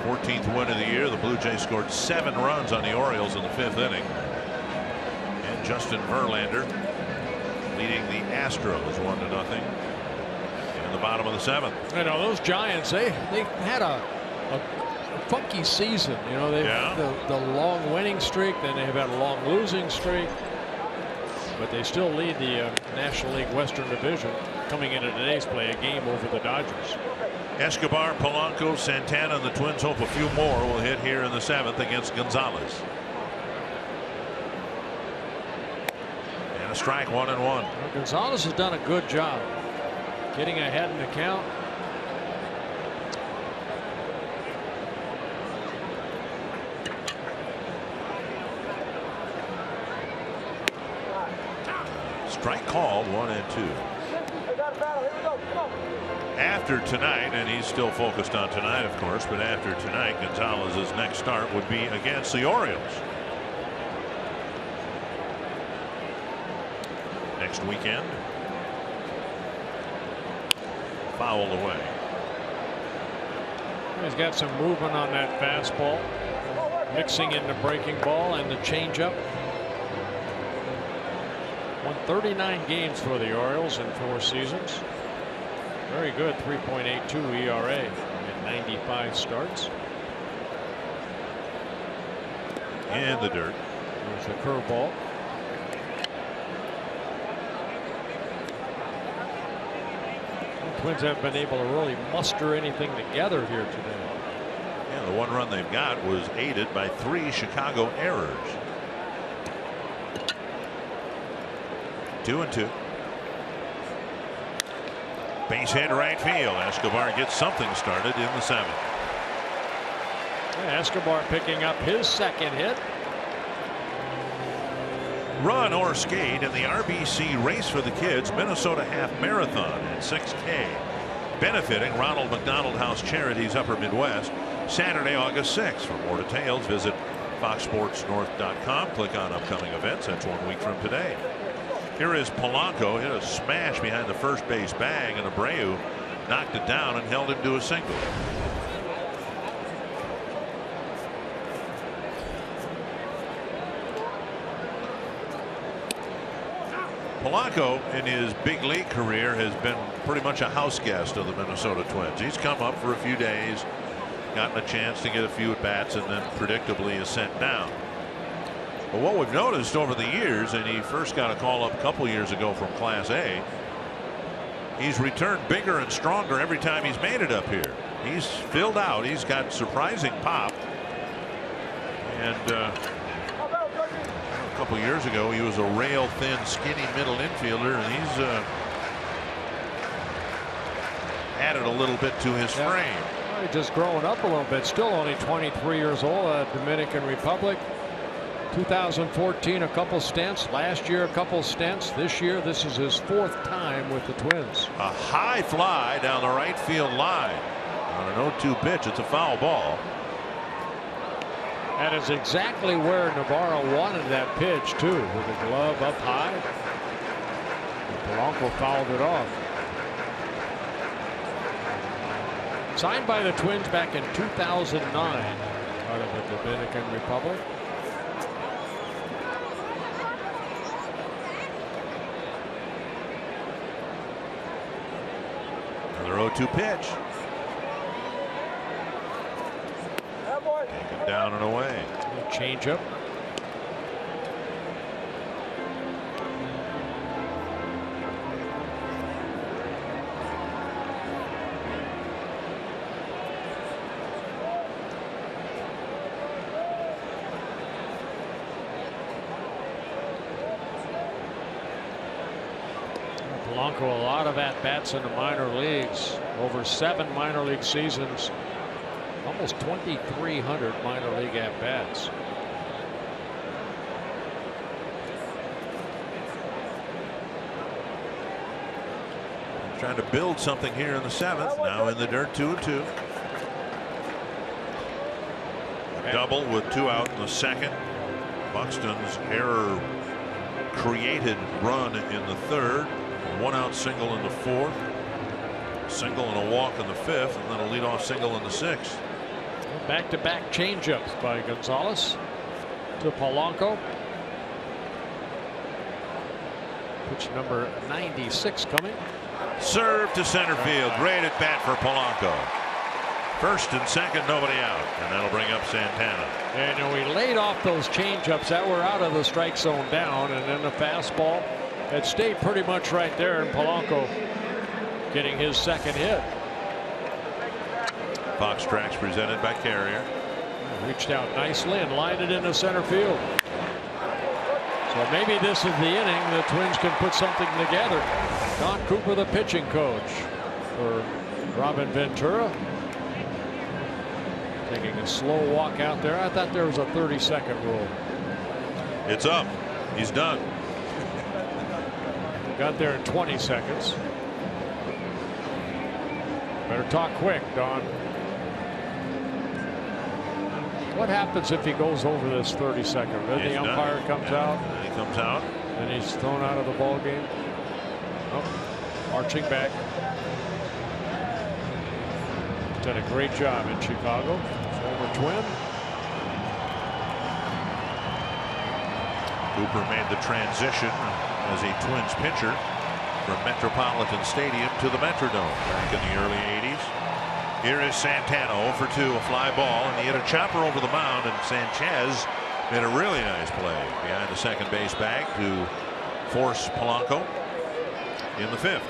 14th win of the year. The Blue Jays scored 7 runs on the Orioles in the 5th inning, and Justin Verlander leading the Astros 1-0 in the bottom of the 7th. You know, those Giants, they had a funky season. You know, they've the long winning streak, then they've had a long losing streak, but they still lead the National League Western Division, coming into today's play a game over the Dodgers. Escobar, Polanco, Santana, and the Twins hope a few more will hit here in the 7th against Gonzalez. And a strike, 1-1. Well, Gonzalez has done a good job getting ahead in the count. Strike called, 1-2. After tonight, and he's still focused on tonight, of course, but after tonight, Gonzalez's next start would be against the Orioles. Next weekend. fouled away. He's got some movement on that fastball, mixing in the breaking ball and the changeup. Won 39 games for the Orioles in 4 seasons. Very good 3.82 ERA in 95 starts. In the dirt. There's the curveball. The Twins haven't been able to really muster anything together here today. Yeah, the one run they've got was aided by 3 Chicago errors. 2-2. Base hit right field. Escobar gets something started in the 7th. Yeah, Escobar picking up his second hit. Run or skate in the RBC Race for the Kids Minnesota Half Marathon at 6K, benefiting Ronald McDonald House Charities Upper Midwest, Saturday, August 6th. For more details, visit foxsportsnorth.com. Click on upcoming events. That's 1 week from today. Here is Polanco, hit a smash behind the first base bag, and Abreu knocked it down and held him to a single. Polanco in his big league career has been pretty much a house guest of the Minnesota Twins. He's come up for a few days, gotten a chance to get a few at bats, and then predictably is sent down. But what we've noticed over the years, and he first got a call up a couple years ago from Class A, he's returned bigger and stronger every time he's made it up here. He's filled out. He's got surprising pop. And a couple years ago, he was a rail thin, skinny middle infielder, and he's added a little bit to his frame. Well, just growing up a little bit. Still only 23 years old. Dominican Republic. 2014, a couple stints. Last year, a couple stints. This year, this is his 4th time with the Twins. A high fly down the right field line on an 0-2 pitch. It's a foul ball. That is exactly where Navarro wanted that pitch, too, with the glove up high. Polanco fouled it off. Signed by the Twins back in 2009 out of the Dominican Republic. Another 0-2 pitch. Taken down and away. Change up. Polanco, a lot of at-bats in the minor leagues. Over 7 minor league seasons. Almost 2,300 minor league at-bats. Trying to build something here in the 7th. Now in the dirt, 2-2. A double with 2 out in the 2nd. Buxton's error created run in the 3rd. 1 out single in the 4th. Single and a walk in the 5th, and then a leadoff single in the 6th. Back-to-back changeups by Gonzalez to Polanco. Pitch number 96 coming. Serve to center field. Great at bat for Polanco. 1st and 2nd, nobody out, and that'll bring up Santana. And we laid off those changeups that were out of the strike zone down, and then the fastball had stayed pretty much right there, and Polanco getting his 2nd hit. Fox Tracks presented by Carrier. Reached out nicely and lined it into center field. So maybe this is the inning the Twins can put something together. Don Cooper, the pitching coach for Robin Ventura. Taking a slow walk out there. I thought there was a 30-second rule. It's up. He's done. Got there in 20 seconds. Better talk quick, Don. What happens if he goes over this 30-second? Then the umpire comes out. And he comes out. And he's thrown out of the ball game. Oh, marching back. done a great job in Chicago. Former Twin. Cooper made the transition as a Twins pitcher from Metropolitan Stadium to the Metrodome back in the early 80s. Here is Santana 0 for 2, a fly ball, and he hit a chopper over the mound, and Sanchez made a really nice play behind the second base bag to force Polanco in the 5th.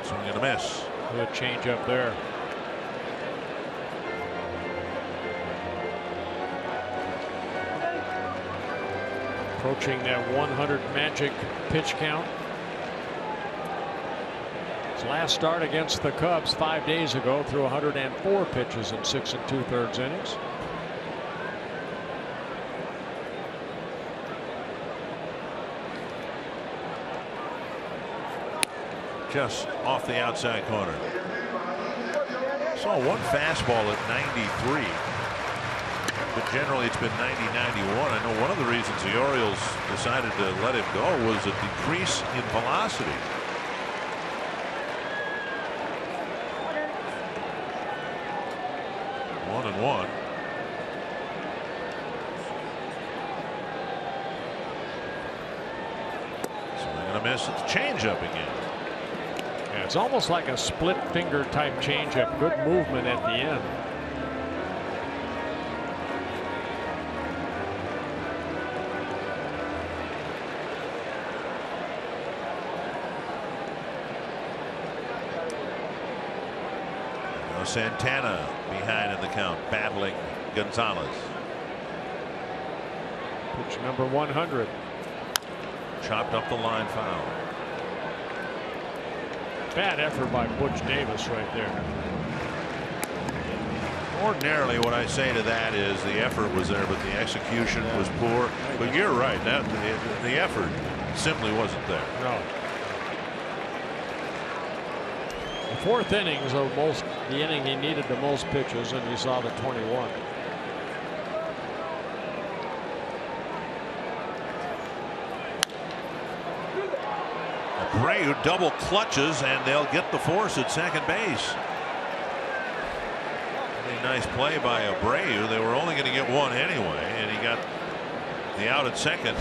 Swing and a miss. Good change up there. Approaching that 100 magic pitch count. His last start against the Cubs 5 days ago threw 104 pitches in 6 2/3 innings. Just off the outside corner. Saw one fastball at 93. But generally it's been 90-91. I know one of the reasons the Orioles decided to let him go was a decrease in velocity. One and one. Swing and a miss. It's changeup again. Yeah, it's almost like a split finger type changeup. Good movement at the end. Santana behind in the count, battling Gonzalez. Pitch number 100. Chopped up the line, foul. Bad effort by Butch Davis right there. Ordinarily, what I say to that is the effort was there, but the execution was poor. But you're right, that the effort simply wasn't there. No. The 4th inning is the inning he needed the most pitches, and you saw the 21. Abreu double clutches, and they'll get the force at second base. Really nice play by Abreu. They were only going to get one anyway, and he got the out at second.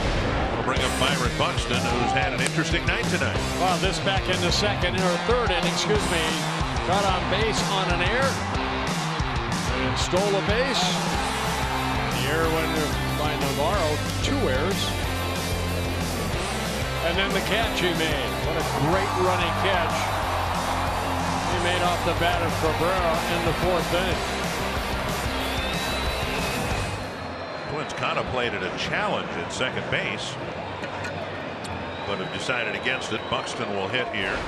We'll bring up Byron Buxton, who's had an interesting night tonight. Well, this back in the second or 3rd inning, excuse me, got on base on an error and stole a base. The error went by Navarro, 2 errors. And then the catch he made. What a great running catch he made off the bat of Cabrera in the 4th inning. Twins contemplated a challenge at second base, but have decided against it. Buxton will hit here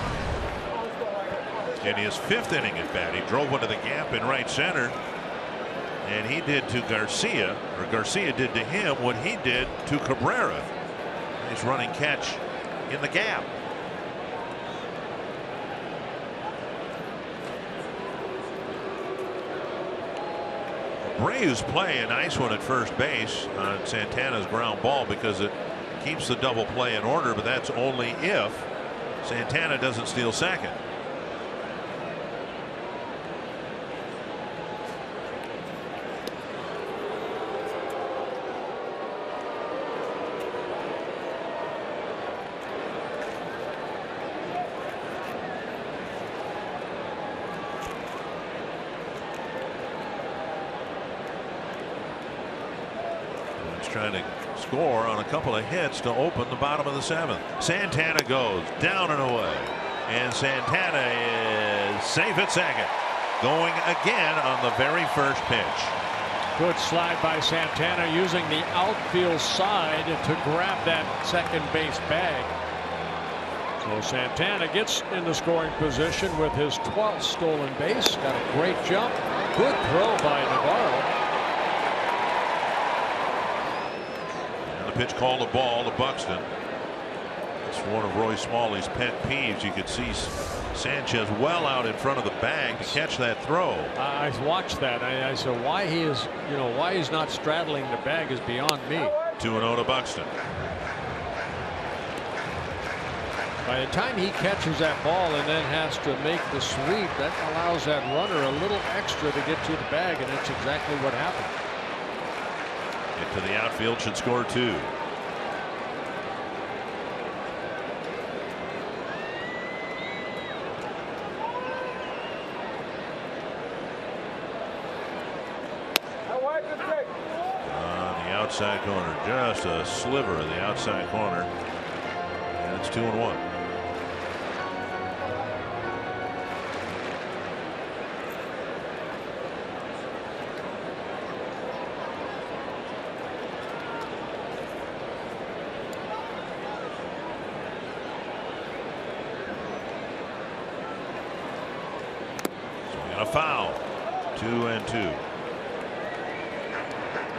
in his 5th inning at bat. He drove into the gap in right center, and he did to Garcia, or Garcia did to him what he did to Cabrera. Nice running catch in the gap. Abreu's play a nice one at first base on Santana's ground ball because it keeps the double play in order, but that's only if Santana doesn't steal second. Trying to score on a couple of hits to open the bottom of the 7th. Santana goes down and away, and Santana is safe at second, going again on the very first pitch. Good slide by Santana, using the outfield side to grab that second base bag. So Santana gets in the scoring position with his 12th stolen base. Got a great jump. Good throw by Navarro. Pitch called a ball to Buxton. That's one of Roy Smalley's pet peeves. You could see Sanchez well out in front of the bag to catch that throw. I watched that. I said why he is, why he's not straddling the bag is beyond me. 2-0 to Buxton. By the time he catches that ball and then has to make the sweep, that allows that runner a little extra to get to the bag, and that's exactly what happened. Into the outfield, should score 2. On the outside corner, just a sliver of the outside corner, and it's 2-1. A foul. 2-2.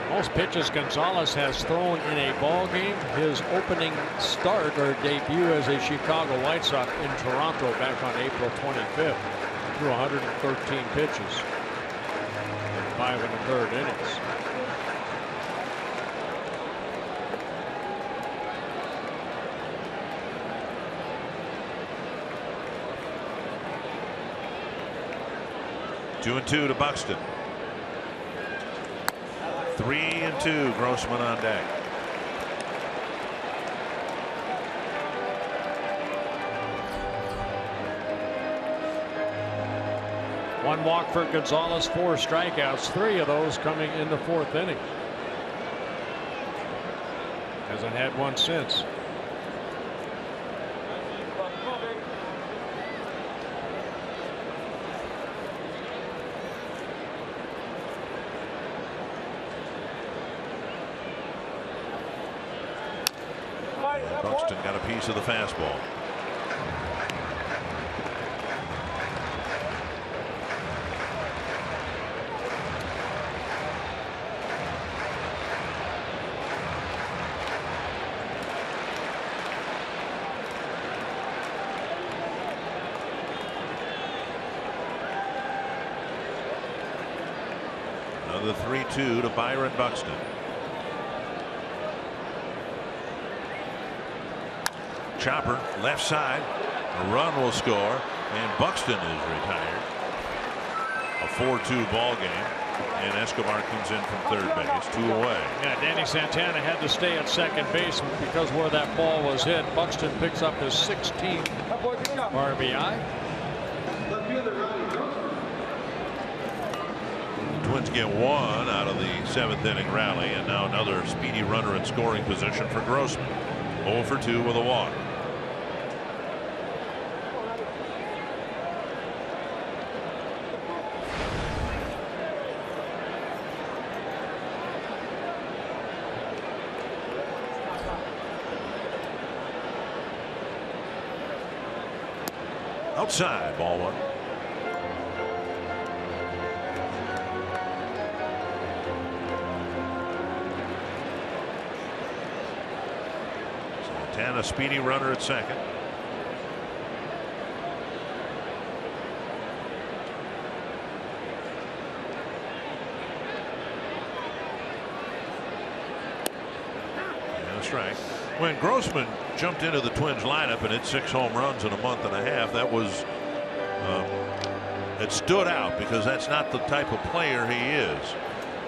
Most pitches Gonzalez has thrown in a ball game. His opening start or debut as a Chicago White Sox in Toronto back on April 25th. Threw 113 pitches in 5 1/3 innings. 2-2 to Buxton. 3-2. Grossman on deck. One walk for Gonzalez, 4 strikeouts, 3 of those coming in the 4th inning. Hasn't had one since. Buxton got a piece of the fastball. Another 3-2 to Byron Buxton. Chopper left side, a run will score, and Buxton is retired. A 4-2 ball game, and Escobar comes in from third base, 2 away. Yeah, Danny Santana had to stay at second base because where that ball was hit. Buxton picks up his 16th RBI. The Twins get 1 out of the 7th inning rally, and now another speedy runner in scoring position for Grossman. 0 for 2 with a walk. Outside, ball 1. Santana, speedy runner at second. And a strike. When Grossman jumped into the Twins lineup and hit 6 home runs in a month and a half, that was it stood out because that's not the type of player he is.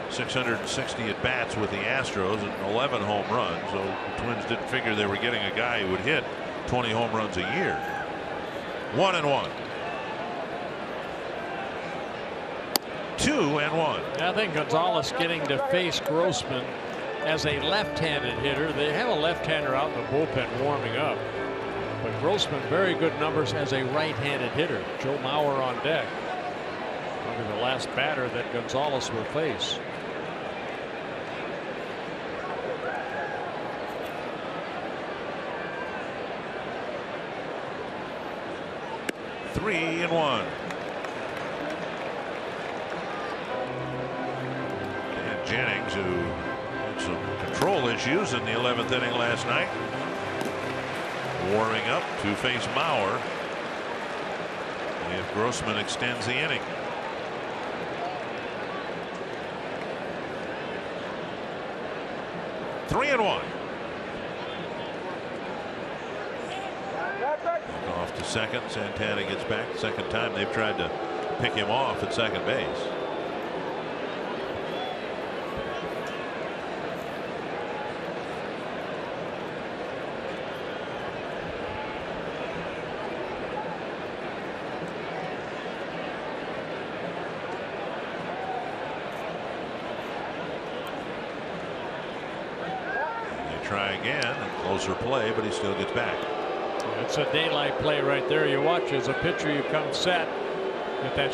660 at bats with the Astros and 11 home runs. So the Twins didn't figure they were getting a guy who would hit 20 home runs a year. 1-1. 2-1. I think Gonzalez getting to face Grossman as a left-handed hitter. They have a left-hander out in the bullpen warming up, but Grossman very good numbers as a right-handed hitter. Joe Mauer on deck. Probably the last batter that Gonzalez will face. Three and one. And Jennings, who had some control issues in the 11th inning last night, warming up to face Mauer if Grossman extends the inning. Three and one. Off to second. Santana gets back. Second time they've tried to pick him off at second base. Try again, and closer play, but he still gets back. It's a daylight play right there. You watch as a pitcher, you come set. If that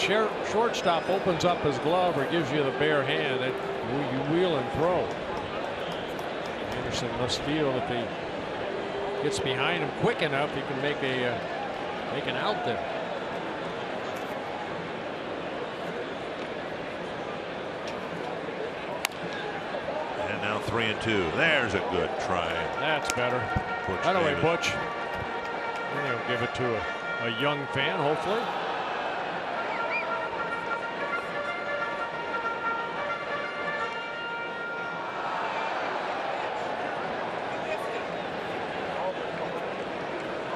shortstop opens up his glove or gives you the bare hand, you wheel and throw. Anderson must feel if he gets behind him quick enough, he can make an out there. And now 3-2. There's a good try. That's better. By the way, Butch, they'll give it to a young fan, hopefully.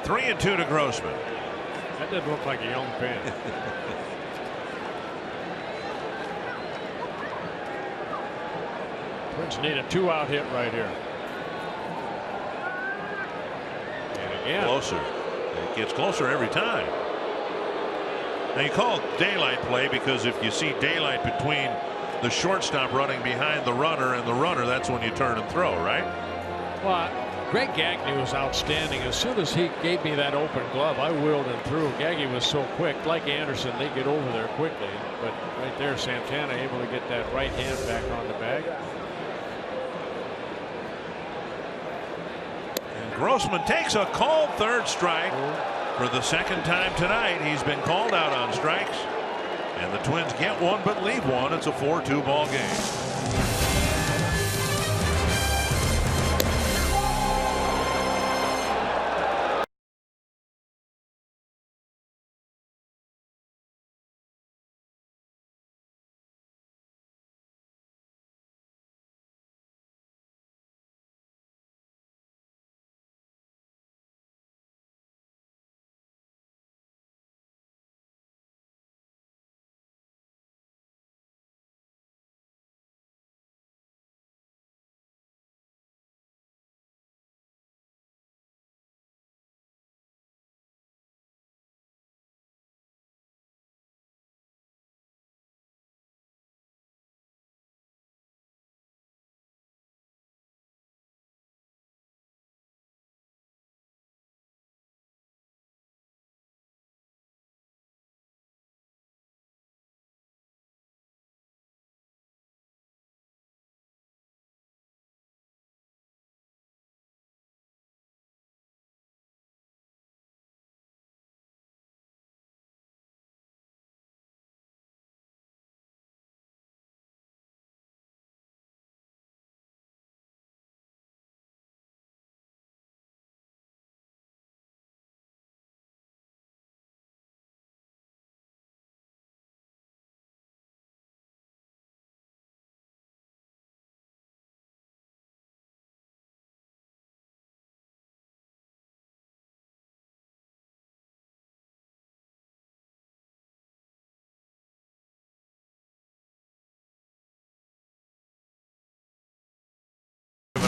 Three and two to Grossman. That didn't look like a young fan. Twins need a 2-out hit right here. And again. Closer. It gets closer every time. Now you call it daylight play because if you see daylight between the shortstop running behind the runner and the runner, that's when you turn and throw, right? Well, Greg Gagne was outstanding. As soon as he gave me that open glove, I wheeled and threw. Gagne was so quick. Like Anderson, they get over there quickly. But right there, Santana able to get that right hand back on the bag. And Grossman takes a called third strike. For the second time tonight, he's been called out on strikes. And the Twins get one but leave one. It's a 4-2 ball game.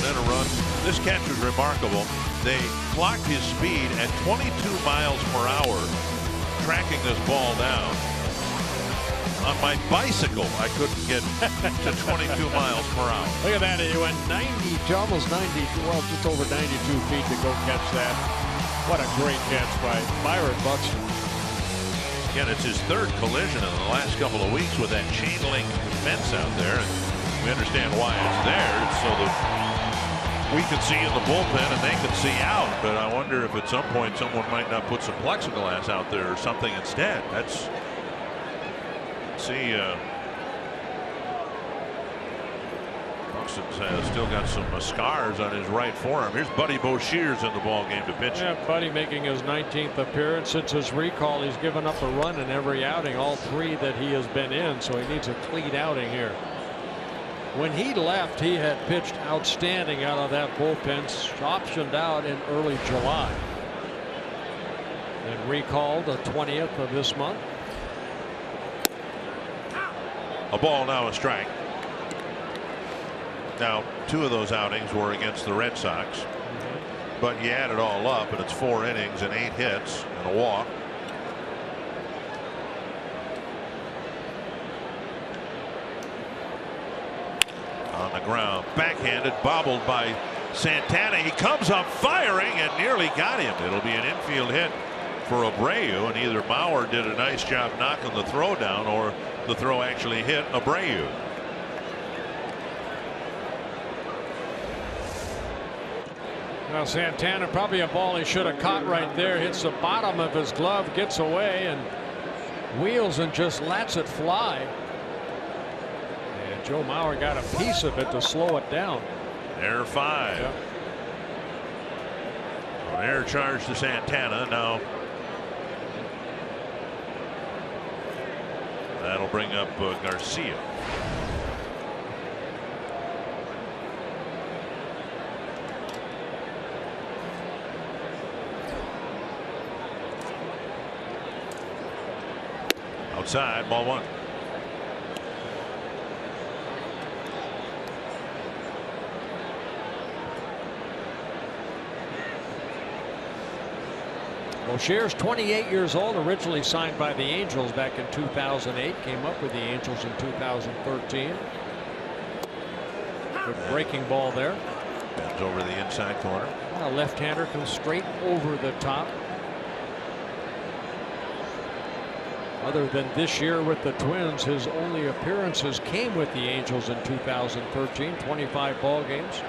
A run. This catch was remarkable. They clocked his speed at 22 miles per hour tracking this ball down. On my bicycle I couldn't get to 22 miles per hour. Look at that. He went 90 to almost 90, well, just over 92 feet to go catch that. What a great catch by Byron Buxton. Again, it's his third collision in the last couple of weeks with that chain link fence out there. And we understand why it's there. It's so that we can see in the bullpen and they can see out. But I wonder if at some point someone might not put some plexiglass out there or something instead. That's looks and has still got some scars on his right forearm. Here's Buddy Boshears in the ball game to pitch. Yeah, Buddy making his 19th appearance since his recall. He's given up a run in every outing, all 3 that he has been in, so he needs a clean outing here. When he left, he had pitched outstanding out of that bullpen, optioned out in early July. Then recalled the 20th of this month. A ball, now a strike. Now 2 of those outings were against the Red Sox, but you add it all up and it's 4 innings and 8 hits and a walk. On the ground, backhanded, bobbled by Santana. He comes up firing and nearly got him. It'll be an infield hit for Abreu, and either Bauer did a nice job knocking the throw down or the throw actually hit Abreu. Now Santana, probably a ball he should have caught right there, hits the bottom of his glove, gets away and wheels and just lets it fly. And Joe Mauer got a piece of it to slow it down. Error 5. Yep. An error charge to Santana. Now that'll bring up Garcia. Outside, ball 1. Boshears, 28 years old, originally signed by the Angels back in 2008, came up with the Angels in 2013. Good breaking ball there. Bends over the inside corner. A left-hander comes straight over the top. Other than this year with the Twins, his only appearances came with the Angels in 2013. 25 ball games,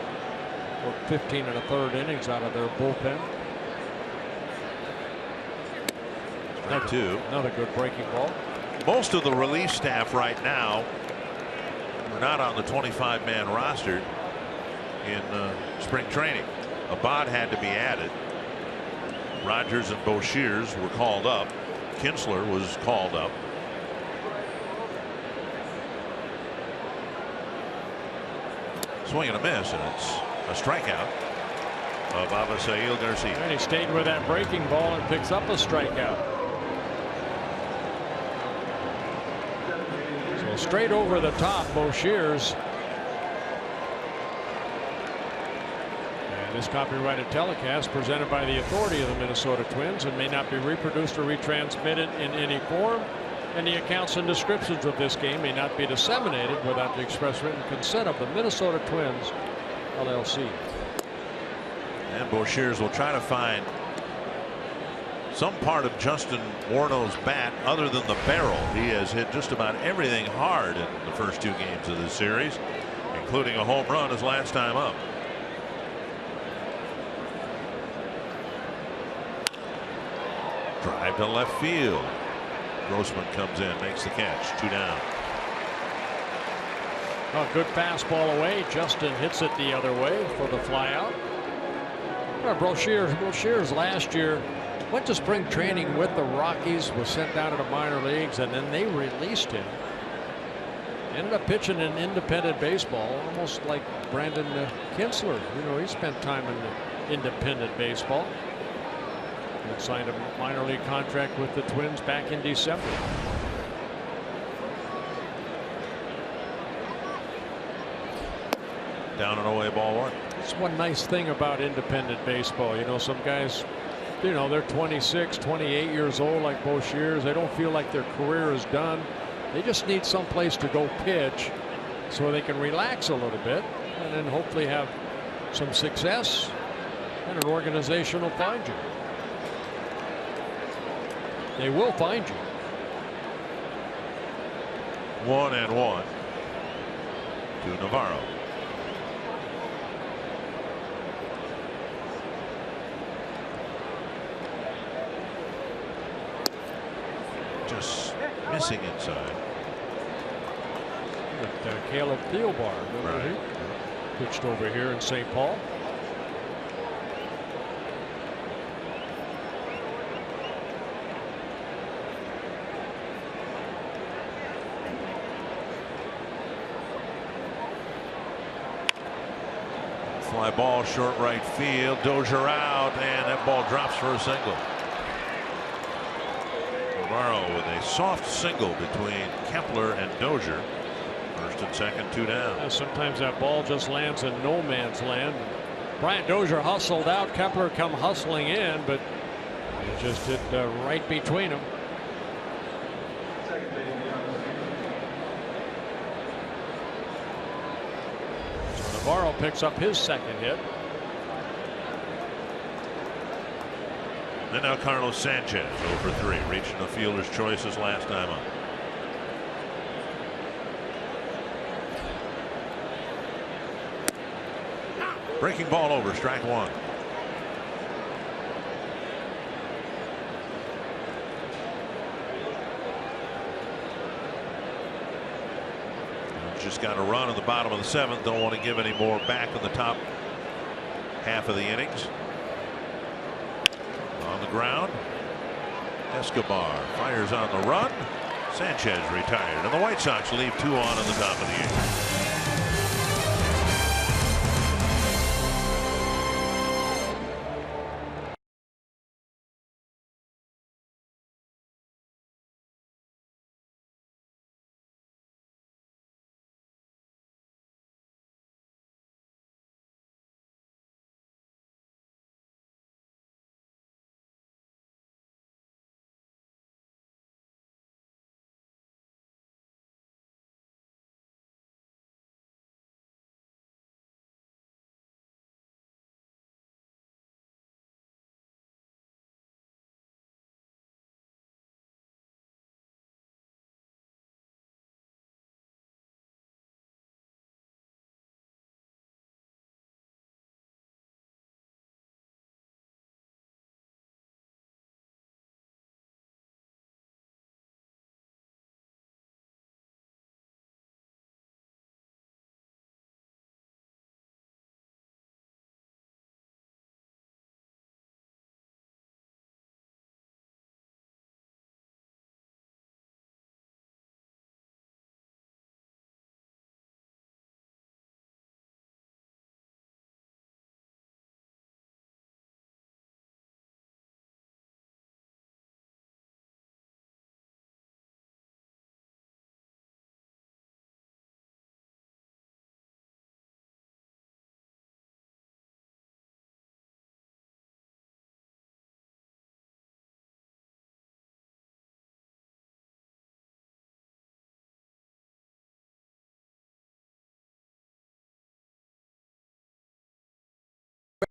or 15 1/3 innings out of their bullpen. Another good breaking ball. Most of the relief staff right now are not on the 25-man roster in spring training. Abad had to be added. Rogers and Boshears were called up. Kinsler was called up. Swing and a miss, and it's a strikeout of Avisail Garcia. And he stayed with that breaking ball and picks up a strikeout. So straight over the top, Boshears. This copyrighted telecast presented by the authority of the Minnesota Twins and may not be reproduced or retransmitted in any form, and the accounts and descriptions of this game may not be disseminated without the express written consent of the Minnesota Twins LLC. And Boshears will try to find some part of Justin Morneau's bat other than the barrel. He has hit just about everything hard in the first 2 games of this series, including a home run his last time up. Drive to left field. Grossman comes in, makes the catch. 2 down. A good fastball away. Justin hits it the other way for the flyout. Boshears last year went to spring training with the Rockies, was sent down to the minor leagues, and then they released him. Ended up pitching in independent baseball, almost like Brandon Kinsler. You know, he spent time in independent baseball. And signed a minor league contract with the Twins back in December. Down and away, ball 1. It's one nice thing about independent baseball. You know, some guys, you know, they're 26, 28 years old like Boshears. They don't feel like their career is done. They just need some place to go pitch so they can relax a little bit and then hopefully have some success, and an organization will find you. They will find you. 1-1 to Navarro. Just missing inside. With Caleb Thielbar. Right. Pitched over here in St. Paul. Fly ball, short right field. Dozier out, and that ball drops for a single. Navarro with a soft single between Kepler and Dozier. First and second, 2 down. Sometimes that ball just lands in no man's land. Brian Dozier hustled out. Kepler come hustling in, but it just hit right between them. Navarro picks up his second hit. And now Carlos Sanchez over 3, reaching the fielder's choices last time up. Breaking ball over, strike 1. Just got a run in the bottom of the 7th. Don't want to give any more back in the top half of the innings. On the ground, Escobar fires on the run. Sanchez retired, and the White Sox leave 2 on in the top of the 8th.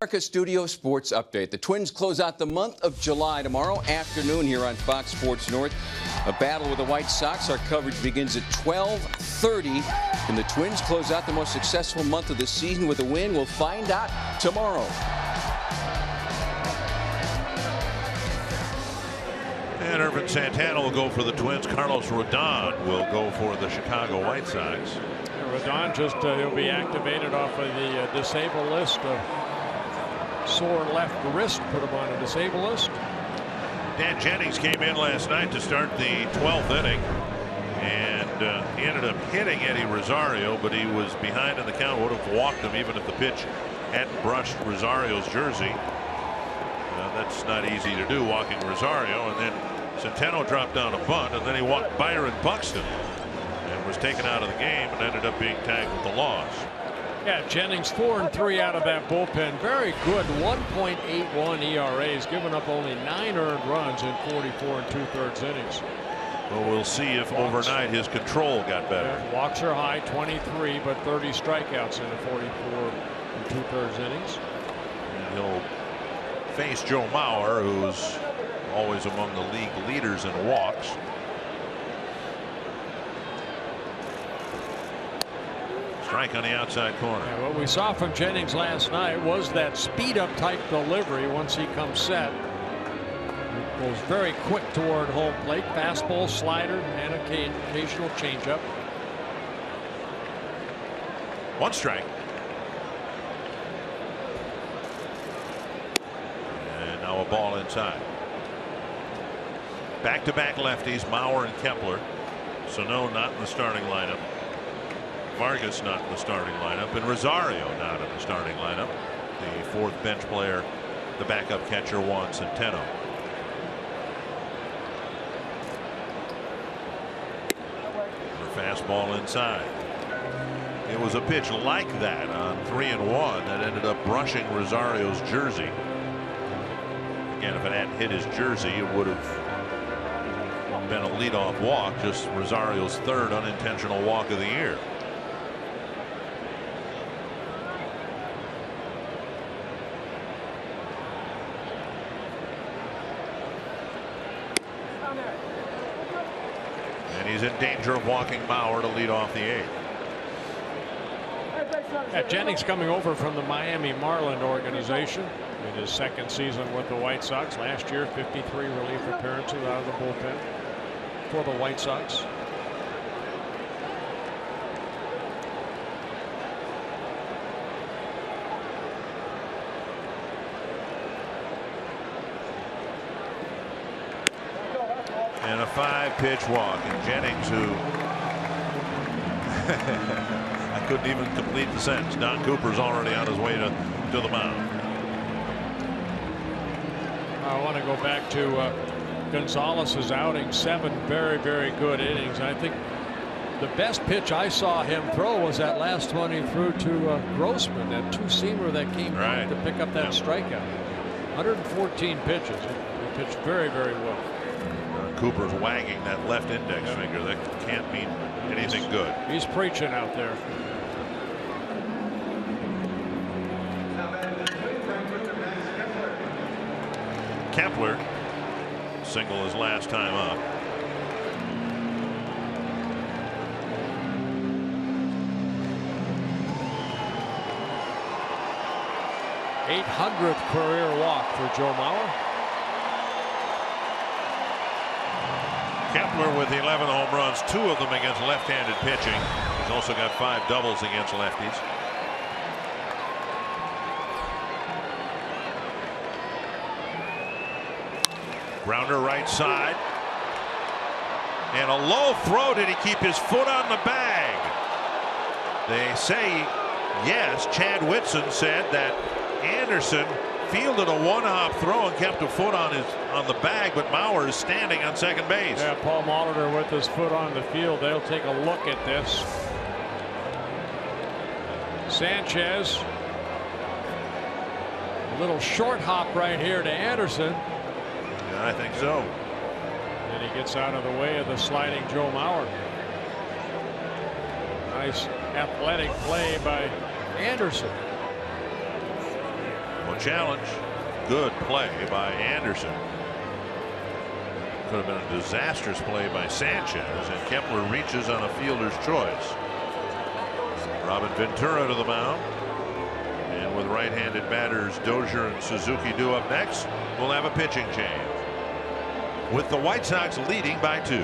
America Studio Sports Update. The Twins close out the month of July tomorrow afternoon here on Fox Sports North. A battle with the White Sox. Our coverage begins at 12:30. Can the Twins close out the most successful month of the season with a win? We'll find out tomorrow. And Irvin Santana will go for the Twins. Carlos Rodon will go for the Chicago White Sox. Rodon just he'll be activated off of the disabled list. Sore left wrist, put him on a disabled list. Dan Jennings came in last night to start the 12th inning, and he ended up hitting Eddie Rosario, but he was behind in the count. Would have walked him even if the pitch hadn't brushed Rosario's jersey. That's not easy to do, walking Rosario. And then Centeno dropped down a bunt, and then he walked Byron Buxton and was taken out of the game and ended up being tagged with the loss. Yeah, Jennings 4-3 out of that bullpen. Very good 1.81 ERA. He's given up only 9 earned runs in 44 2/3 innings. Well, we'll see if overnight his control got better. Yeah, walks are high, 23, but 30 strikeouts in the 44 2/3 innings. And he'll face Joe Mauer, who's always among the league leaders in walks. Strike on the outside corner. Yeah, what we saw from Jennings last night was that speed up type delivery once he comes set. He goes very quick toward home plate. Fastball, slider, and occasional changeup. 1 strike. a ball inside. Back-to-back lefties, Mauer and Kepler. Sano not in the starting lineup. Vargas not in the starting lineup, and Rosario not in the starting lineup. The fourth bench player, the backup catcher, Juan Centeno. The fastball inside. It was a pitch like that on 3-1 that ended up brushing Rosario's jersey. Again, if it hadn't hit his jersey, it would have been a leadoff walk, just Rosario's third unintentional walk of the year. And he's in danger of walking Mauer to lead off the eighth. Yeah, Jennings coming over from the Miami Marlins organization in his second season with the White Sox. Last year, 53 relief appearances out of the bullpen for the White Sox. And a 5-pitch walk, and Jennings, who I couldn't even complete the sentence. Don Cooper's already on his way to the mound. I want to go back to Gonzalez's outing. 7 very, very good innings. I think the best pitch I saw him throw was that last one he threw to Grossman, that two-seamer that came back to pick up that strikeout. 114 pitches. He pitched very, very well. Cooper's wagging that left index finger. That can't mean anything good. He's preaching out there. Kepler single his last time up. '800th career walk for Joe Mauer. Kepler with 11 home runs, 2 of them against left-handed pitching. He's also got 5 doubles against lefties. Grounder right side. And a low throw. Did he keep his foot on the bag? They say yes. Chad Whitson said that Anderson fielded a one-hop throw and kept a foot on the bag, but Mauer is standing on second base. Yeah, Paul Molitor with his foot on the field. They'll take a look at this. Sanchez, a little short hop right here to Anderson. Yeah, I think so. And he gets out of the way of the sliding Joe Mauer. Nice athletic play by Anderson. Well, challenge. Good play by Anderson. Could have been a disastrous play by Sanchez, and Kepler reaches on a fielder's choice. Robin Ventura to the mound. And with right-handed batters Dozier and Suzuki due up next, we'll have a pitching change, with the White Sox leading by 2.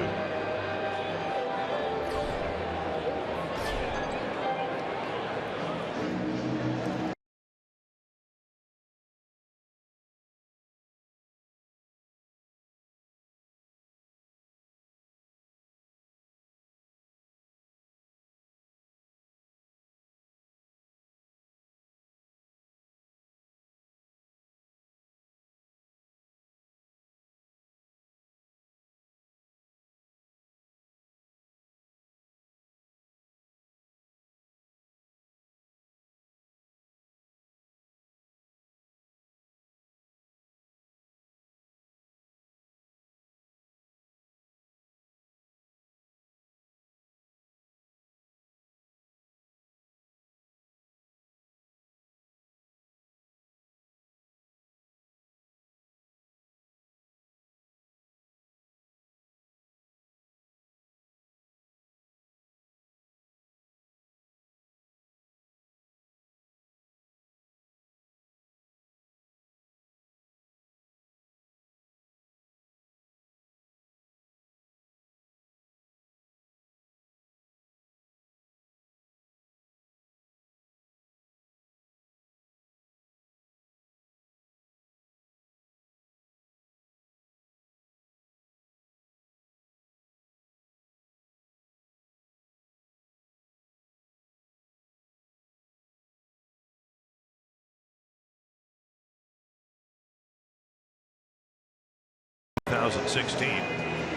2016,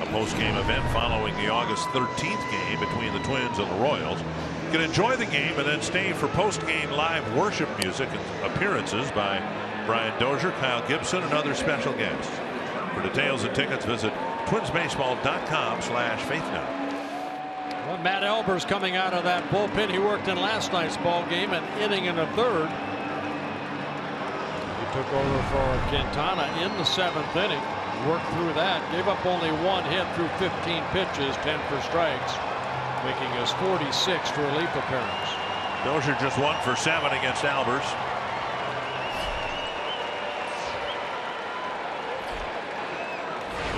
a post-game event following the August 13th game between the Twins and the Royals. You can enjoy the game and then stay for post-game live worship music and appearances by Brian Dozier, Kyle Gibson, and other special guests. For details and tickets, visit twinsbaseball.com/faithnow. Well, Matt Albers coming out of that bullpen he worked in last night's ball game, an inning and a third. He took over for Quintana in the 7th inning, worked through that, gave up only 1 hit through 15 pitches, 10 for strikes, making his 46th relief appearance. Dozier just 1 for 7 against Albers.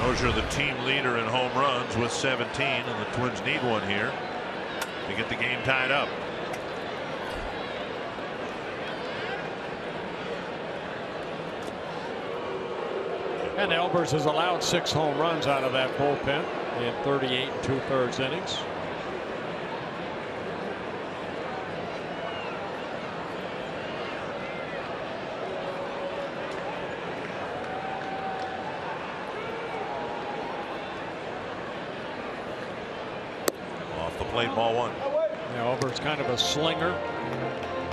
Dozier, the team leader in home runs with 17, and the Twins need one here to get the game tied up. And Albers has allowed 6 home runs out of that bullpen in 38 2/3 innings. Plate, ball 1. Yeah, Albert's kind of a slinger.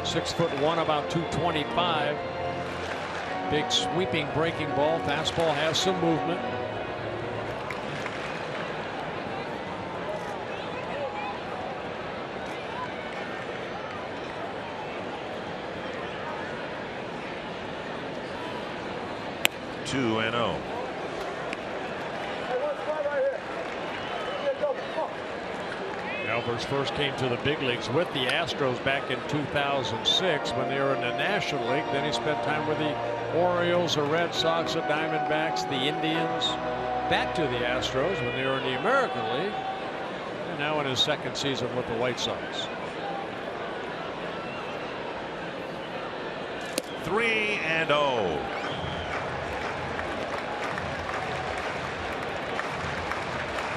6'1", about 225. Big sweeping breaking ball. Fastball has some movement. Two and 0. Albers first came to the big leagues with the Astros back in 2006 when they were in the National League. Then he spent time with the Orioles, the Red Sox, the Diamondbacks, the Indians. Back to the Astros when they were in the American League. And now in his 2nd season with the White Sox. 3 and 0.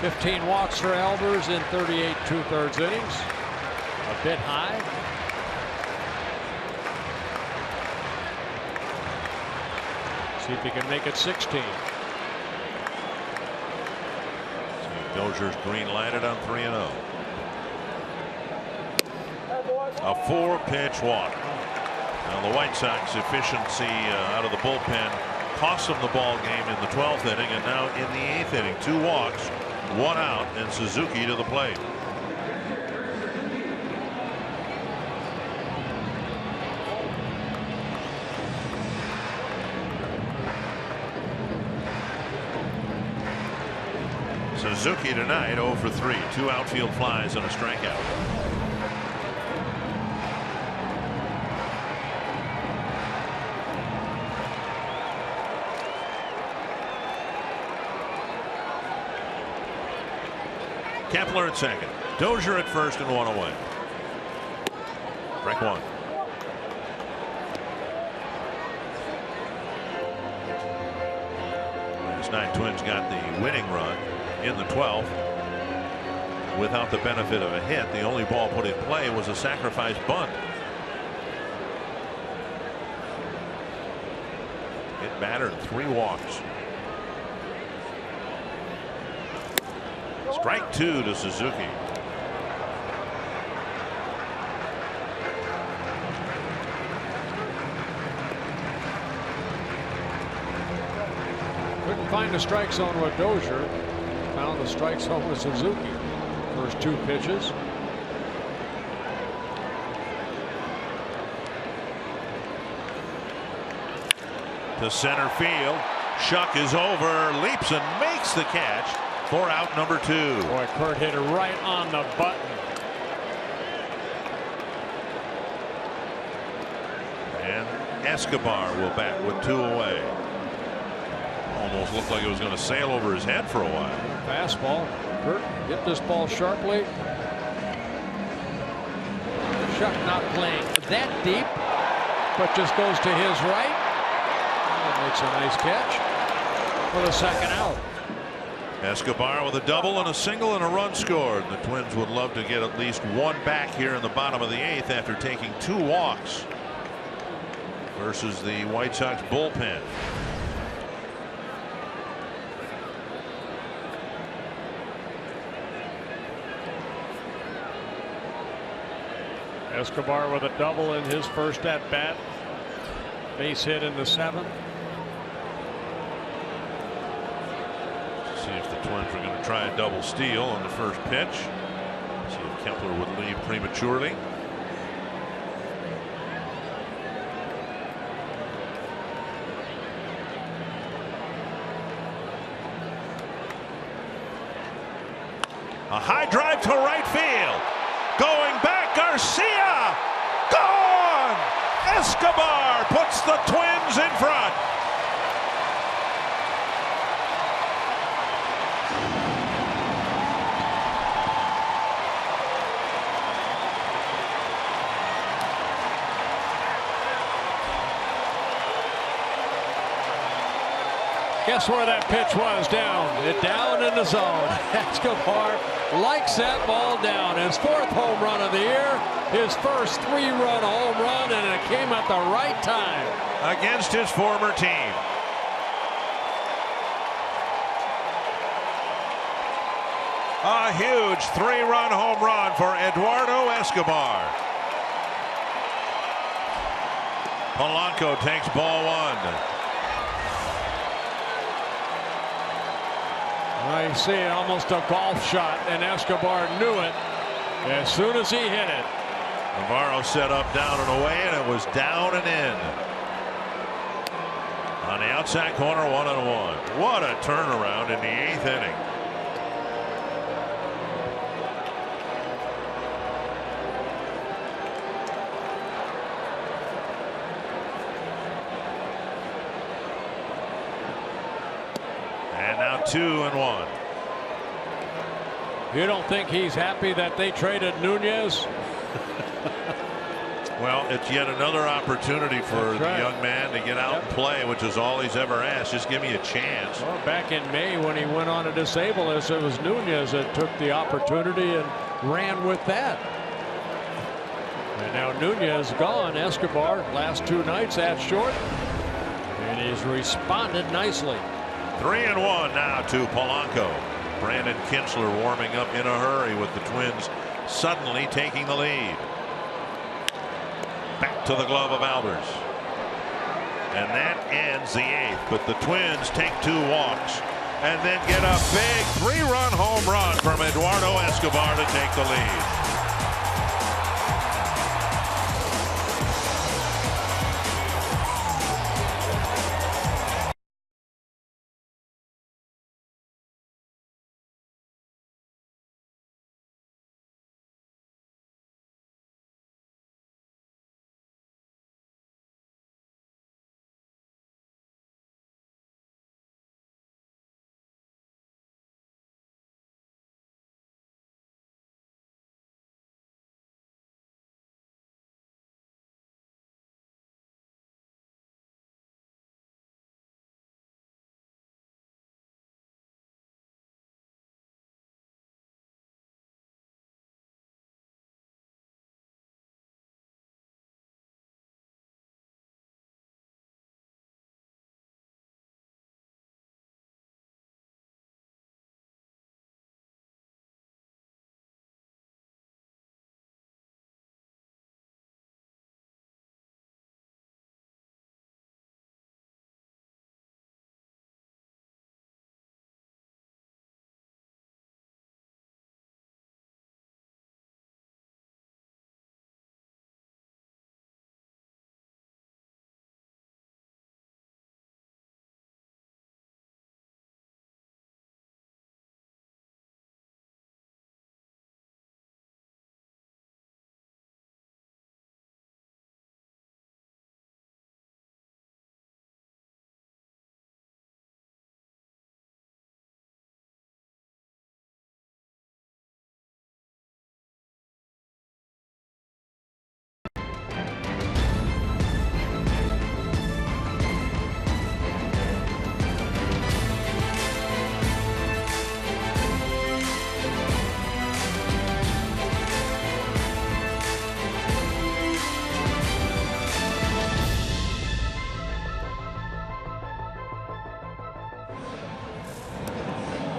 $15 walks for Albers in 38 2/3 innings. A bit high. See if he can make it 16. Dozier's green lighted on 3 and 0. A 4-pitch walk. Now the White Sox efficiency out of the bullpen cost them the ball game in the 12th inning, and now in the 8th inning, 2 walks. 1 out, and Suzuki to the plate. Suzuki tonight 0 for 3. 2 outfield flies and a strikeout. Kepler at second. Dozier at first and 1 away. Break 1. Last night Twins got the winning run in the 12th without the benefit of a hit. The only ball put in play was a sacrifice bunt. Hit battered, 3 walks. Strike 2 to Suzuki. Couldn't find a strike zone with Dozier. Found the strike zone with Suzuki. First 2 pitches. To center field. Shuck is over, leaps and makes the catch. For out number 2. Boy, Kurt hit it right on the button. And Escobar will bat with 2 away. Almost looked like it was going to sail over his head for a while. Fastball. Kurt hit this ball sharply. Shuck not playing that deep, but just goes to his right. And makes a nice catch for the 2nd out. Escobar with a double and a single and a run scored. The Twins would love to get at least 1 back here in the bottom of the 8th after taking 2 walks versus the White Sox bullpen. Escobar with a double in his first at bat. Base hit in the 7th. See if the Twins are going to try a double steal on the first pitch. See if Kepler would leave prematurely. A high drive to right field. Going back, Garcia. Gone! Escobar puts the Twins in front. Guess where that pitch was? Down in the zone. Escobar likes that ball down. His 4th home run of the year, his first 3-run home run, and it came at the right time. Against his former team. A huge 3-run home run for Eduardo Escobar. Polanco takes ball 1. I see almost a golf shot, and Escobar knew it as soon as he hit it. Navarro set up down and away, and it was down and in. On the outside corner, 1-1. What a turnaround in the 8th inning. And now 2-1. You don't think he's happy that they traded Nunez? Well, it's yet another opportunity for the young man to get out and play, which is all he's ever asked. Just give me a chance. Well, back in May when he went on to disable us, it was Nunez that took the opportunity and ran with that. And now Nunez gone. Escobar last 2 nights at short, and he's responded nicely. 3-1 now to Polanco. Brandon Kintzler warming up in a hurry with the Twins suddenly taking the lead. Back to the glove of Albers. And that ends the 8th. But the Twins take 2 walks and then get a big 3-run home run from Eduardo Escobar to take the lead.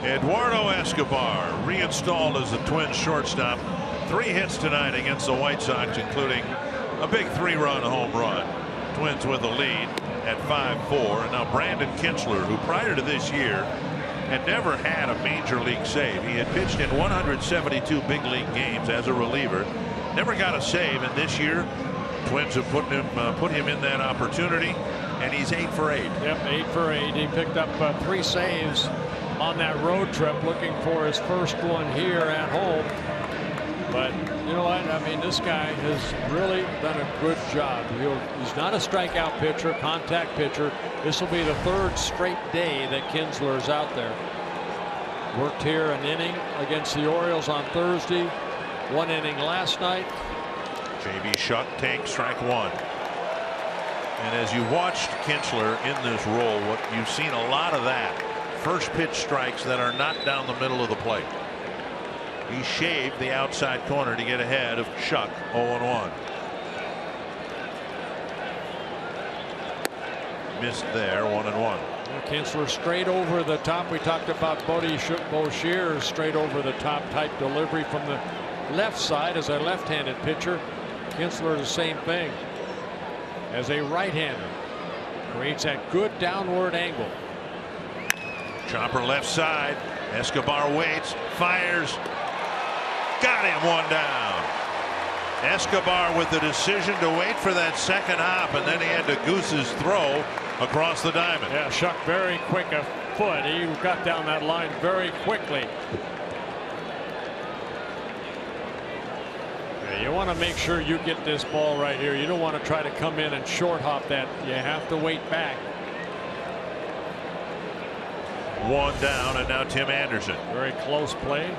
Eduardo Escobar reinstalled as the Twins shortstop 3 hits tonight against the White Sox, including a big 3-run home run. Twins with a lead at 5-4. And now Brandon Kintzler, who prior to this year had never had a major league save. He had pitched in 172 big league games as a reliever, never got a save, and this year Twins have put him in that opportunity, and he's 8 for 8. Yep, 8 for 8. He picked up 3 saves on that road trip, looking for his first one here at home. But you know what? I mean, this guy has really done a good job. He's not a strikeout pitcher, contact pitcher. This will be the 3rd straight day that Kintzler's out there. Worked here an inning against the Orioles on Thursday. 1 inning last night. J.B. Shuck takes strike 1. And as you watched Kintzler in this role, what you've seen a lot of that. First pitch strikes that are not down the middle of the plate. He shaved the outside corner to get ahead of Shuck. 0-1. Missed there. 1-1. Kintzler straight over the top. We talked about Boshear's straight over the top type delivery from the left side as a left-handed pitcher. Kintzler the same thing as a right-hander. Creates that good downward angle. Chopper left side. Escobar waits, fires. Got him. 1 down. Escobar with the decision to wait for that second hop, and then he had to goose his throw across the diamond. Yeah, Shuck very quick of foot. He got down that line very quickly. Yeah, you want to make sure you get this ball right here. You don't want to try to come in and short hop that. You have to wait back. 1 down, and now Tim Anderson. Very close play.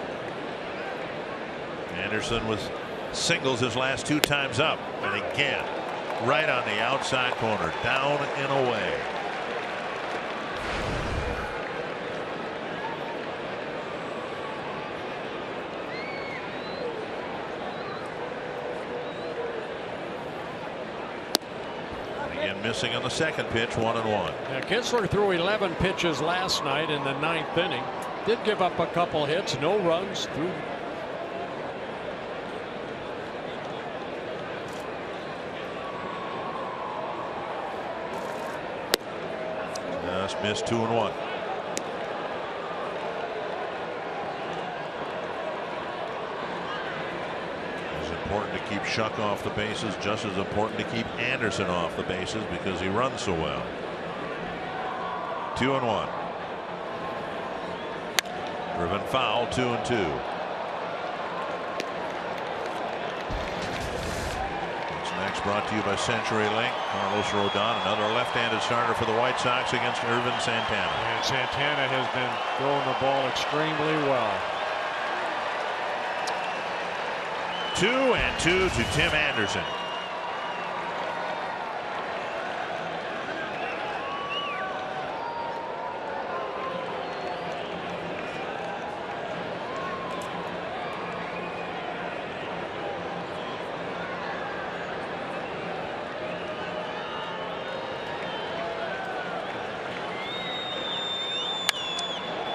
Anderson was singles his last 2 times up, and again right on the outside corner, down and away. Again missing on the second pitch. 1-1. Yeah, Kintzler threw 11 pitches last night in the 9th inning. Did give up a couple hits, no runs. Threw. Just missed. 2-1. It's important to keep Shuck off the bases, just as important to keep Anderson off the bases because he runs so well. 2-1. Driven foul. 2-2. Next brought to you by CenturyLink. Carlos Rodon, another left-handed starter for the White Sox against Irvin Santana. And Santana has been throwing the ball extremely well. 2-2 to Tim Anderson.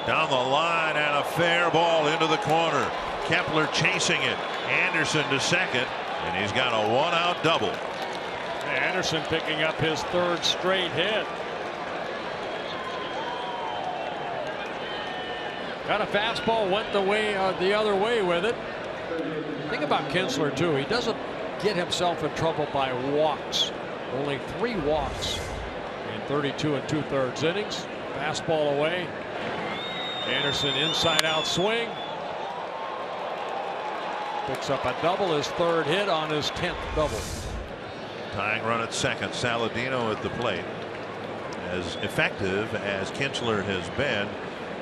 Down the line and a fair ball into the corner. Kepler chasing it. Anderson to second, and he's got a 1-out double. Anderson picking up his 3rd straight hit. Got a fastball, went the other way with it. Think about Kintzler too. He doesn't get himself in trouble by walks. Only 3 walks in 32 2/3 innings. Fastball away. Anderson inside out swing. Picks up a double, his 3rd hit on his 10th double. Tying run at second. Saladino at the plate. As effective as Kintzler has been,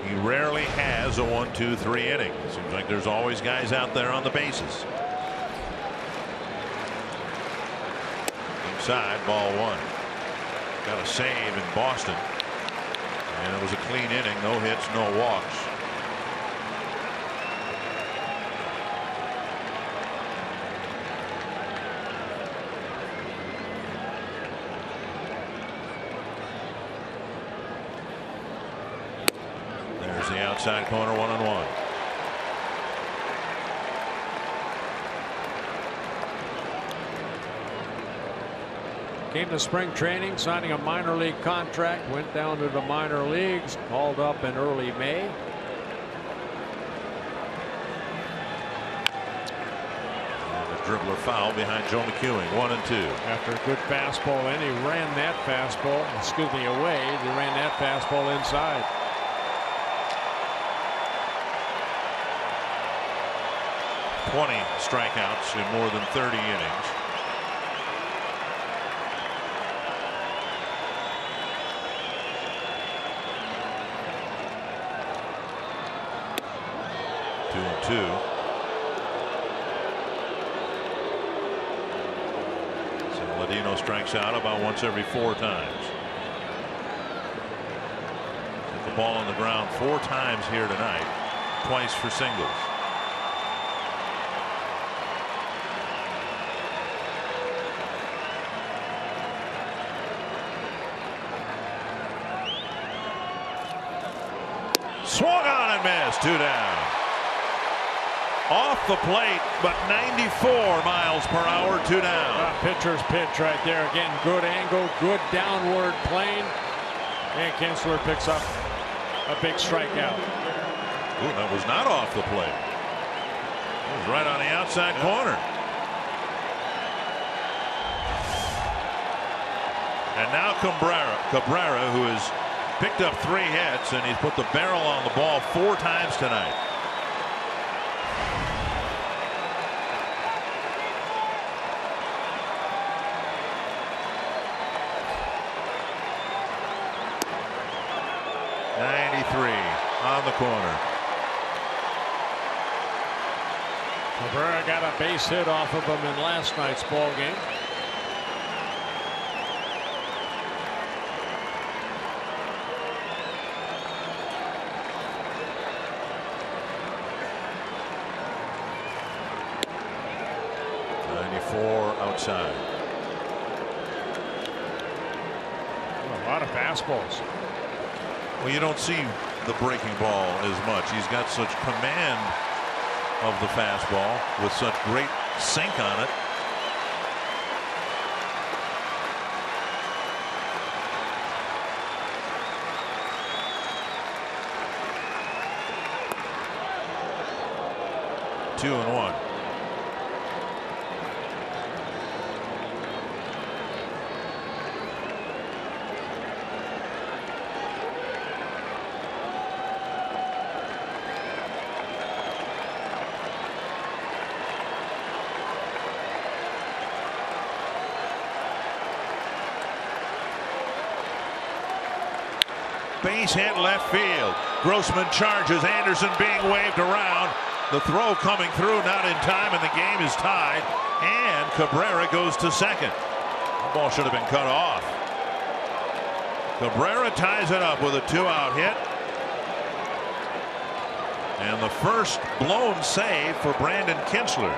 he rarely has a 1-2-3 inning. It seems like there's always guys out there on the bases. Inside, ball 1. Got a save in Boston. And it was a clean inning. No hits, no walks. There's the outside corner. 1-1. Came to spring training, signing a minor league contract, went down to the minor leagues, called up in early May. Dribbler foul behind Joe McEwing. 1-2. After a good fastball in, he ran that fastball, away. He ran that fastball inside. "20 strikeouts in more than 30 innings. Two and two. Ladino strikes out about once every 4 times. Hit the ball on the ground 4 times here tonight, twice for singles. Swung on and missed. 2 down. Off the plate, but 94 miles per hour, 2 down. Pitcher's pitch right there. Again, good angle, good downward plane. And Kinsler picks up a big strikeout. Ooh, that was not off the plate. It was right on the outside corner. And now Cabrera, who has picked up 3 hits, and he's put the barrel on the ball 4 times tonight. On the corner. Cabrera got a base hit off of him in last night's ball game. Outside. A lot of fastballs. Well, you don't see the breaking ball as much. He's got such command of the fastball with such great sink on it. Two and one. Base hit left field. Grossman charges. Anderson being waved around. The throw coming through, not in time, and the game is tied. And Cabrera goes to second. The ball should have been cut off. Cabrera ties it up with a 2-out hit. And the first blown save for Brandon Kinsler.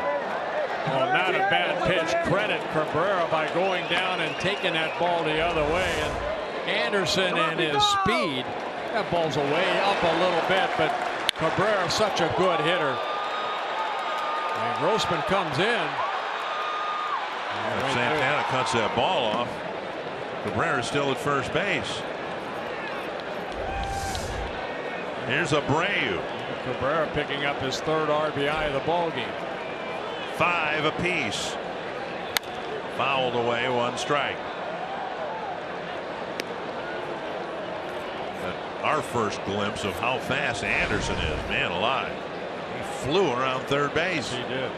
Well, not a bad pitch. Credit Cabrera by going down and taking that ball the other way. And Anderson and his speed, that ball's away up a little bit, but Cabrera such a good hitter. And Grossman comes in. Right Santana cuts that ball off. Cabrera's still at first base. Here's Abreu. Cabrera picking up his 3rd RBI of the ball game. 5 apiece. Fouled away, 1 strike. Our first glimpse of how fast Anderson is. Man alive. He flew around third base. He did.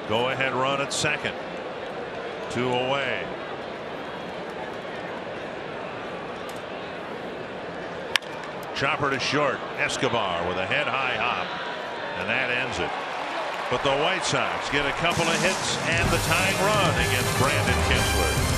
Go ahead run at second. 2 away. Chopper to short. Escobar with a head high hop. And that ends it. But the White Sox get a couple of hits and the tying run against Brandon Kinsler.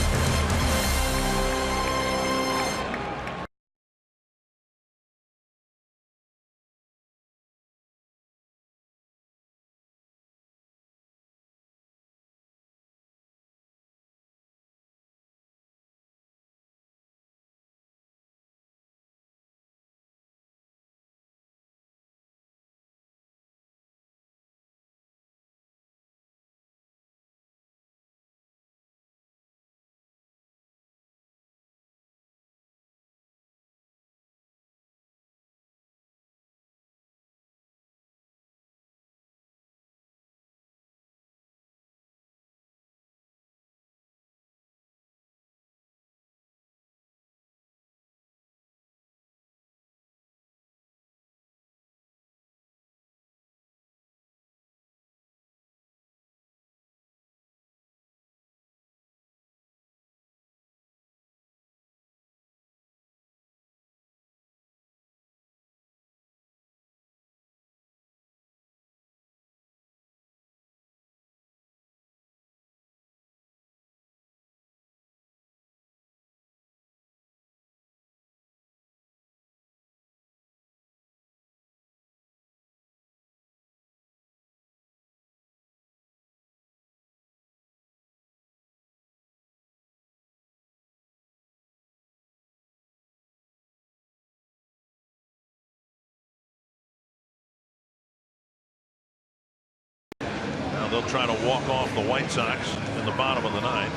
they'll try to walk off the White Sox in the bottom of the ninth.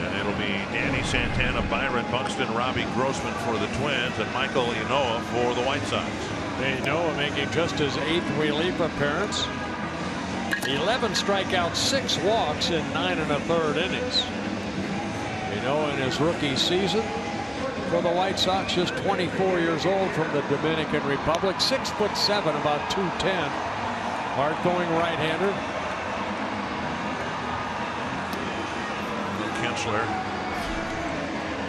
And it'll be Danny Santana, Byron Buxton, Robbie Grossman for the Twins, and Michael Ynoa for the White Sox. Ynoa making just his 8th relief appearance. 11 strikeouts, 6 walks in 9 1/3 innings. Ynoa in his rookie season for the White Sox, just 24 years old, from the Dominican Republic, 6'7", about 210, hard-throwing right-hander. Kinsler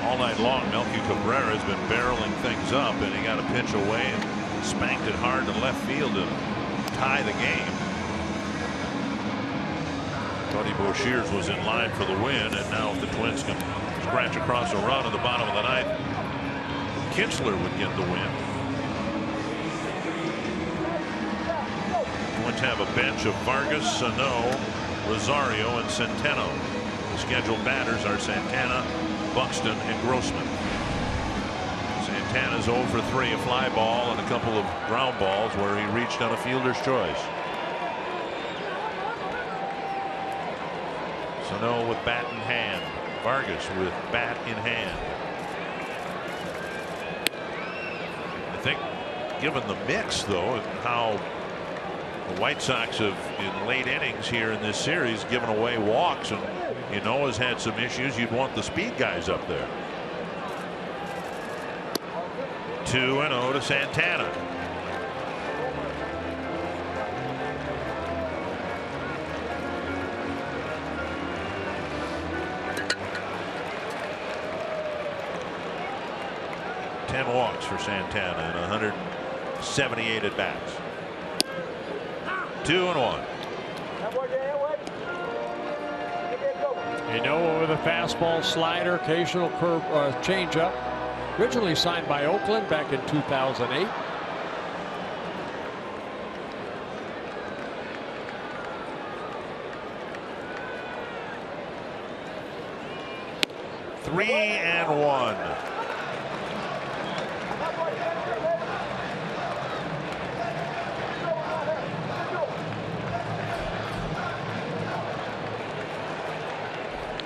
all night long. Melky Cabrera has been barreling things up, and he got a pitch away and spanked it hard to left field to tie the game. Buddy Boshears was in line for the win, and now if the Twins can scratch across a run in the bottom of the ninth, Kinsler would get the win. Twins have a bench of Vargas, Sano, Rosario, and Centeno. The scheduled batters are Santana, Buxton, and Grossman. Santana's 0 for 3, a fly ball and a couple of ground balls where he reached on a fielder's choice. Sano with bat in hand. Vargas with bat in hand. I think, given the mix, though, and how the White Sox have, in late innings here in this series, given away walks, and Ynoa's had some issues, you'd want the speed guys up there. 2-0 to Santana. Walks for Santana and 178 at bats. 2-1. Ynoa with a fastball, slider, occasional curve, changeup. Originally signed by Oakland back in 2008. Three and one.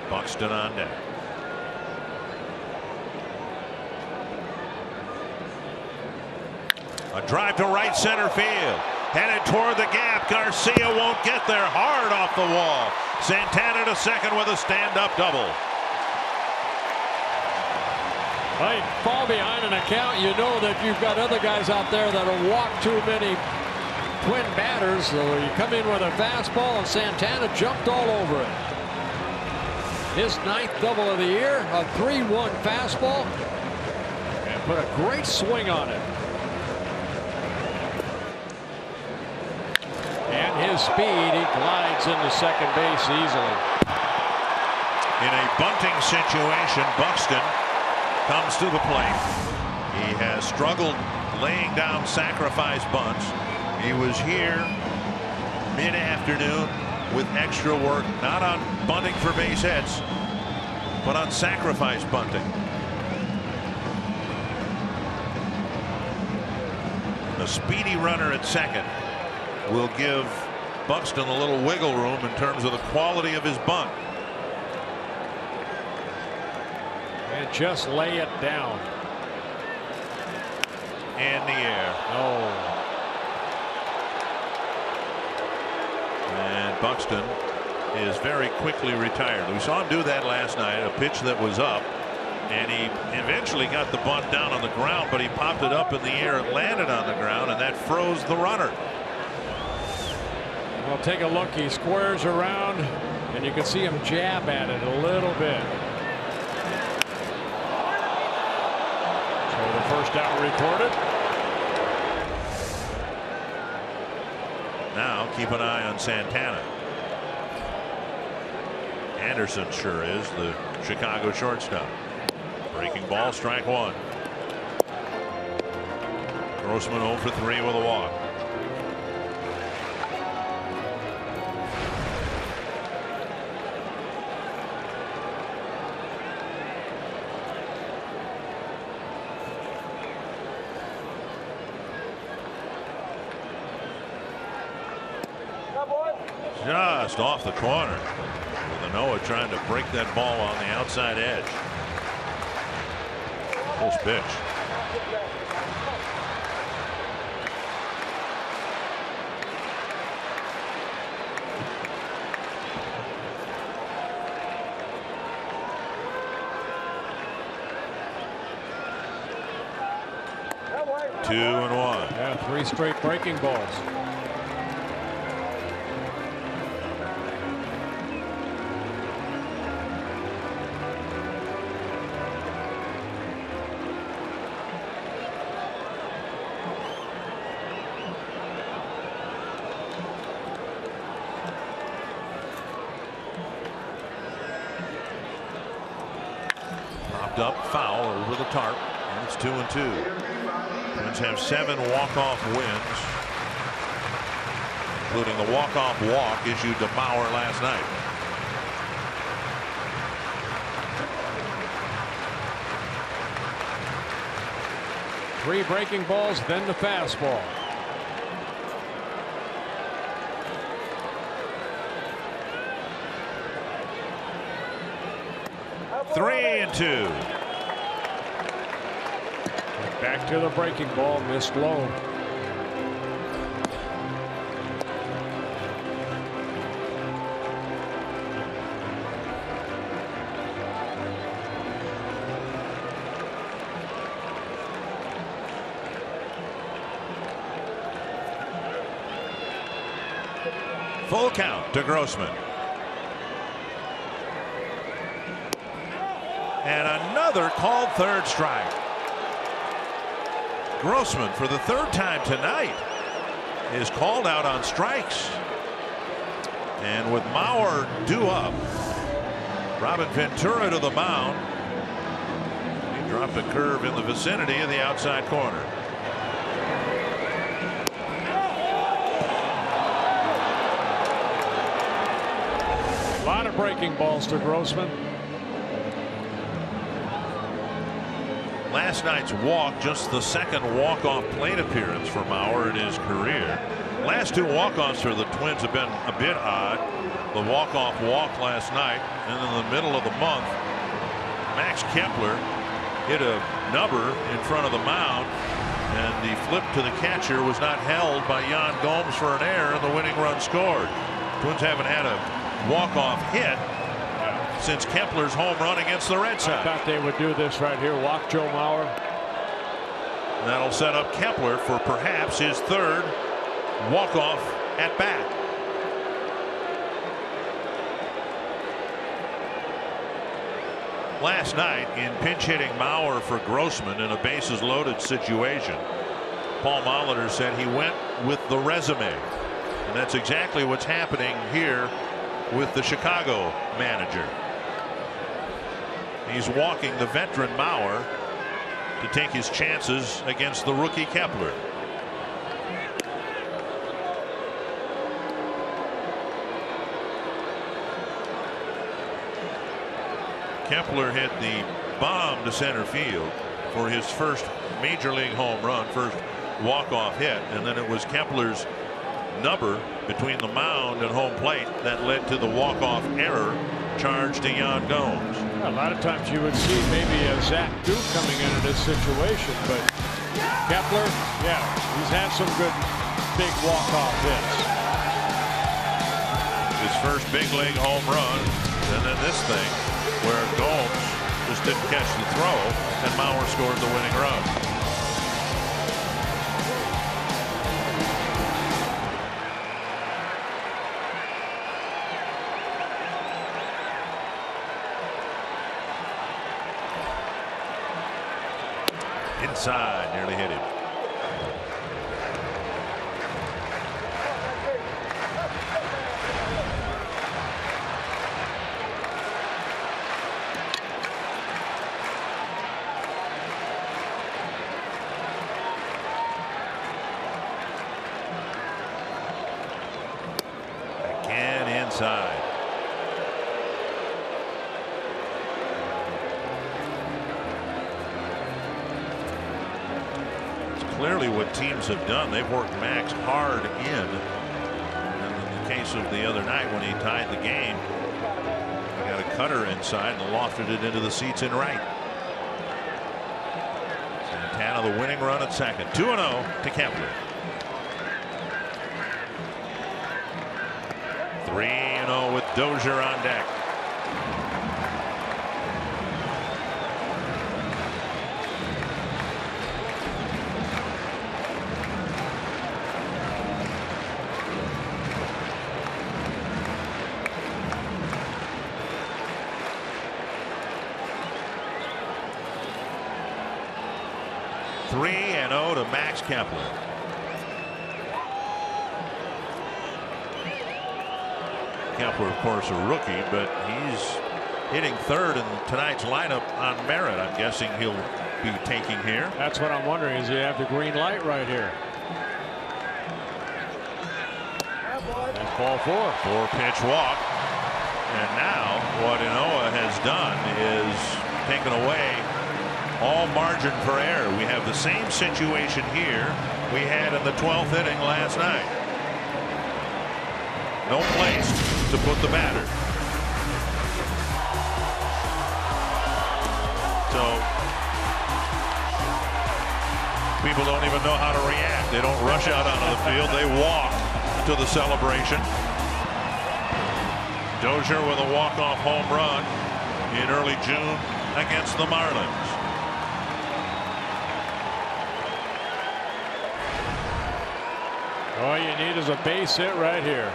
Buxton on deck. A drive to right center field. Headed toward the gap. Garcia won't get there. Hard off the wall. Santana to second with a stand-up double. Well, you fall behind an account, you know that you've got other guys out there that'll walk too many Twin batters. So you come in with a fastball, and Santana jumped all over it. His 9th double of the year, a 3-1 fastball, and put a great swing on it. And his speed, he glides into second base easily. In a bunting situation, Buxton comes to the plate. He has struggled laying down sacrifice bunts. He was here mid-afternoon with extra work, not on bunting for base hits, but on sacrifice bunting. A speedy runner at second will give Buxton a little wiggle room in terms of the quality of his bunt. And just lay it down. In the air. Oh. And Buxton is very quickly retired. We saw him do that last night, a pitch that was up, and he eventually got the bunt down on the ground, but he popped it up in the air. It landed on the ground, and that froze the runner. Well, take a look. He squares around, and you can see him jab at it a little bit. So the first out recorded. Now keep an eye on Santana. Anderson sure is, the Chicago shortstop. Breaking ball, strike one. Grossman 0 for 3 with a walk. just off the corner. Manoah trying to break that ball on the outside edge. First pitch. Two and one. Yeah, 3 straight breaking balls. Popped up foul over the tarp, and it's 2-2. Twins have 7 walk-off wins, including the walk-off walk issued to Mauer last night. Three breaking balls, then the fastball. Three and two. Back to the breaking ball, missed low. Full count to Grossman. And another called third strike. Grossman, for the 3rd time tonight, is called out on strikes. And with Mauer due up, Robin Ventura to the mound. He dropped a curve in the vicinity of the outside corner. A lot of breaking balls to Grossman. Last night's walk, just the 2nd walk-off plate appearance for Mauer in his career. Last 2 walk-offs for the Twins have been a bit odd. The walk-off walk last night, and in the middle of the month, Max Kepler hit a nubber in front of the mound, and the flip to the catcher was not held by Yan Gomes for an error, and the winning run scored. Twins haven't had a walk-off hit since Kepler's home run against the Red Sox. I thought they would do this right here. Walk Joe Mauer. That'll set up Kepler for perhaps his 3rd walk-off at bat. Last night, in pinch hitting Mauer for Grossman in a bases loaded situation, Paul Molitor said he went with the resume, and that's exactly what's happening here with the Chicago manager. He's walking the veteran Mauer to take his chances against the rookie Kepler. Kepler hit the bomb to center field for his first major league home run, first walk-off hit, and then it was Kepler's nubber between the mound and home plate that led to the walk-off error charge to Yan Gomes. A lot of times you would see maybe a Zach Duke coming into this situation, but Kepler, yeah, he's had some good big walk-off hits. His first big league home run, and then this thing where Gomes just didn't catch the throw, and Mauer scored the winning run. Inside, nearly hit him. Again inside. Clearly what teams have done, they've worked Max hard in the case of the other night when he tied the game. He got a cutter inside and lofted it into the seats in right. Santana the winning run at second. 2-0 to Kepler. 3-0 with Dozier on deck. To Max Kepler. Kepler, of course, a rookie, but he's hitting third in tonight's lineup on merit. I'm guessing he'll be taking here. That's what I'm wondering. Is he have the green light right here? That's ball 4. 4-pitch walk. And now what Inoa has done is taken away all margin for error. We have the same situation here we had in the 12th inning last night. No place to put the batter. So people don't even know how to react. They don't rush out onto the field. They walk to the celebration. Dozier with a walk-off home run in early June against the Marlins. All you need is a base hit right here.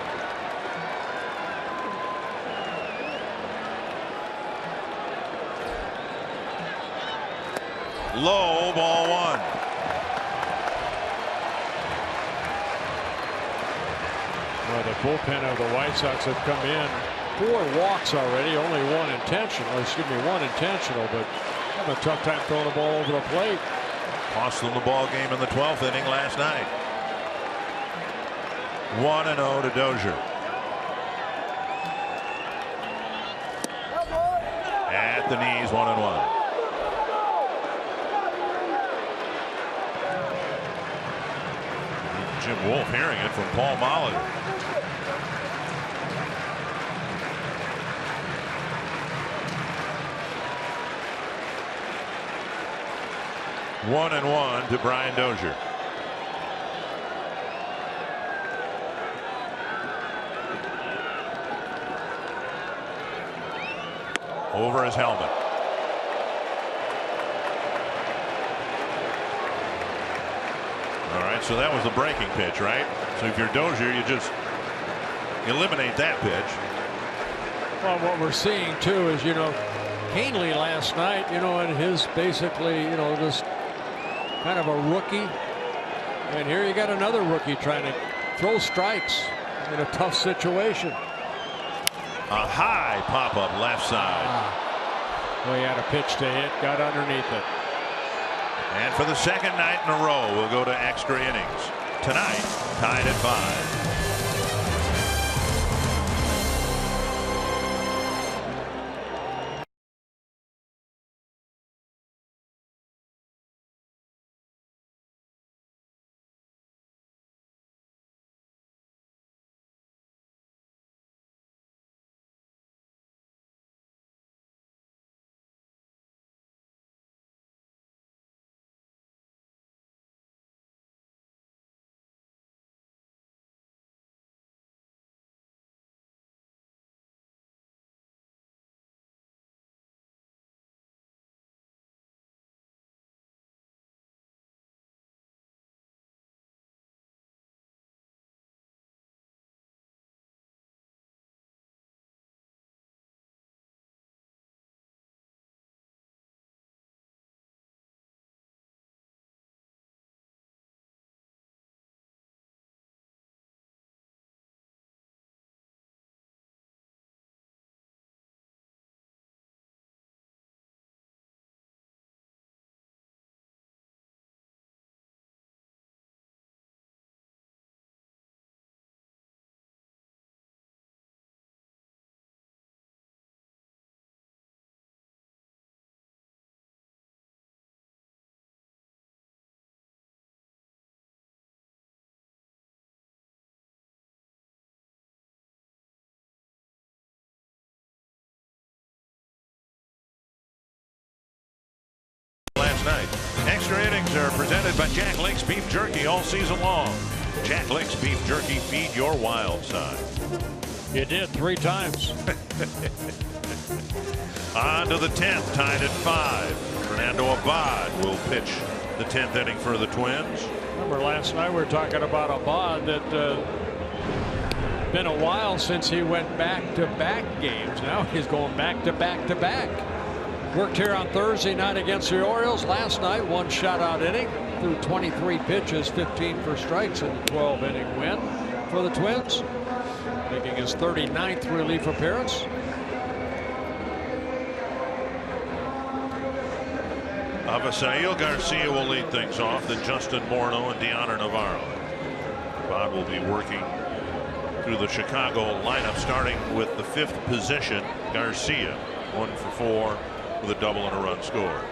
Low, ball 1. Well, the bullpen of the White Sox have come in 4 walks already, only 1 intentional. Excuse me, 1 intentional, but having a tough time throwing the ball over the plate. Cost them the ball game in the 12th inning last night. 1-0 to Dozier. At the knees, 1-1. Jim Wolf hearing it from Paul Molitor. One and 1 to Brian Dozier. Over his helmet. All right, so that was the breaking pitch, right? So if you're Dozier, you just eliminate that pitch. Well, what we're seeing too is, Hanley last night, and his basically, just kind of a rookie. And here you got another rookie trying to throw strikes in a tough situation. A high pop-up left side. Well, he had a pitch to hit, got underneath it. And for the second night in a row, we'll go to extra innings. Tonight, tied at 5. Extra innings are presented by Jack Link's Beef Jerky all season long. Jack Link's Beef Jerky, feed your wild side. You did 3 times. On to the 10th, tied at 5. Fernando Abad will pitch the 10th inning for the Twins. Remember last night we were talking about Abad that been a while since he went back-to-back games. Now he's going back-to-back-to-back. Worked here on Thursday night against the Orioles. Last night, 1 shutout inning through 23 pitches, 15 for strikes in the 12-inning win for the Twins, making his 39th relief appearance. Avisail Garcia will lead things off. Then Justin Morneau and Deoner Navarro. Bob will be working through the Chicago lineup, starting with the 5th position, Garcia, 1 for 4 with a double and a run scored.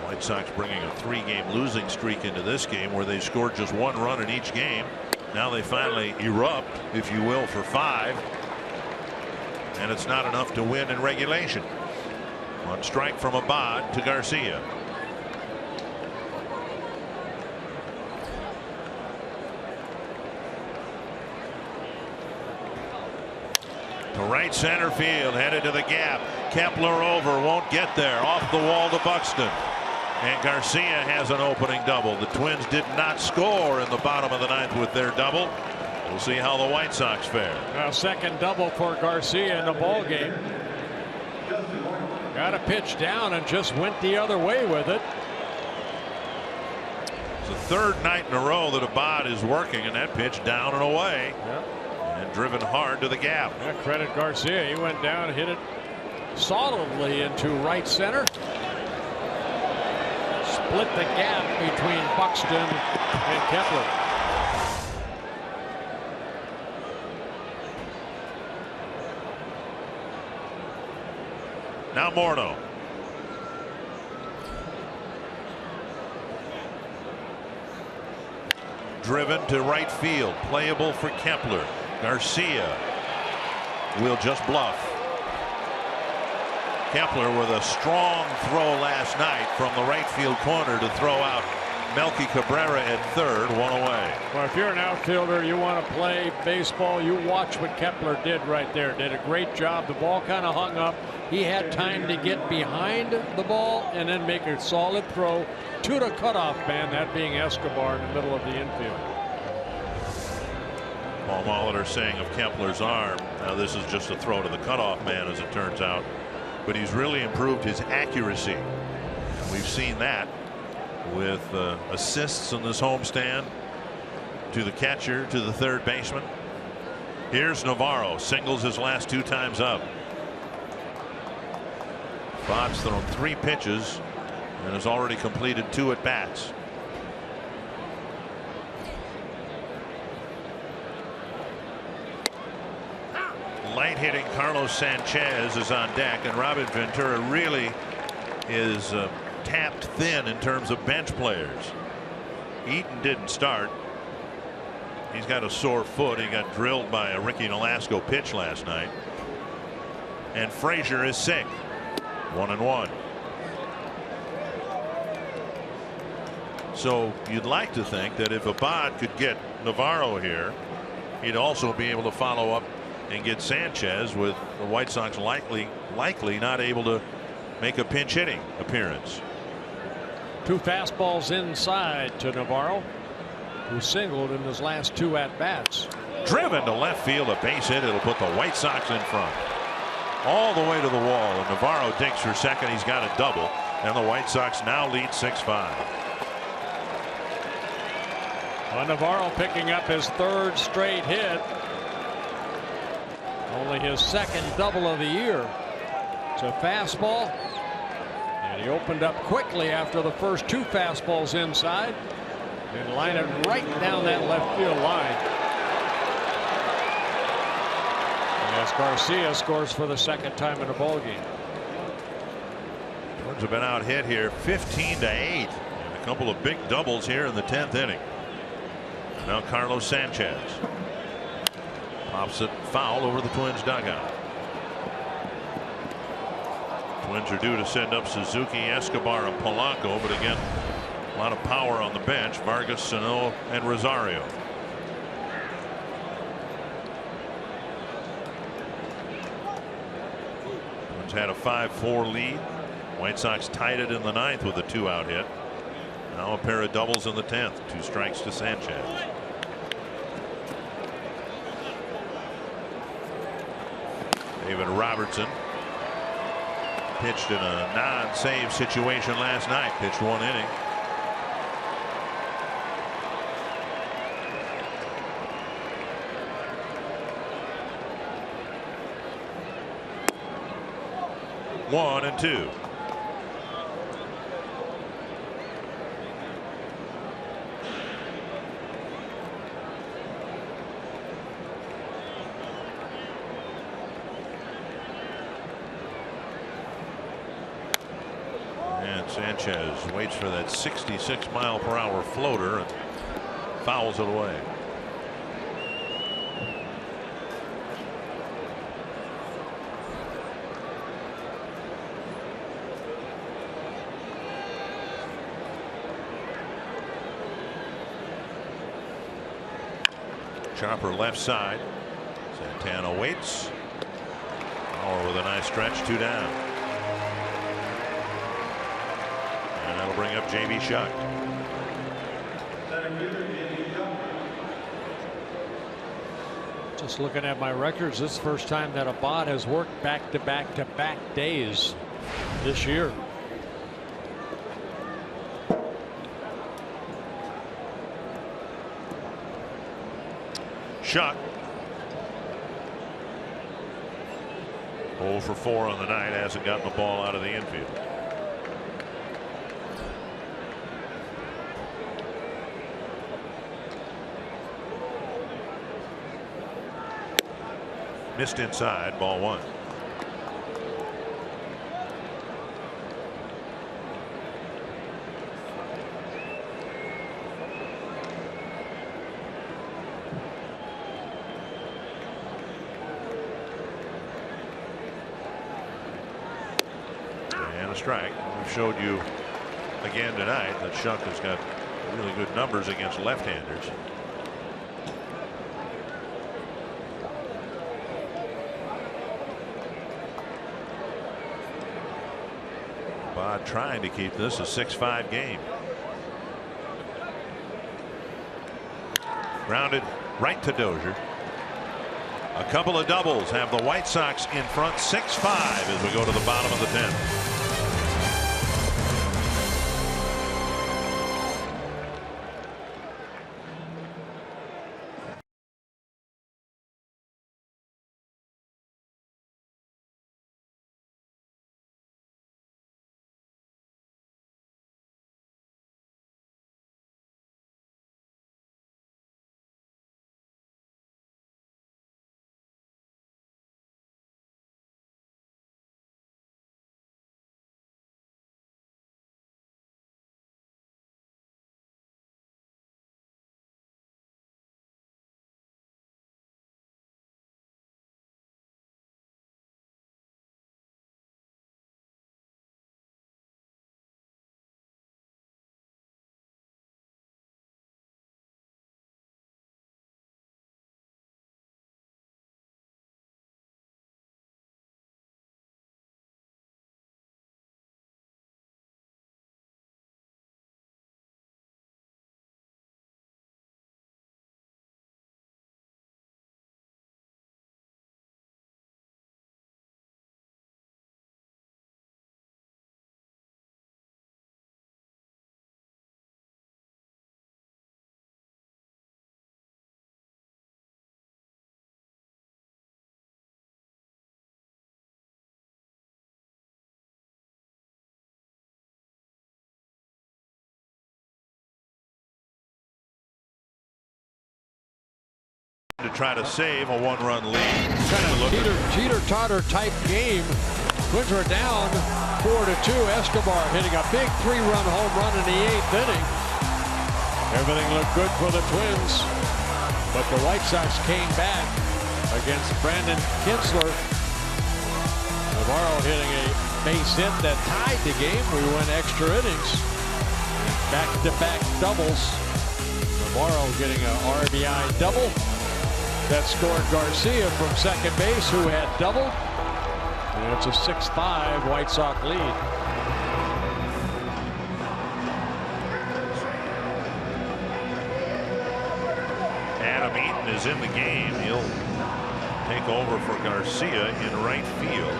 White Sox bringing a 3-game losing streak into this game, where they scored just 1 run in each game. Now they finally erupt, if you will, for 5, and it's not enough to win in regulation. 1 strike from Abad to Garcia. To right center field, headed to the gap. Kepler over, won't get there. Off the wall to Buxton. And Garcia has an opening double. The Twins did not score in the bottom of the 9th with their double. We'll see how the White Sox fare. Now, second double for Garcia in the ball game. Got a pitch down and just went the other way with it. It's the 3rd night in a row that Abad is working, and that pitch down and away. Yep. And driven hard to the gap. Yeah, credit Garcia. He went down, hit it solidly into right center. Split the gap between Buxton and Kepler. Now Morneau. Driven to right field, playable for Kepler. Garcia will just bluff. Kepler with a strong throw last night from the right field corner to throw out Melky Cabrera at 3rd, 1 away. Well, if you're an outfielder, you want to play baseball, you watch what Kepler did right there. Did a great job. The ball kind of hung up. He had time to get behind the ball and then make a solid throw to the cutoff man, that being Escobar in the middle of the infield. Paul Molitor saying of Kepler's arm, now this is just a throw to the cutoff man, as it turns out, but he's really improved his accuracy. And we've seen that with assists in this homestand to the catcher, to the 3rd baseman. Here's Navarro, singles his last 2 times up. Abad's thrown 3 pitches and has already completed 2 at bats. Light hitting Carlos Sanchez is on deck, and Robin Ventura really is tapped thin in terms of bench players. Eaton didn't start. He's got a sore foot. He got drilled by a Ricky Nolasco pitch last night. And Frazier is sick. 1-1. So you'd like to think that if Abad could get Navarro here, he'd also be able to follow up and get Sanchez, with the White Sox likely not able to make a pinch hitting appearance. 2 fastballs inside to Navarro, who singled in his last 2 at bats. Driven to left field, a base hit. It'll put the White Sox in front. All the way to the wall, and Navarro digs for second. He's got a double, and the White Sox now lead 6-5. Well, Navarro picking up his 3rd straight hit. Only his 2nd double of the year. It's a fastball, and he opened up quickly after the first 2 fastballs inside and lined it right down that left field line. And as Garcia scores for the 2nd time in a ball game. Twins have been out hit here 15-8, and a couple of big doubles here in the 10th inning. Now Carlos Sanchez pops it foul over the Twins dugout. Twins are due to send up Suzuki, Escobar, and Polanco, but again, a lot of power on the bench. Vargas, Sano, and Rosario. Twins had a 5-4 lead. White Sox tied it in the 9th with a 2-out hit. Now a pair of doubles in the 10th. 2 strikes to Sanchez. David Robertson pitched in a non-save situation last night. Pitched 1 inning. One and 2. And Sanchez waits for that 66-mile-per-hour floater and fouls it away. Chopper left side. Santana waits. Power with a nice stretch, 2 down. And that'll bring up J.B. Shuck. Just looking at my records, this is the first time that a bot has worked back-to-back-to-back days this year. Shuck 0 for 4 on the night, hasn't gotten the ball out of the infield. Missed inside, ball 1. Strike. We've showed you again tonight that Shuck has got really good numbers against left-handers. Bod trying to keep this a 6-5 game. Grounded right to Dozier. A couple of doubles have the White Sox in front 6-5 as we go to the bottom of the 10th. To try to save a 1-run lead. Kind of teeter-totter type game. Twins were down 4-2. Escobar hitting a big 3-run home run in the 8th inning. Everything looked good for the Twins, but the White Sox came back against Brandon Kinsler. Navarro hitting a base hit that tied the game. We went extra innings. Back-to-back doubles. Navarro getting an RBI double. That scored Garcia from second base, who had doubled. And it's a 6-5 White Sox lead. Adam Eaton is in the game. He'll take over for Garcia in right field.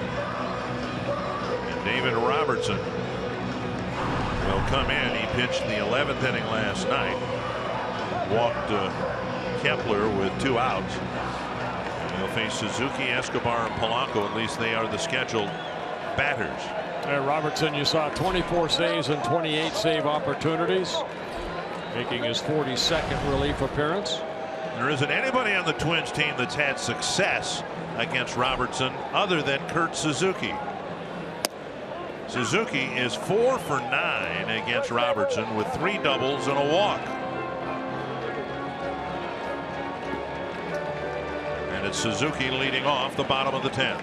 And David Robertson will come in. He pitched in the 11th inning last night. Walked Kepler with 2 outs. And he'll face Suzuki, Escobar, and Polanco. At least they are the scheduled batters. Robertson, you saw 24 saves and 28 save opportunities, making his 42nd relief appearance. There isn't anybody on the Twins team that's had success against Robertson other than Kurt Suzuki. Suzuki is 4 for 9 against Robertson with 3 doubles and a walk. And it's Suzuki leading off the bottom of the 10th.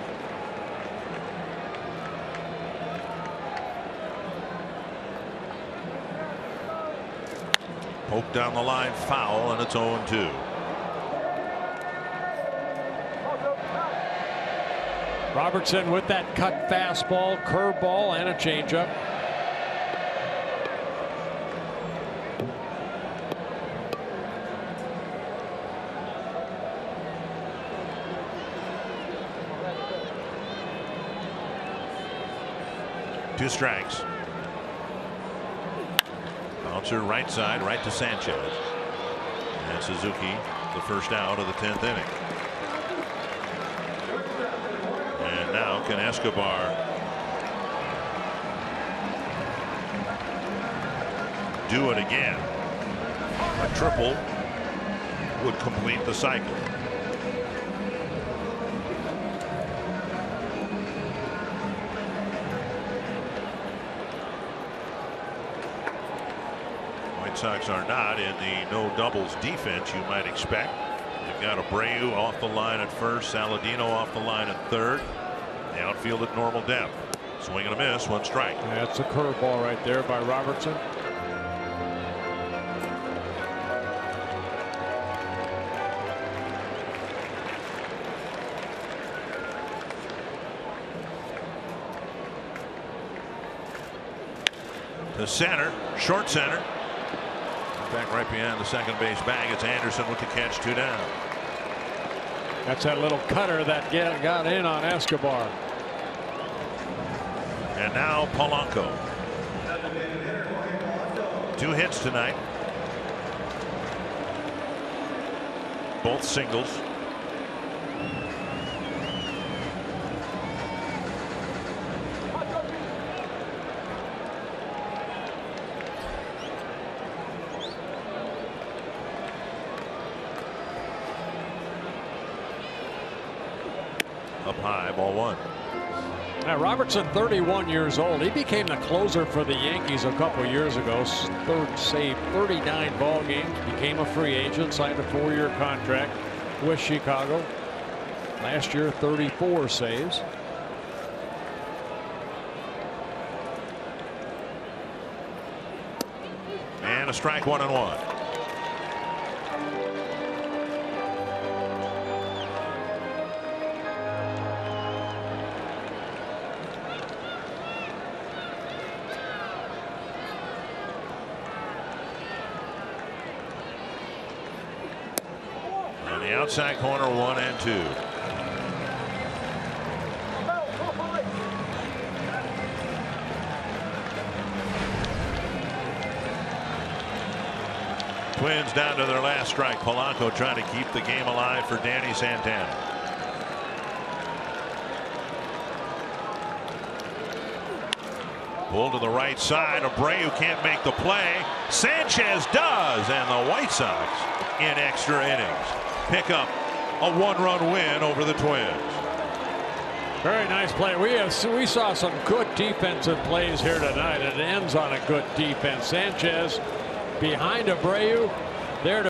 Poke down the line, foul, and it's 0-2. Robertson with that cut fastball, curveball, and a changeup. Two strikes. Bouncer right side, right to Sanchez. And Suzuki, the first out of the 10th inning. And now can Escobar do it again? A triple would complete the cycle. White Sox are not in the no doubles defense you might expect. They've got Abreu off the line at first, Saladino off the line at third. The outfield at normal depth. Swing and a miss, 1 strike. That's a curveball right there by Robertson. To center, short center. Back right behind the second base bag. It's Anderson with the catch, 2 down. That's that little cutter that got in on Escobar. And now Polanco. 2 hits tonight. Both singles. Up high, ball 1. Now Robertson, 31 years old. He became the closer for the Yankees a couple years ago. Saved 39 ball games. Became a free agent. Signed a 4-year contract with Chicago. Last year, 34 saves. And a strike, 1-1. Outside corner, 1 and 2. Twins down to their last strike. Polanco trying to keep the game alive for Danny Santana. Pull to the right side. Abreu can't make the play. Sanchez does, and the White Sox in extra innings pick up a 1-run win over the Twins. Very nice play. We saw some good defensive plays here tonight. It ends on a good defense. Sanchez behind Abreu there to